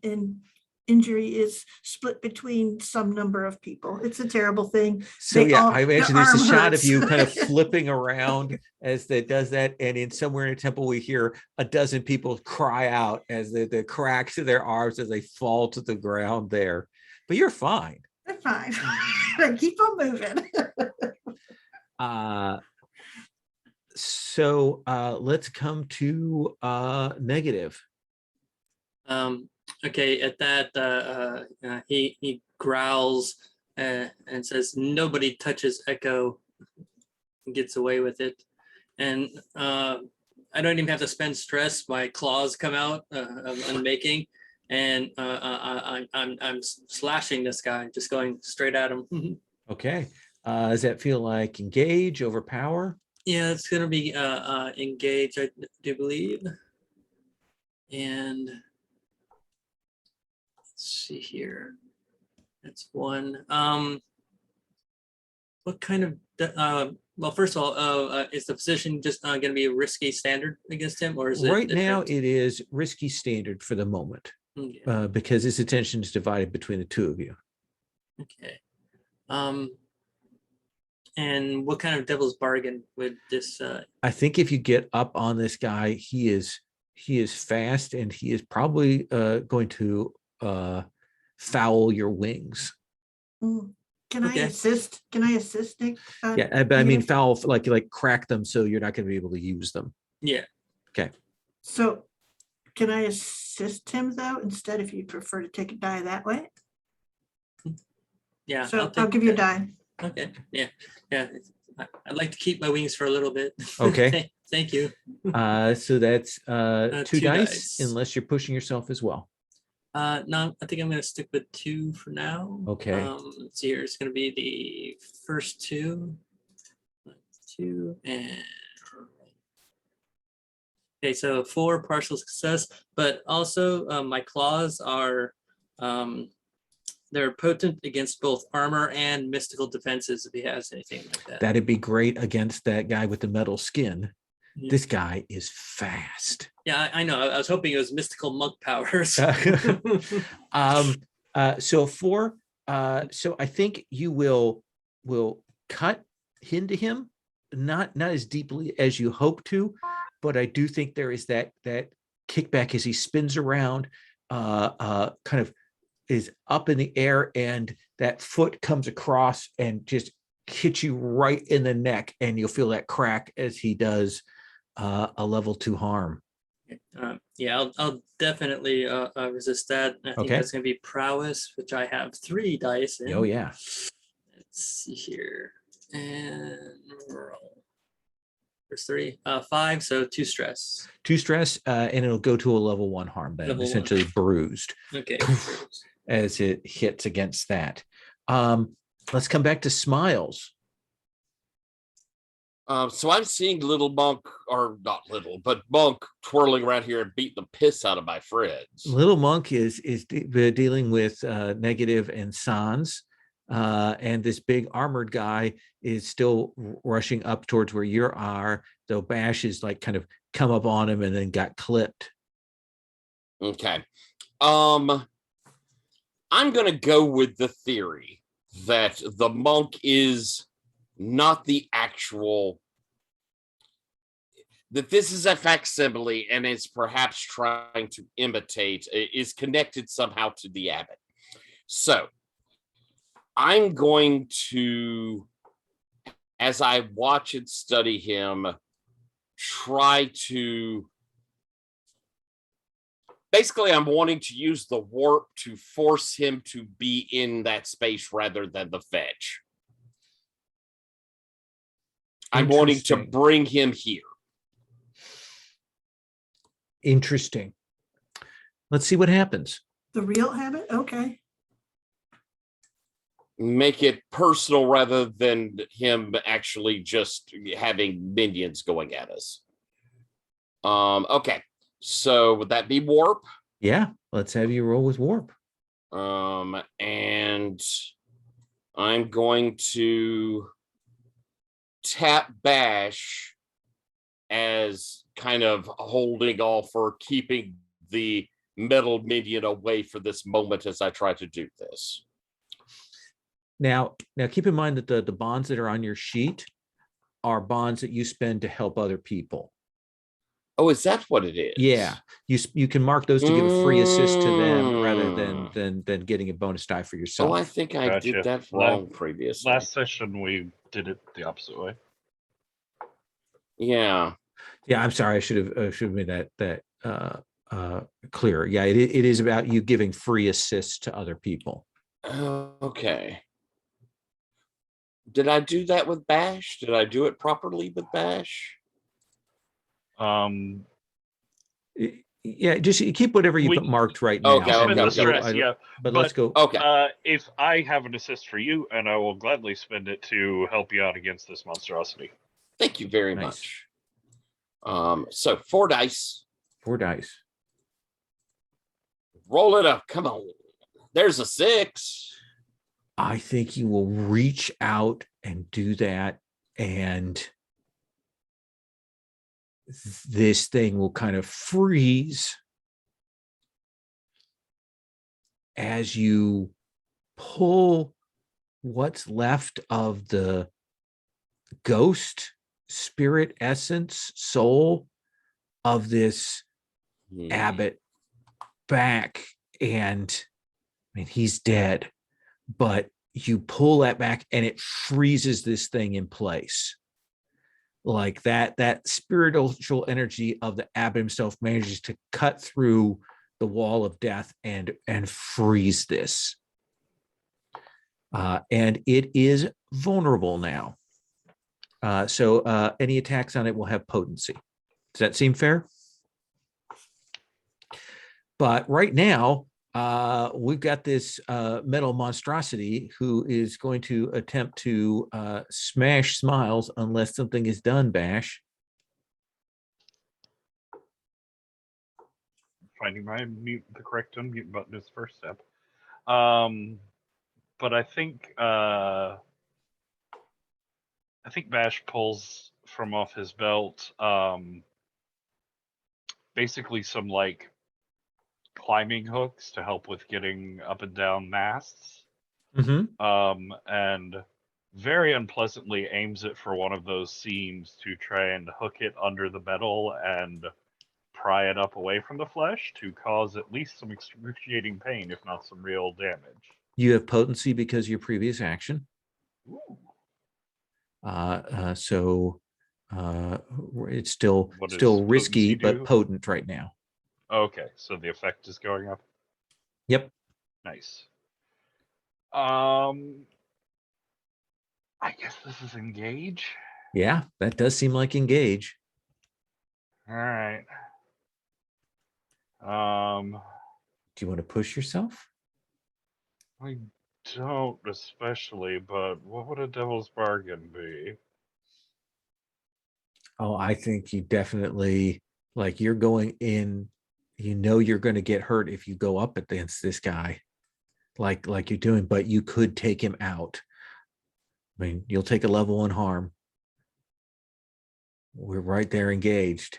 [SPEAKER 2] injury is split between some number of people. It's a terrible thing.
[SPEAKER 1] So
[SPEAKER 2] They
[SPEAKER 1] yeah,
[SPEAKER 2] all-
[SPEAKER 1] I
[SPEAKER 2] their
[SPEAKER 1] imagine there's a
[SPEAKER 2] arm
[SPEAKER 1] shot of
[SPEAKER 2] hurts.
[SPEAKER 1] you kind of flipping around as that does that, and in somewhere in a temple we hear a dozen people cry out as the cracks of their arms as they fall to the ground there. But you're fine.
[SPEAKER 2] They're fine. Keep on moving.
[SPEAKER 1] So let's come to negative.
[SPEAKER 5] Okay, at that, he growls and says, "Nobody touches Echo," and gets away with it. And I don't even have to spend stress. My claws come out of unmaking, and I'm slashing this guy, just going straight at him.
[SPEAKER 1] Okay. Does that feel like engage, overpower?
[SPEAKER 5] Yeah, it's gonna be engage, I do believe. And let's see here. That's one. What kind of well, first of all, is the position just going to be a risky standard against him, or is it
[SPEAKER 1] Right now
[SPEAKER 5] different?
[SPEAKER 1] it is risky standard for the moment
[SPEAKER 5] Okay.
[SPEAKER 1] because his attention is divided between the two of you.
[SPEAKER 5] Okay. And what kind of devil's bargain would this?
[SPEAKER 1] I think if you get up on this guy, he is fast, and he is probably going to foul your wings.
[SPEAKER 2] Can I
[SPEAKER 5] Okay.
[SPEAKER 2] assist? Can I assist, Nick?
[SPEAKER 1] Yeah, but I mean
[SPEAKER 2] Peter?
[SPEAKER 1] foul, like crack them so you're not going to be able to use them.
[SPEAKER 5] Yeah.
[SPEAKER 1] Okay.
[SPEAKER 2] So can I assist him though, instead, if you prefer to take a die that way?
[SPEAKER 5] Yeah.
[SPEAKER 2] So I'll
[SPEAKER 5] take
[SPEAKER 2] give you a
[SPEAKER 5] that.
[SPEAKER 2] die.
[SPEAKER 5] Okay. Yeah. Yeah. I'd like to keep my wings for a little bit.
[SPEAKER 1] Okay.
[SPEAKER 5] Thank you.
[SPEAKER 1] So that's two
[SPEAKER 5] two
[SPEAKER 1] dice,
[SPEAKER 5] dice.
[SPEAKER 1] unless you're pushing yourself as well.
[SPEAKER 5] No, I think I'm going to stick with 2 for now.
[SPEAKER 1] Okay.
[SPEAKER 5] Let's see here. It's going to be the first 2. 2 and okay, so 4 partial success, but also my claws are they're potent against both armor and mystical defenses if he has anything like that.
[SPEAKER 1] That'd be great against that guy with the metal skin.
[SPEAKER 5] Yeah.
[SPEAKER 1] This guy is fast.
[SPEAKER 5] Yeah, I know. I was hoping it was mystical monk powers.
[SPEAKER 1] So 4. So I think you will cut into him, not as deeply as you hope to, but I do think there is that kickback as he spins around, kind of is up in the air, and that foot comes across and just hits you right in the neck, and you'll feel that crack as he does a level 2 harm.
[SPEAKER 5] Yeah, I'll definitely resist that. I think
[SPEAKER 1] Okay.
[SPEAKER 5] that's going to be prowess, which I have 3 dice in.
[SPEAKER 1] Oh yeah.
[SPEAKER 5] Let's see here. And roll. There's 3. 5, so 2 stress.
[SPEAKER 1] 2 stress, and it'll go to a level 1 harm, then
[SPEAKER 5] Level 1.
[SPEAKER 1] essentially bruised
[SPEAKER 5] Okay.
[SPEAKER 1] as it hits against that. Let's come back to Smiles.
[SPEAKER 4] So I'm seeing little Monk, or not little, but Monk twirling around here and beating the piss out of my friends.
[SPEAKER 1] Little Monk is dealing with negative and Sans, and this big armored guy is still rushing up towards where you are, though Bash is like kind of come up on him and then got clipped.
[SPEAKER 4] Okay. I'm gonna go with the theory that the monk is not the actual, that this is a facsimile and is perhaps trying to imitate, is connected somehow to the abbot. So I'm going to, as I watch and study him, try to, basically I'm wanting to use the warp to force him to be in that space rather than the fetch. I'm wanting to
[SPEAKER 1] Interesting.
[SPEAKER 4] bring him here.
[SPEAKER 1] Interesting. Let's see what happens.
[SPEAKER 2] The real habit? Okay.
[SPEAKER 4] Make it personal rather than him actually just having minions going at us. Okay. So would that be warp?
[SPEAKER 1] Yeah, let's have you roll with warp.
[SPEAKER 4] And I'm going to tap Bash as kind of holding off or keeping the metal minion away for this moment as I try to do this.
[SPEAKER 1] Now keep in mind that the bonds that are on your sheet are bonds that you spend to help other people.
[SPEAKER 4] Oh, is that what it is?
[SPEAKER 1] Yeah, you can mark those to give a free assist to them rather than getting a bonus die for yourself.
[SPEAKER 4] Oh, I think I
[SPEAKER 6] Gotcha.
[SPEAKER 4] did that wrong previously.
[SPEAKER 6] Last session we did it the opposite way.
[SPEAKER 4] Yeah.
[SPEAKER 1] Yeah, I'm sorry. I should have made that clear. Yeah, it is about you giving free assists to other people.
[SPEAKER 4] Okay. Did I do that with Bash? Did I do it properly with Bash?
[SPEAKER 1] Yeah, just keep whatever you put marked right now.
[SPEAKER 4] Okay,
[SPEAKER 6] Spend the
[SPEAKER 4] okay.
[SPEAKER 6] stress, yeah.
[SPEAKER 1] But let's go.
[SPEAKER 4] Okay.
[SPEAKER 6] If I have an assist for you, and I will gladly spend it to help you out against this monstrosity.
[SPEAKER 4] Thank you very
[SPEAKER 1] Nice.
[SPEAKER 4] much. So 4 dice.
[SPEAKER 1] 4 dice.
[SPEAKER 4] Roll it up. Come on. There's a 6.
[SPEAKER 1] I think you will reach out and do that, and this thing will kind of freeze as you pull what's left of the ghost spirit essence soul of this abbot back. And I mean, he's dead, but you pull that back and it freezes this thing in place. Like that spiritual energy of the abbot himself manages to cut through the wall of death and freeze this. And it is vulnerable now. So any attacks on it will have potency. Does that seem fair? But right now, we've got this metal monstrosity who is going to attempt to smash Smiles unless something is done, Bash.
[SPEAKER 6] Finding the correct unmute button is the first step. But I think Bash pulls from off his belt basically some like climbing hooks to help with getting up and down masts. And very unpleasantly aims it for one of those seams to try and hook it under the metal and pry it up away from the flesh to cause at least some excruciating pain, if not some real damage.
[SPEAKER 1] You have potency because of your previous action. So it's still risky, but potent right now.
[SPEAKER 6] Okay, so the effect is going up.
[SPEAKER 1] Yep.
[SPEAKER 6] Nice. I guess this is engage.
[SPEAKER 1] Yeah, that does seem like engage.
[SPEAKER 6] All right.
[SPEAKER 1] Do you want to push yourself?
[SPEAKER 6] I don't especially, but what would a devil's bargain be?
[SPEAKER 1] Oh, I think you definitely, like, you're going in, you know you're going to get hurt if you go up against this guy like you're doing, but you could take him out. I mean, you'll take a level 1 harm. We're right there engaged.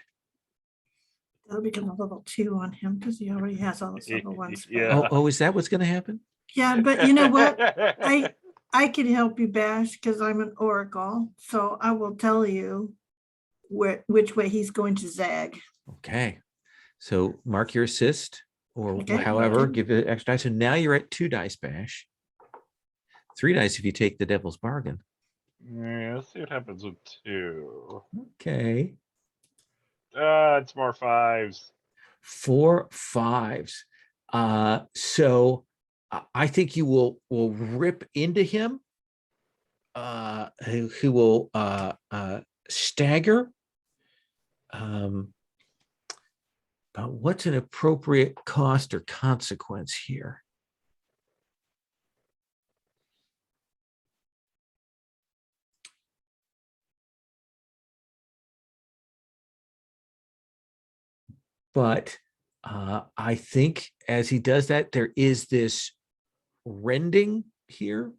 [SPEAKER 2] That'll become a level 2 on him because he already has all his level 1s.
[SPEAKER 6] Yeah.
[SPEAKER 1] Oh, is that what's going to happen?
[SPEAKER 2] Yeah, but you know what? I can help you, Bash, because I'm an oracle. So I will tell you which way he's going to zag.
[SPEAKER 1] Okay. So mark your assist, or
[SPEAKER 2] Okay.
[SPEAKER 1] however, give it extra dice. So now you're at 2 dice, Bash. 3 dice if you take the devil's bargain.
[SPEAKER 6] Yeah, let's see what happens with 2.
[SPEAKER 1] Okay.
[SPEAKER 6] It's more 5s.
[SPEAKER 1] 4 5s. So I think you will rip into him. Who will stagger. But what's an appropriate cost or consequence here? But I think as he does that, there is this rending here.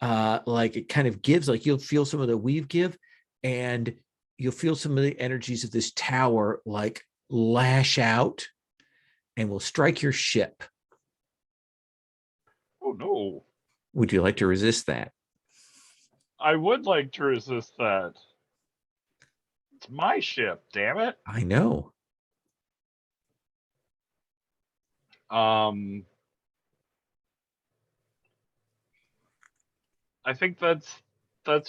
[SPEAKER 1] Like it kind of gives, like you'll feel some of the weave give, and you'll feel some of the energies of this tower like lash out and will strike your ship.
[SPEAKER 6] Oh no.
[SPEAKER 1] Would you like to resist that?
[SPEAKER 6] I would like to resist that. It's my ship, damn it.
[SPEAKER 1] I know.
[SPEAKER 6] I think that's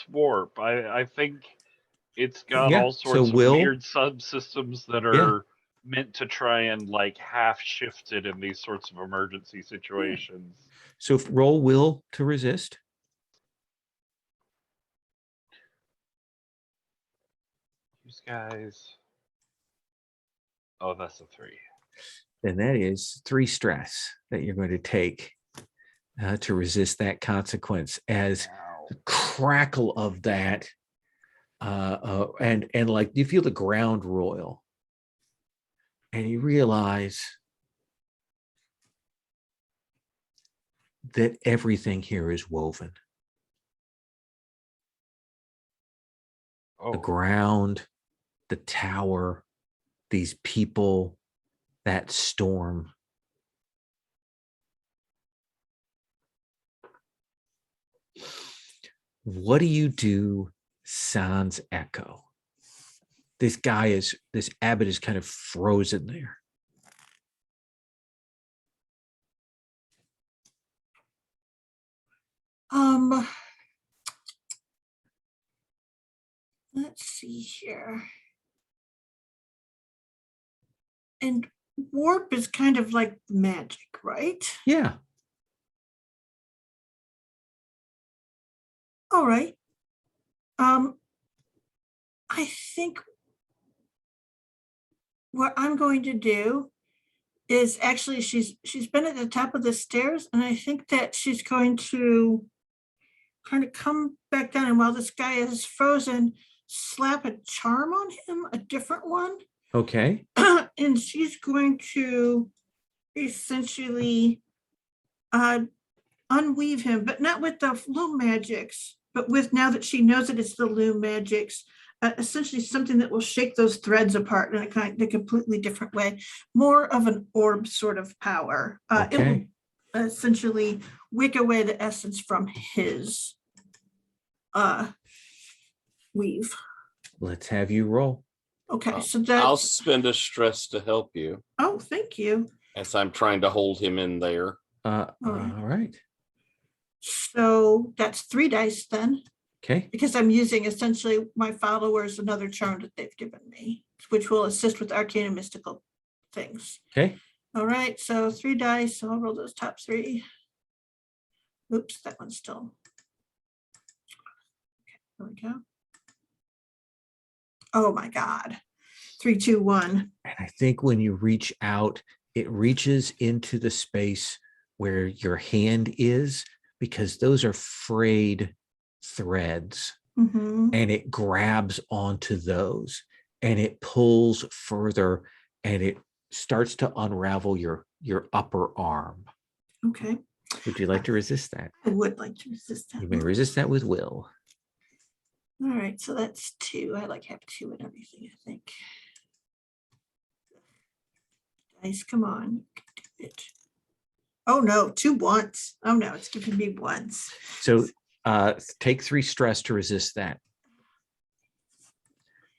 [SPEAKER 6] warp. I think it's got
[SPEAKER 1] Yeah.
[SPEAKER 6] all
[SPEAKER 1] So
[SPEAKER 6] sorts of
[SPEAKER 1] will,
[SPEAKER 6] weird subsystems that are meant to try and like half shift it in these sorts of emergency situations.
[SPEAKER 1] so roll will to resist.
[SPEAKER 6] These guys. Oh, that's a 3.
[SPEAKER 1] Then that is 3 stress that you're going to take to resist that consequence, as
[SPEAKER 6] Wow.
[SPEAKER 1] the crackle of that and like you feel the ground roil, and you realize that everything here is woven.
[SPEAKER 6] Oh,
[SPEAKER 1] The ground, the tower, these people, that storm. What do you do, Sans Echo? This abbot is kind of frozen there.
[SPEAKER 2] Let's see here. And warp is kind of like magic, right?
[SPEAKER 1] Yeah.
[SPEAKER 2] All right. I think what I'm going to do is actually she's been at the top of the stairs, and I think that she's going to kind of come back down, and while this guy is frozen, slap a charm on him, a different one.
[SPEAKER 1] Okay.
[SPEAKER 2] And she's going to essentially unweave him, but not with the loom magics, but with, now that she knows that it's the loom magics, essentially something that will shake those threads apart in a completely different way, more of an orb sort of power. It
[SPEAKER 1] Okay.
[SPEAKER 2] will essentially wick away the essence from his weave.
[SPEAKER 1] Let's have you roll.
[SPEAKER 2] Okay, so
[SPEAKER 4] I'll
[SPEAKER 2] that's,
[SPEAKER 4] spend a stress to help you
[SPEAKER 2] oh, thank you.
[SPEAKER 4] as I'm trying to hold him in there.
[SPEAKER 1] All right.
[SPEAKER 2] So that's 3 dice then,
[SPEAKER 1] Okay.
[SPEAKER 2] because I'm using essentially my followers, another charm that they've given me, which will assist with arcane and mystical things.
[SPEAKER 1] Okay.
[SPEAKER 2] All right, so 3 dice, so I'll roll those top 3. Oops, that one's still. Okay, there we go. Oh my God. 3, 2, 1.
[SPEAKER 1] And I think when you reach out, it reaches into the space where your hand is, because those are frayed threads,
[SPEAKER 2] Mhm.
[SPEAKER 1] and it grabs onto those and it pulls further, and it starts to unravel your upper arm.
[SPEAKER 2] Okay,
[SPEAKER 1] Would you like to resist that?
[SPEAKER 2] I would like to resist that.
[SPEAKER 1] You may resist that with will.
[SPEAKER 2] All right, so that's 2. I like have 2 and everything, I think. Dice, come on. You can do it. Oh no, 2 once. Oh no, it's giving me once.
[SPEAKER 1] So take 3 stress to resist that.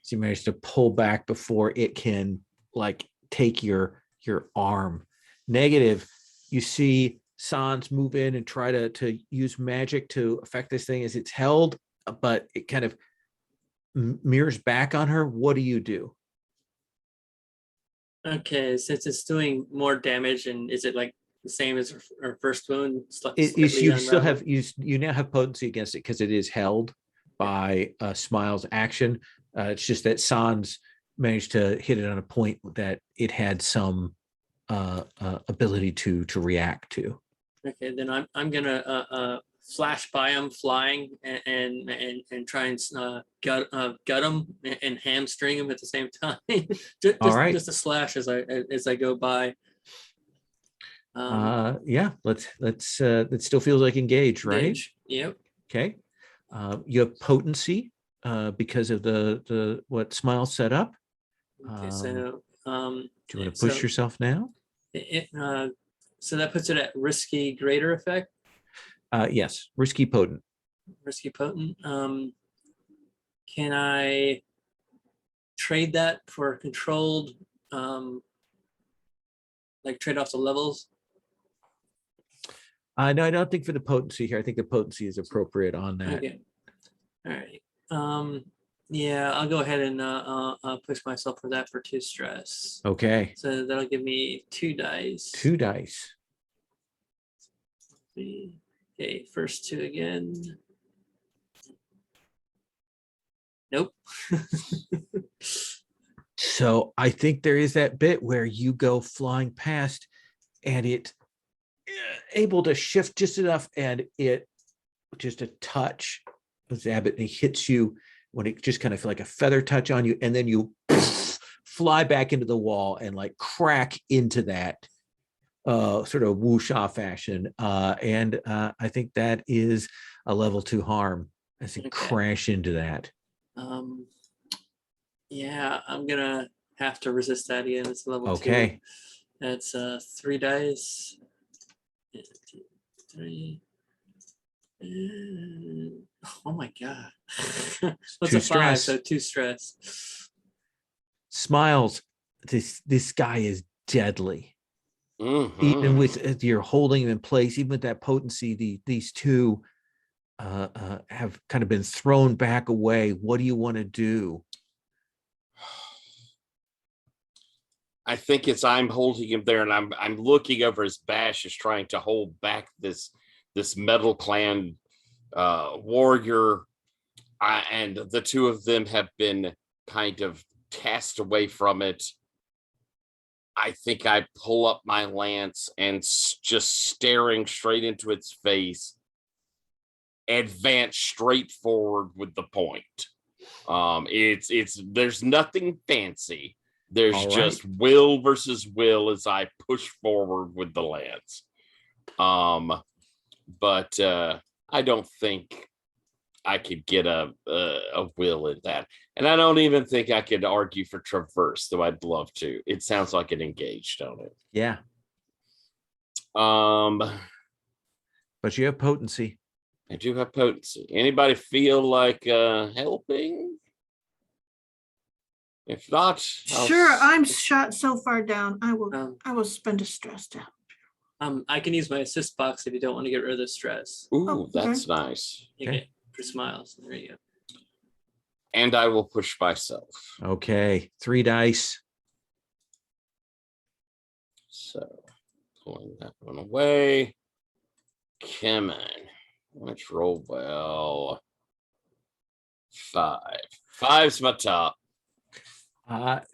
[SPEAKER 1] So you manage to pull back before it can like take your arm. Negative, you see Sans move in and try to use magic to affect this thing as it's held, but it kind of mirrors back on her. What do you do?
[SPEAKER 5] Okay, since it's doing more damage, and is it like the same as our first wound?
[SPEAKER 1] You still have you now have potency against it because it is held by Smile's action. It's just that Sans managed to hit it on a point that it had some ability to react to.
[SPEAKER 5] Okay, then I'm gonna flash by him flying and try and gut him and hamstring him at the same time. just,
[SPEAKER 1] All right.
[SPEAKER 5] just a slash as I go by.
[SPEAKER 1] Yeah, let's it still feels like engage, right?
[SPEAKER 5] Engage. Yep.
[SPEAKER 1] Okay. You have potency because of the what Smile set up.
[SPEAKER 5] Okay,
[SPEAKER 1] Do
[SPEAKER 5] so
[SPEAKER 1] you want to push yourself now?
[SPEAKER 5] So that puts it at risky greater effect,
[SPEAKER 1] Yes, risky potent.
[SPEAKER 5] risky potent. Can I trade that for controlled, like trade off the levels?
[SPEAKER 1] No, I don't think for the potency here. I think the potency is appropriate on that.
[SPEAKER 5] Okay. All right. Yeah, I'll go ahead and push myself for that for 2 stress.
[SPEAKER 1] Okay,
[SPEAKER 5] So that'll give me 2 dice.
[SPEAKER 1] 2 dice.
[SPEAKER 5] Okay, first 2 again. Nope.
[SPEAKER 1] So I think there is that bit where you go flying past and it able to shift just enough and it just a touch zab it and it hits you when it just kind of feel like a feather touch on you and then you fly back into the wall and like crack into that sort of whoosha fashion. I think that is a level 2 harm as you crash into that.
[SPEAKER 5] Yeah, I'm gonna have to resist that again. It's level 2.
[SPEAKER 1] Okay.
[SPEAKER 5] That's 3 dice. 1, 2, 3. Oh my god. What's
[SPEAKER 1] 2
[SPEAKER 5] a 5?
[SPEAKER 1] stress.
[SPEAKER 5] So 2 stress.
[SPEAKER 1] Smiles. This guy is deadly.
[SPEAKER 4] Mhm.
[SPEAKER 1] Even with you're holding him in place, even with that potency, these two have kind of been thrown back away. What do you want to do?
[SPEAKER 4] I think it's I'm holding him there, and I'm looking over as Bash is trying to hold back this Metal Clan warrior, and the two of them have been kind of cast away from it. I think I pull up my lance and just staring straight into its face, advance straight forward with the point. It's there's nothing fancy. There's
[SPEAKER 1] All right.
[SPEAKER 4] just will versus will as I push forward with the lance. But I don't think I could get a will in that. And I don't even think I could argue for traverse, though I'd love to. It sounds like an engaged, don't it?
[SPEAKER 1] Yeah,
[SPEAKER 4] But
[SPEAKER 1] you have potency.
[SPEAKER 4] I do have potency. Anybody feel like helping? If not,
[SPEAKER 2] Sure, I'm shot so far down. I will spend a stress down.
[SPEAKER 5] I can use my assist box if you don't want to get rid of the stress.
[SPEAKER 4] ooh,
[SPEAKER 2] Oh,
[SPEAKER 4] that's
[SPEAKER 2] okay.
[SPEAKER 4] nice.
[SPEAKER 5] Okay, for Smiles. There you go.
[SPEAKER 4] And I will push myself.
[SPEAKER 1] Okay, 3 dice.
[SPEAKER 4] So pulling that one away. Come on. Let's roll well. 5. 5's my top.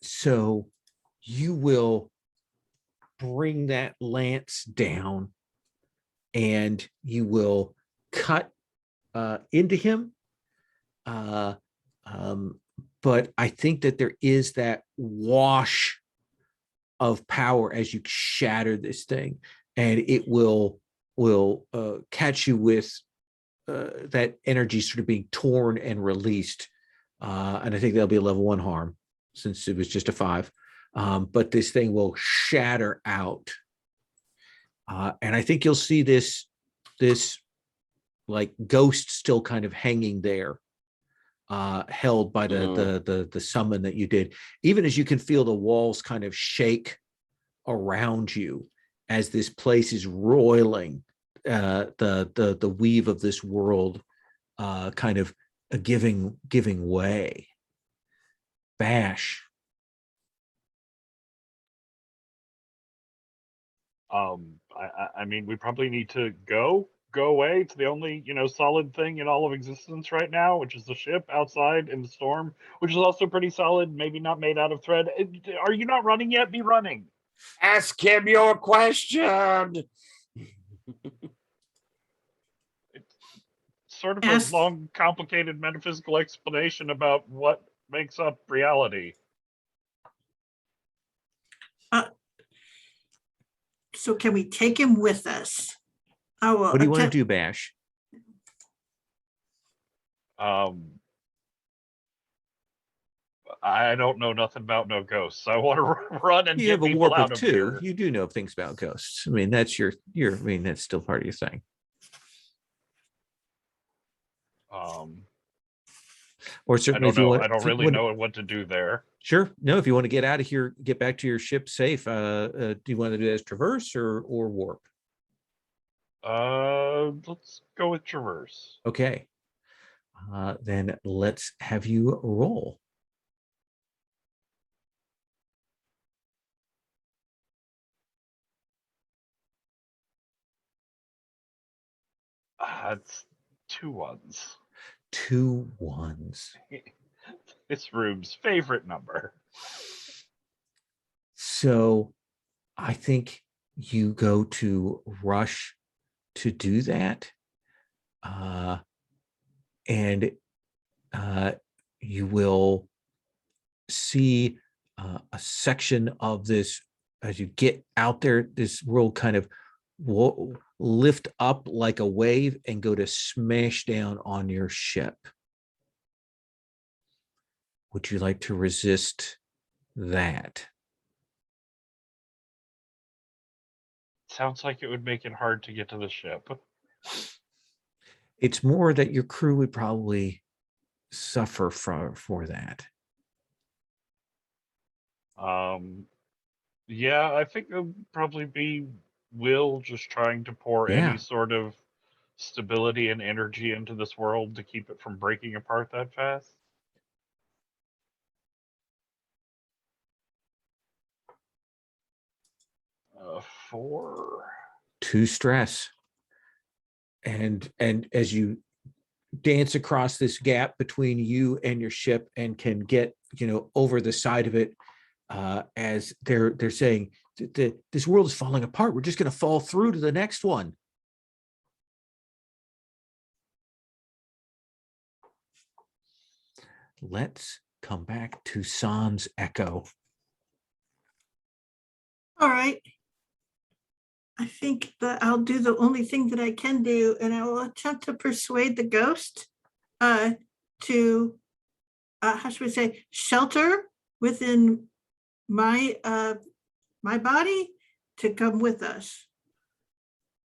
[SPEAKER 1] So you will bring that lance down and you will cut into him. But I think that there is that wash of power as you shatter this thing, and it will catch you with that energy sort of being torn and released. And I think that'll be a level 1 harm since it was just a 5. But this thing will shatter out. And I think you'll see this like ghost still kind of hanging there, held by the summon that you did, even as you can feel the walls kind of shake around you as this place is roiling, the weave of this world kind of giving way. Bash.
[SPEAKER 6] I mean, we probably need to go away to the only, solid thing in all of existence right now, which is the ship outside in the storm, which is also pretty solid, maybe not made out of thread. Are you not running yet? Be running.
[SPEAKER 4] Ask him your question.
[SPEAKER 6] It's sort of
[SPEAKER 2] Ask-
[SPEAKER 6] a long, complicated metaphysical explanation about what makes up reality.
[SPEAKER 2] So can we take him with us? I will
[SPEAKER 1] What do you want to
[SPEAKER 2] attempt-
[SPEAKER 1] do, Bash?
[SPEAKER 6] I don't know nothing about no ghosts. I want to run and
[SPEAKER 1] You
[SPEAKER 6] get
[SPEAKER 1] have a
[SPEAKER 6] people
[SPEAKER 1] warp
[SPEAKER 6] out
[SPEAKER 1] of
[SPEAKER 6] of
[SPEAKER 1] 2.
[SPEAKER 6] here.
[SPEAKER 1] You do know things about ghosts. I mean, that's I mean, that's still part of your thing. Or
[SPEAKER 6] I
[SPEAKER 1] certainly
[SPEAKER 6] don't
[SPEAKER 1] if you
[SPEAKER 6] know.
[SPEAKER 1] want,
[SPEAKER 6] I don't
[SPEAKER 1] if you
[SPEAKER 6] really
[SPEAKER 1] want-
[SPEAKER 6] know what to do there.
[SPEAKER 1] Sure. No, if you want to get out of here, get back to your ship safe. Do you want to do that as traverse or warp?
[SPEAKER 6] Let's go with traverse.
[SPEAKER 1] Okay. Then let's have you roll.
[SPEAKER 6] It's 2 1s.
[SPEAKER 1] 2 1s.
[SPEAKER 6] This room's favorite number.
[SPEAKER 1] So I think you go to rush to do that. And you will see a section of this as you get out there. This will kind of lift up like a wave and go to smash down on your ship. Would you like to resist that?
[SPEAKER 6] Sounds like it would make it hard to get to the ship.
[SPEAKER 1] It's more that your crew would probably suffer for that.
[SPEAKER 6] Yeah, I think it would probably be Will just trying to pour
[SPEAKER 1] Yeah.
[SPEAKER 6] any sort of stability and energy into this world to keep it from breaking apart that fast. Uh, 4.
[SPEAKER 1] 2 stress. And as you dance across this gap between you and your ship and can get over the side of it, as they're saying this world is falling apart, we're just going to fall through to the next one. Let's come back to Sans Echo.
[SPEAKER 2] All right. I think that I'll do the only thing that I can do, and I will attempt to persuade the ghost to, how should we say, shelter within my my body to come with us.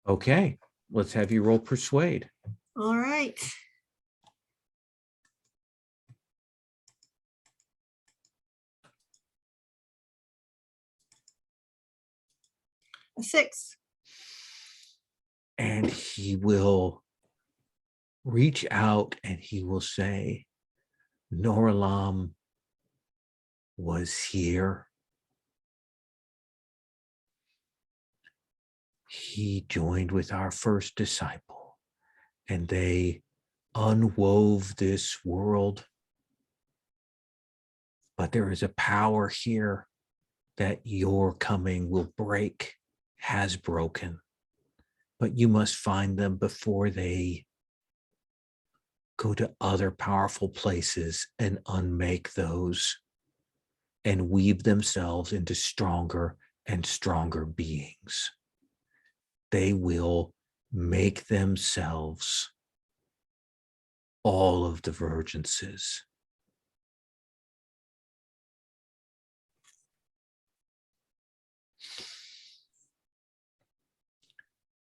[SPEAKER 1] Okay, let's have you roll persuade.
[SPEAKER 2] All right. A 6.
[SPEAKER 1] And he will reach out and he will say, Noralam was here. He joined with our first disciple, and they unwove this world. But there is a power here that your coming will break, has broken. But you must find them before they go to other powerful places and unmake those and weave themselves into stronger and stronger beings. They will make themselves all of the Vergences.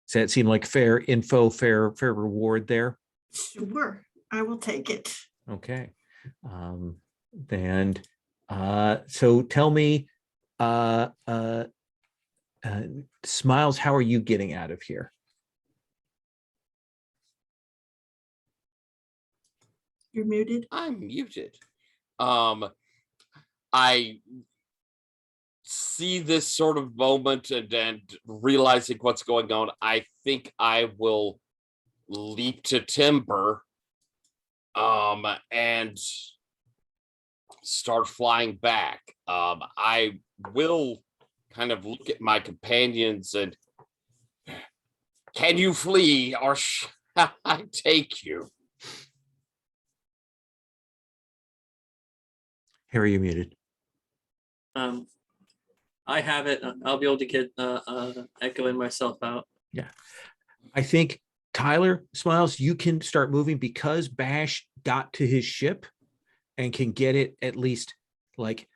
[SPEAKER 1] Does that seem like fair info, fair reward there?
[SPEAKER 2] Sure, I will take it.
[SPEAKER 1] Okay. And so tell me, Smiles, how are you getting out of here?
[SPEAKER 2] You're muted.
[SPEAKER 4] I'm muted. I see this sort of moment and realizing what's going on. I think I will leap to timber and start flying back. I will kind of look at my companions and, can you flee or shall I take you?
[SPEAKER 1] Harry, you're muted.
[SPEAKER 5] I have it. I'll be able to get echoing myself out.
[SPEAKER 1] I think Tyler, Smiles, you can start moving because Bash got to his ship and can get it at least like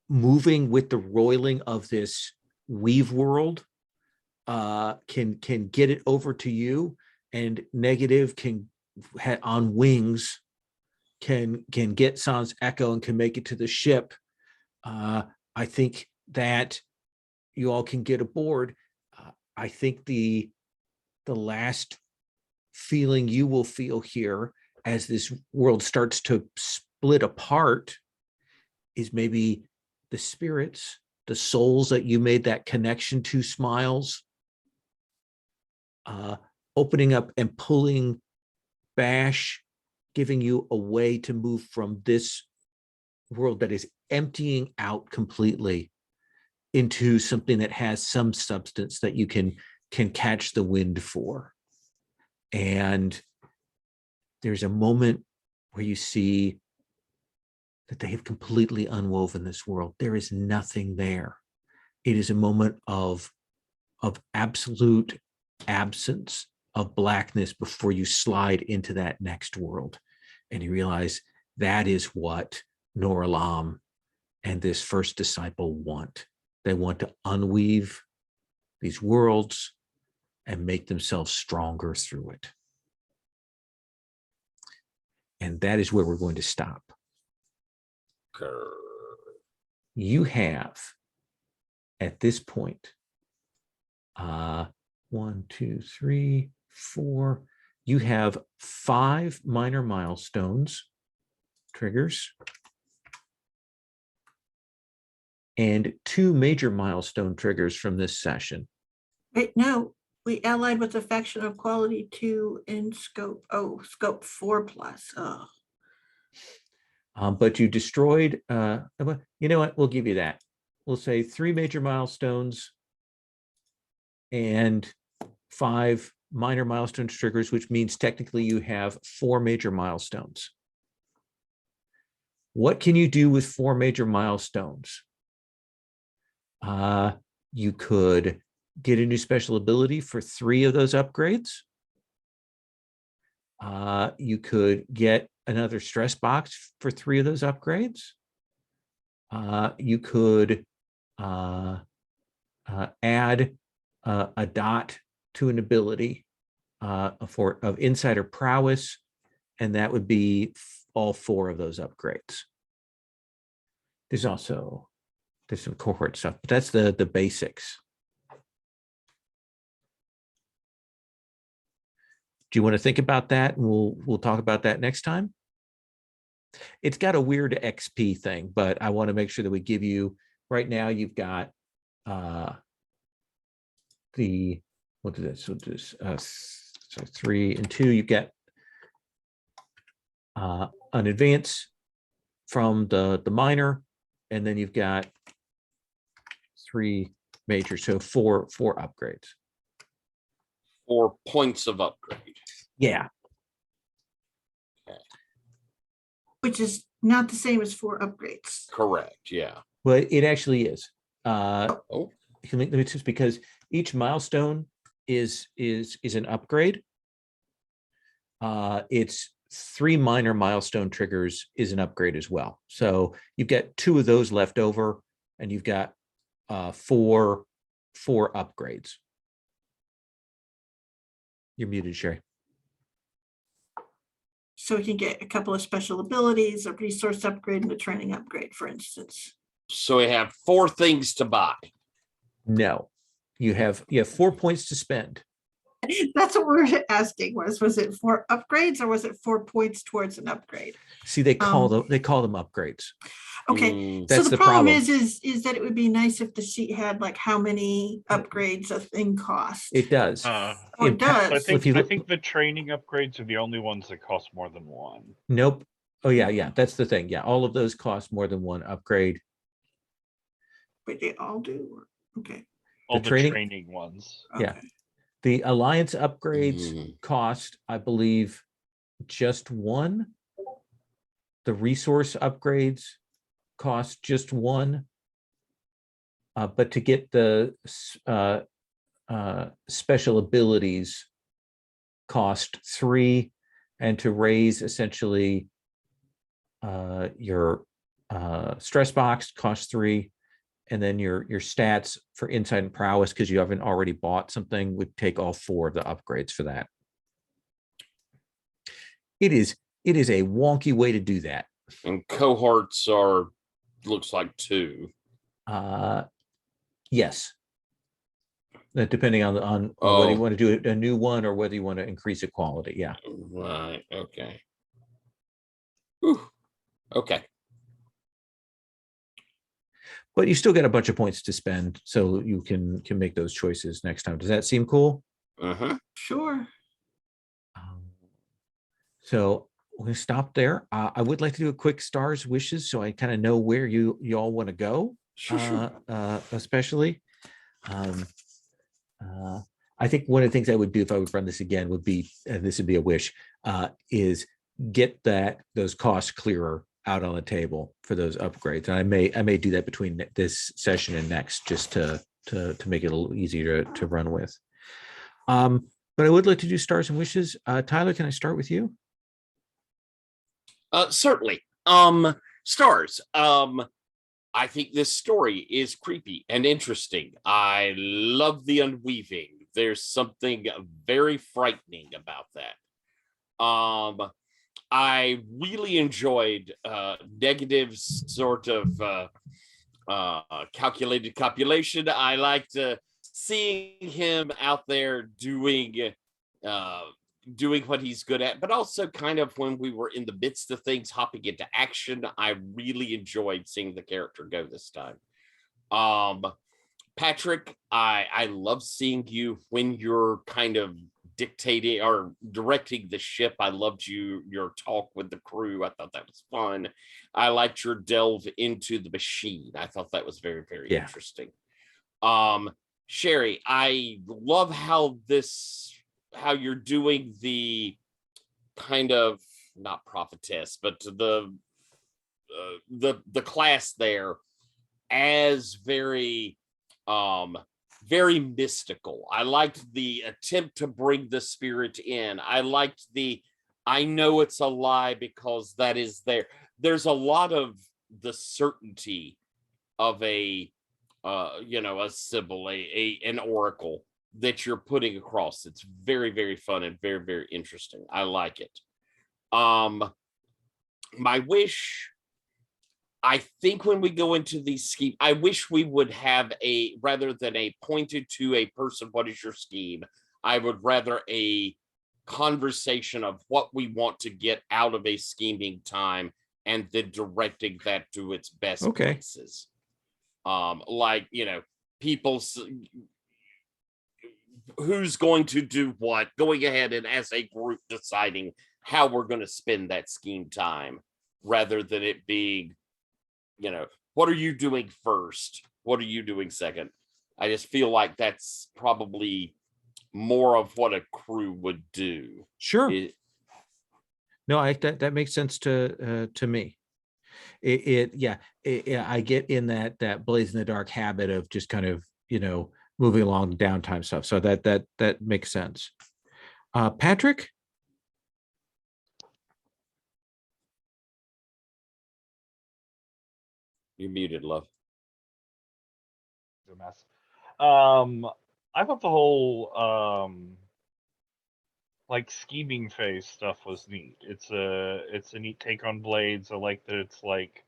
[SPEAKER 1] moving with the roiling of this weave world. Can get it over to you, and Negative can on wings can get Sans Echo and can make it to the ship. I think that you all can get aboard. I think the last feeling you will feel here as this world starts to split apart is maybe the spirits, the souls that you made that connection to, Smiles, opening up and pulling Bash, giving you a way to move from this world that is emptying out completely into something that has some substance that you can catch the wind for. And there's a moment where you see that they have completely unwoven this world. There is nothing there. It is a moment of absolute absence of blackness before you slide into that next world. And you realize that is what Noralam and this first disciple want. They want to unweave these worlds and make themselves stronger through it. And that is where we're going to stop. You have, at this point, 1, 2, 3, 4, you have 5 minor milestones triggers and 2 major milestone triggers from this session.
[SPEAKER 2] Wait, no, we allied with a faction of quality 2 in scope. Oh, scope 4+. Oh,
[SPEAKER 1] But you destroyed, you know what, we'll give you that. We'll say 3 major milestones and 5 minor milestone triggers, which means technically you have 4 major milestones. What can you do with 4 major milestones? You could get a new special ability for 3 of those upgrades. You could get another stress box for 3 of those upgrades. You could add a dot to an ability of insider prowess, and that would be all 4 of those upgrades. There's some cohort stuff, but that's the basics. Do you want to think about that? And we'll talk about that next time. It's got a weird XP thing, but I want to make sure that we give you, right now you've got what is this? So this so 3 and 2, you get an advance from the minor, and then you've got 3 major, so 4 upgrades.
[SPEAKER 4] 4 points of upgrade.
[SPEAKER 1] Yeah.
[SPEAKER 2] which is not the same as 4 upgrades.
[SPEAKER 4] Correct. Yeah.
[SPEAKER 1] Well, it actually is.
[SPEAKER 4] Oh,
[SPEAKER 1] It's just because each milestone is an upgrade. It's 3 minor milestone triggers is an upgrade as well. So you've got 2 of those left over, and you've got 4 upgrades. You're muted, Sherry.
[SPEAKER 2] So we can get a couple of special abilities, a resource upgrade, and a training upgrade, for instance.
[SPEAKER 4] so we have 4 things to buy.
[SPEAKER 1] No, you have 4 points to spend.
[SPEAKER 2] That's what we're asking. Was it 4 upgrades or was it 4 points towards an upgrade?
[SPEAKER 1] See, they call them upgrades.
[SPEAKER 2] Okay,
[SPEAKER 4] Mm,
[SPEAKER 2] so
[SPEAKER 1] That's
[SPEAKER 2] the
[SPEAKER 1] the
[SPEAKER 2] problem
[SPEAKER 1] problem.
[SPEAKER 2] is that it would be nice if the sheet had like how many upgrades a thing cost.
[SPEAKER 1] It does.
[SPEAKER 2] Oh,
[SPEAKER 1] in
[SPEAKER 2] it does.
[SPEAKER 6] So I
[SPEAKER 1] If you
[SPEAKER 6] think I
[SPEAKER 1] look-
[SPEAKER 6] think the training upgrades are the only ones that cost more than 1.
[SPEAKER 1] Nope. Oh yeah. That's the thing. Yeah, all of those cost more than 1 upgrade.
[SPEAKER 2] But they all do. Okay.
[SPEAKER 6] All
[SPEAKER 1] The
[SPEAKER 6] the
[SPEAKER 1] training-
[SPEAKER 6] training ones.
[SPEAKER 1] Yeah.
[SPEAKER 2] Okay.
[SPEAKER 1] The alliance upgrades
[SPEAKER 4] Mm.
[SPEAKER 1] cost, I believe, just 1. The resource upgrades cost just 1. but to get the special abilities cost 3, and to raise essentially your stress box costs 3, and then your stats for insight and prowess, because you haven't already bought something, would take all 4 of the upgrades for that. It is a wonky way to do that.
[SPEAKER 4] And cohorts are, looks like 2.
[SPEAKER 1] Yes. Depending on whether you want to do a new one or whether you want to increase equality. Yeah.
[SPEAKER 4] Right. Okay. Whew. Okay.
[SPEAKER 1] But you still get a bunch of points to spend, so you can make those choices next time. Does that seem cool?
[SPEAKER 4] Uh-huh.
[SPEAKER 2] Sure.
[SPEAKER 1] So we're gonna stop there. I would like to do a quick stars wishes, so I kind of know where you all want to go.
[SPEAKER 4] Sure.
[SPEAKER 1] Especially. I think one of the things I would do if I would run this again would be, and this would be a wish, is get those costs clearer out on the table for those upgrades. And I may do that between this session and next, just to make it a little easier to run with. But I would like to do stars and wishes. Tyler, can I start with you?
[SPEAKER 4] Certainly. Stars. I think this story is creepy and interesting. I love the unweaving. There's something very frightening about that. I really enjoyed Negative's sort of calculated copulation. I liked seeing him out there doing what he's good at, but also kind of when we were in the midst of things, hopping into action. I really enjoyed seeing the character go this time. Patrick, I love seeing you when you're kind of dictating or directing the ship. I loved your talk with the crew. I thought that was fun. I liked your delve into the machine. I thought that was very, very interesting. Sherry, I love how you're doing the kind of, not prophetess, but the class there as very very mystical. I liked the attempt to bring the spirit in. I liked I know it's a lie because that is there. There's a lot of the certainty of a sybil, an oracle that you're putting across. It's very, very fun and very, very interesting. I like it. My wish, I think when we go into these scheme, I wish we would have rather than a pointed to a person, what is your scheme? I would rather a conversation of what we want to get out of a scheming time and then directing that to its best places. People's who's going to do what, going ahead and as a group deciding how we're going to spend that scheme time, rather than it being, what are you doing first? What are you doing second? I just feel like that's probably more of what a crew would do.
[SPEAKER 1] Sure. No, that makes sense to me. I get in that blaze in the dark habit of just kind of, moving along downtime stuff. So that makes sense. Patrick?
[SPEAKER 4] You're muted, love.
[SPEAKER 6] A mess. I thought the whole scheming phase stuff was neat. It's a neat take on Blades. I like that it's like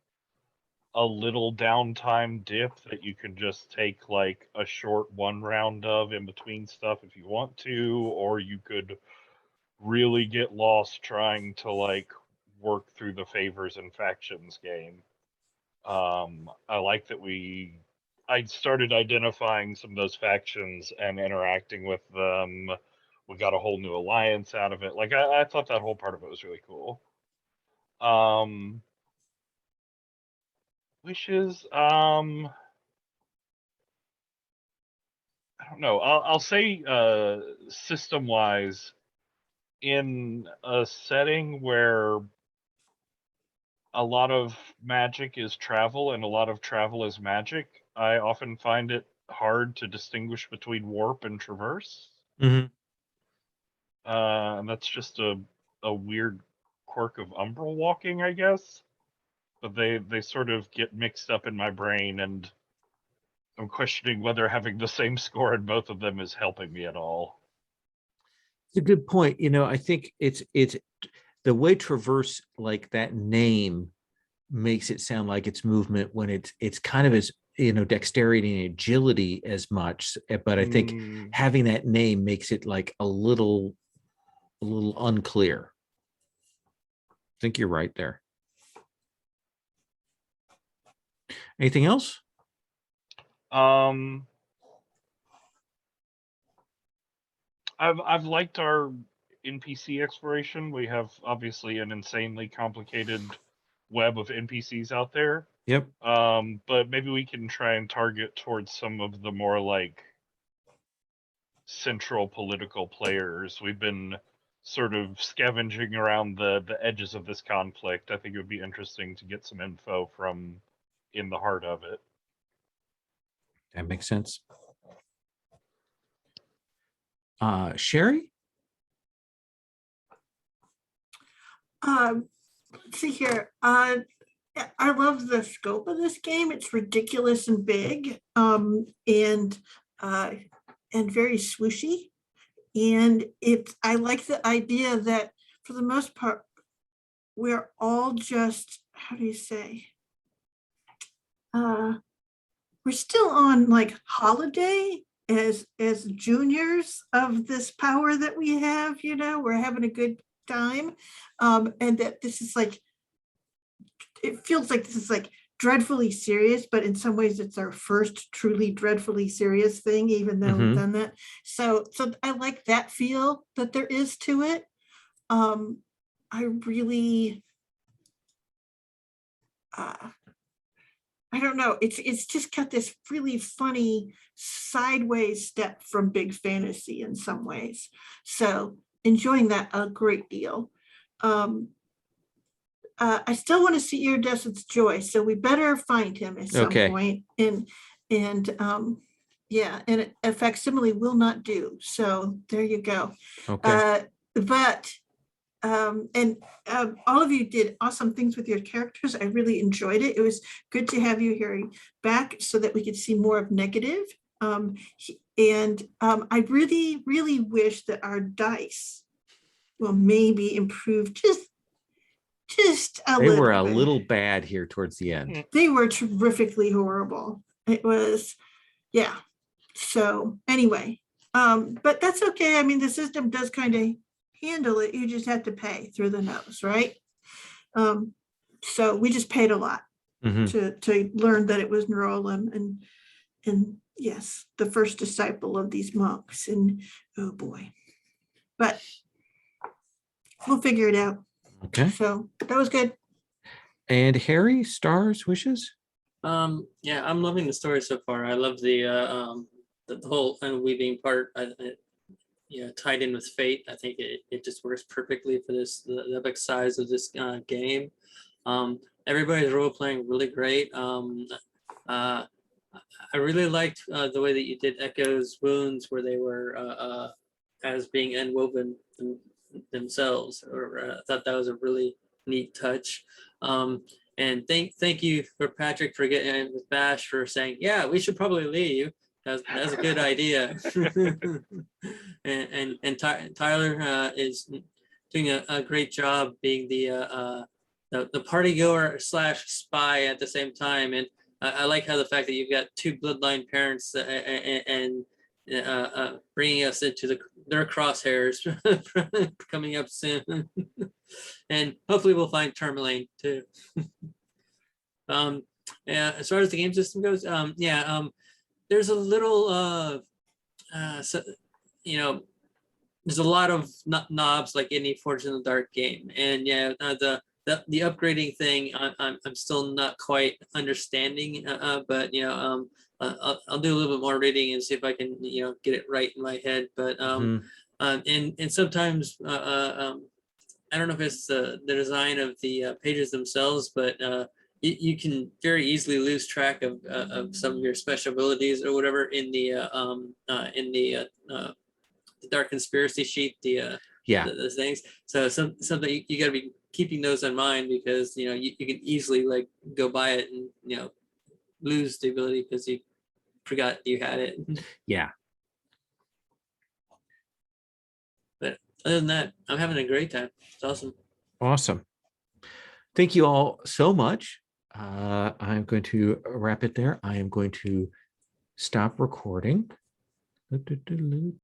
[SPEAKER 6] a little downtime dip that you can just take like a short one round of in between stuff if you want to, or you could really get lost trying to work through the favors and factions game. I like that I started identifying some of those factions and interacting with them. We got a whole new alliance out of it. I thought that whole part of it was really cool. Wishes. I don't know. I'll say system wise, in a setting where a lot of magic is travel and a lot of travel is magic, I often find it hard to distinguish between warp and traverse.
[SPEAKER 1] Mhm.
[SPEAKER 6] And that's just a weird quirk of umbral walking, I guess. But they sort of get mixed up in my brain, and I'm questioning whether having the same score in both of them is helping me at all.
[SPEAKER 1] It's a good point. I think it's the way traverse, like that name, makes it sound like it's movement when it's kind of as dexterity and agility as much. But I think having that name makes it like a little unclear. I think you're right there. Anything else?
[SPEAKER 6] I've liked our NPC exploration. We have obviously an insanely complicated web of NPCs out there.
[SPEAKER 1] Yep.
[SPEAKER 6] But maybe we can try and target towards some of the more like central political players. We've been sort of scavenging around the edges of this conflict. I think it would be interesting to get some info from in the heart of it.
[SPEAKER 1] That makes sense. Sherry?
[SPEAKER 2] Let's see here. I love the scope of this game. It's ridiculous and big, and very swooshy. And I like the idea that for the most part, we're all just, how do you say? We're still on like holiday as juniors of this power that we have, we're having a good time. And that this is like, it feels like this is like dreadfully serious, but in some ways it's our first truly dreadfully serious thing, even though we've done that. So I like that feel that there is to it. I really, I don't know. It's just got this really funny sideways step from big fantasy in some ways. So enjoying that a great deal. I still want to see Iridescent's Joy, so we better find him at some point. And yeah, and a facsimile will not do. So there you go.
[SPEAKER 1] Okay.
[SPEAKER 2] All of you did awesome things with your characters. I really enjoyed it. It was good to have you here back so that we could see more of negative. I really, really wish that our dice will maybe improve just a
[SPEAKER 1] They
[SPEAKER 2] little
[SPEAKER 1] were a
[SPEAKER 2] bit.
[SPEAKER 1] little bad here towards the end.
[SPEAKER 2] They were terrifically horrible. It was, yeah. So anyway, but that's okay. I mean, the system does kind of handle it. You just have to pay through the nose, right? So we just paid a lot to learn that it was Nerolim and yes, the first disciple of these monks. And oh boy, but we'll figure it out.
[SPEAKER 1] Okay.
[SPEAKER 2] So that was good.
[SPEAKER 1] And Harry, stars, wishes?
[SPEAKER 5] Yeah, I'm loving the story so far. I love the whole unweaving part. Tied in with fate. I think it just works perfectly for the epic size of this game. Everybody's role playing really great. I really liked the way that you did Echo's wounds, where they were as being unwoven themselves. I thought that was a really neat touch. And thank you for Patrick for getting in with Bash for saying, yeah, we should probably leave. That's a good idea. and Tyler is doing a great job being the party goer / spy at the same time. And I like how the fact that you've got two bloodline parents and bringing us into their crosshairs coming up soon. And hopefully we'll find Tourmaline too. Yeah, as far as the game system goes, there's a little there's a lot of knobs like any Forged in the Dark game. And the upgrading thing I'm still not quite understanding, but I'll do a little bit more reading and see if I can get it right in my head. But and sometimes I don't know if it's the design of the pages themselves, but you can very easily lose track of some of your special abilities or whatever in the Dark Conspiracy sheet,
[SPEAKER 1] Yeah.
[SPEAKER 5] the things. So something you got to be keeping those in mind, because you can easily like go by it and lose the ability because you forgot you had it.
[SPEAKER 1] Yeah.
[SPEAKER 5] But other than that, I'm having a great time. It's awesome.
[SPEAKER 1] Awesome. Thank you all so much. I'm going to wrap it there. I am going to stop recording.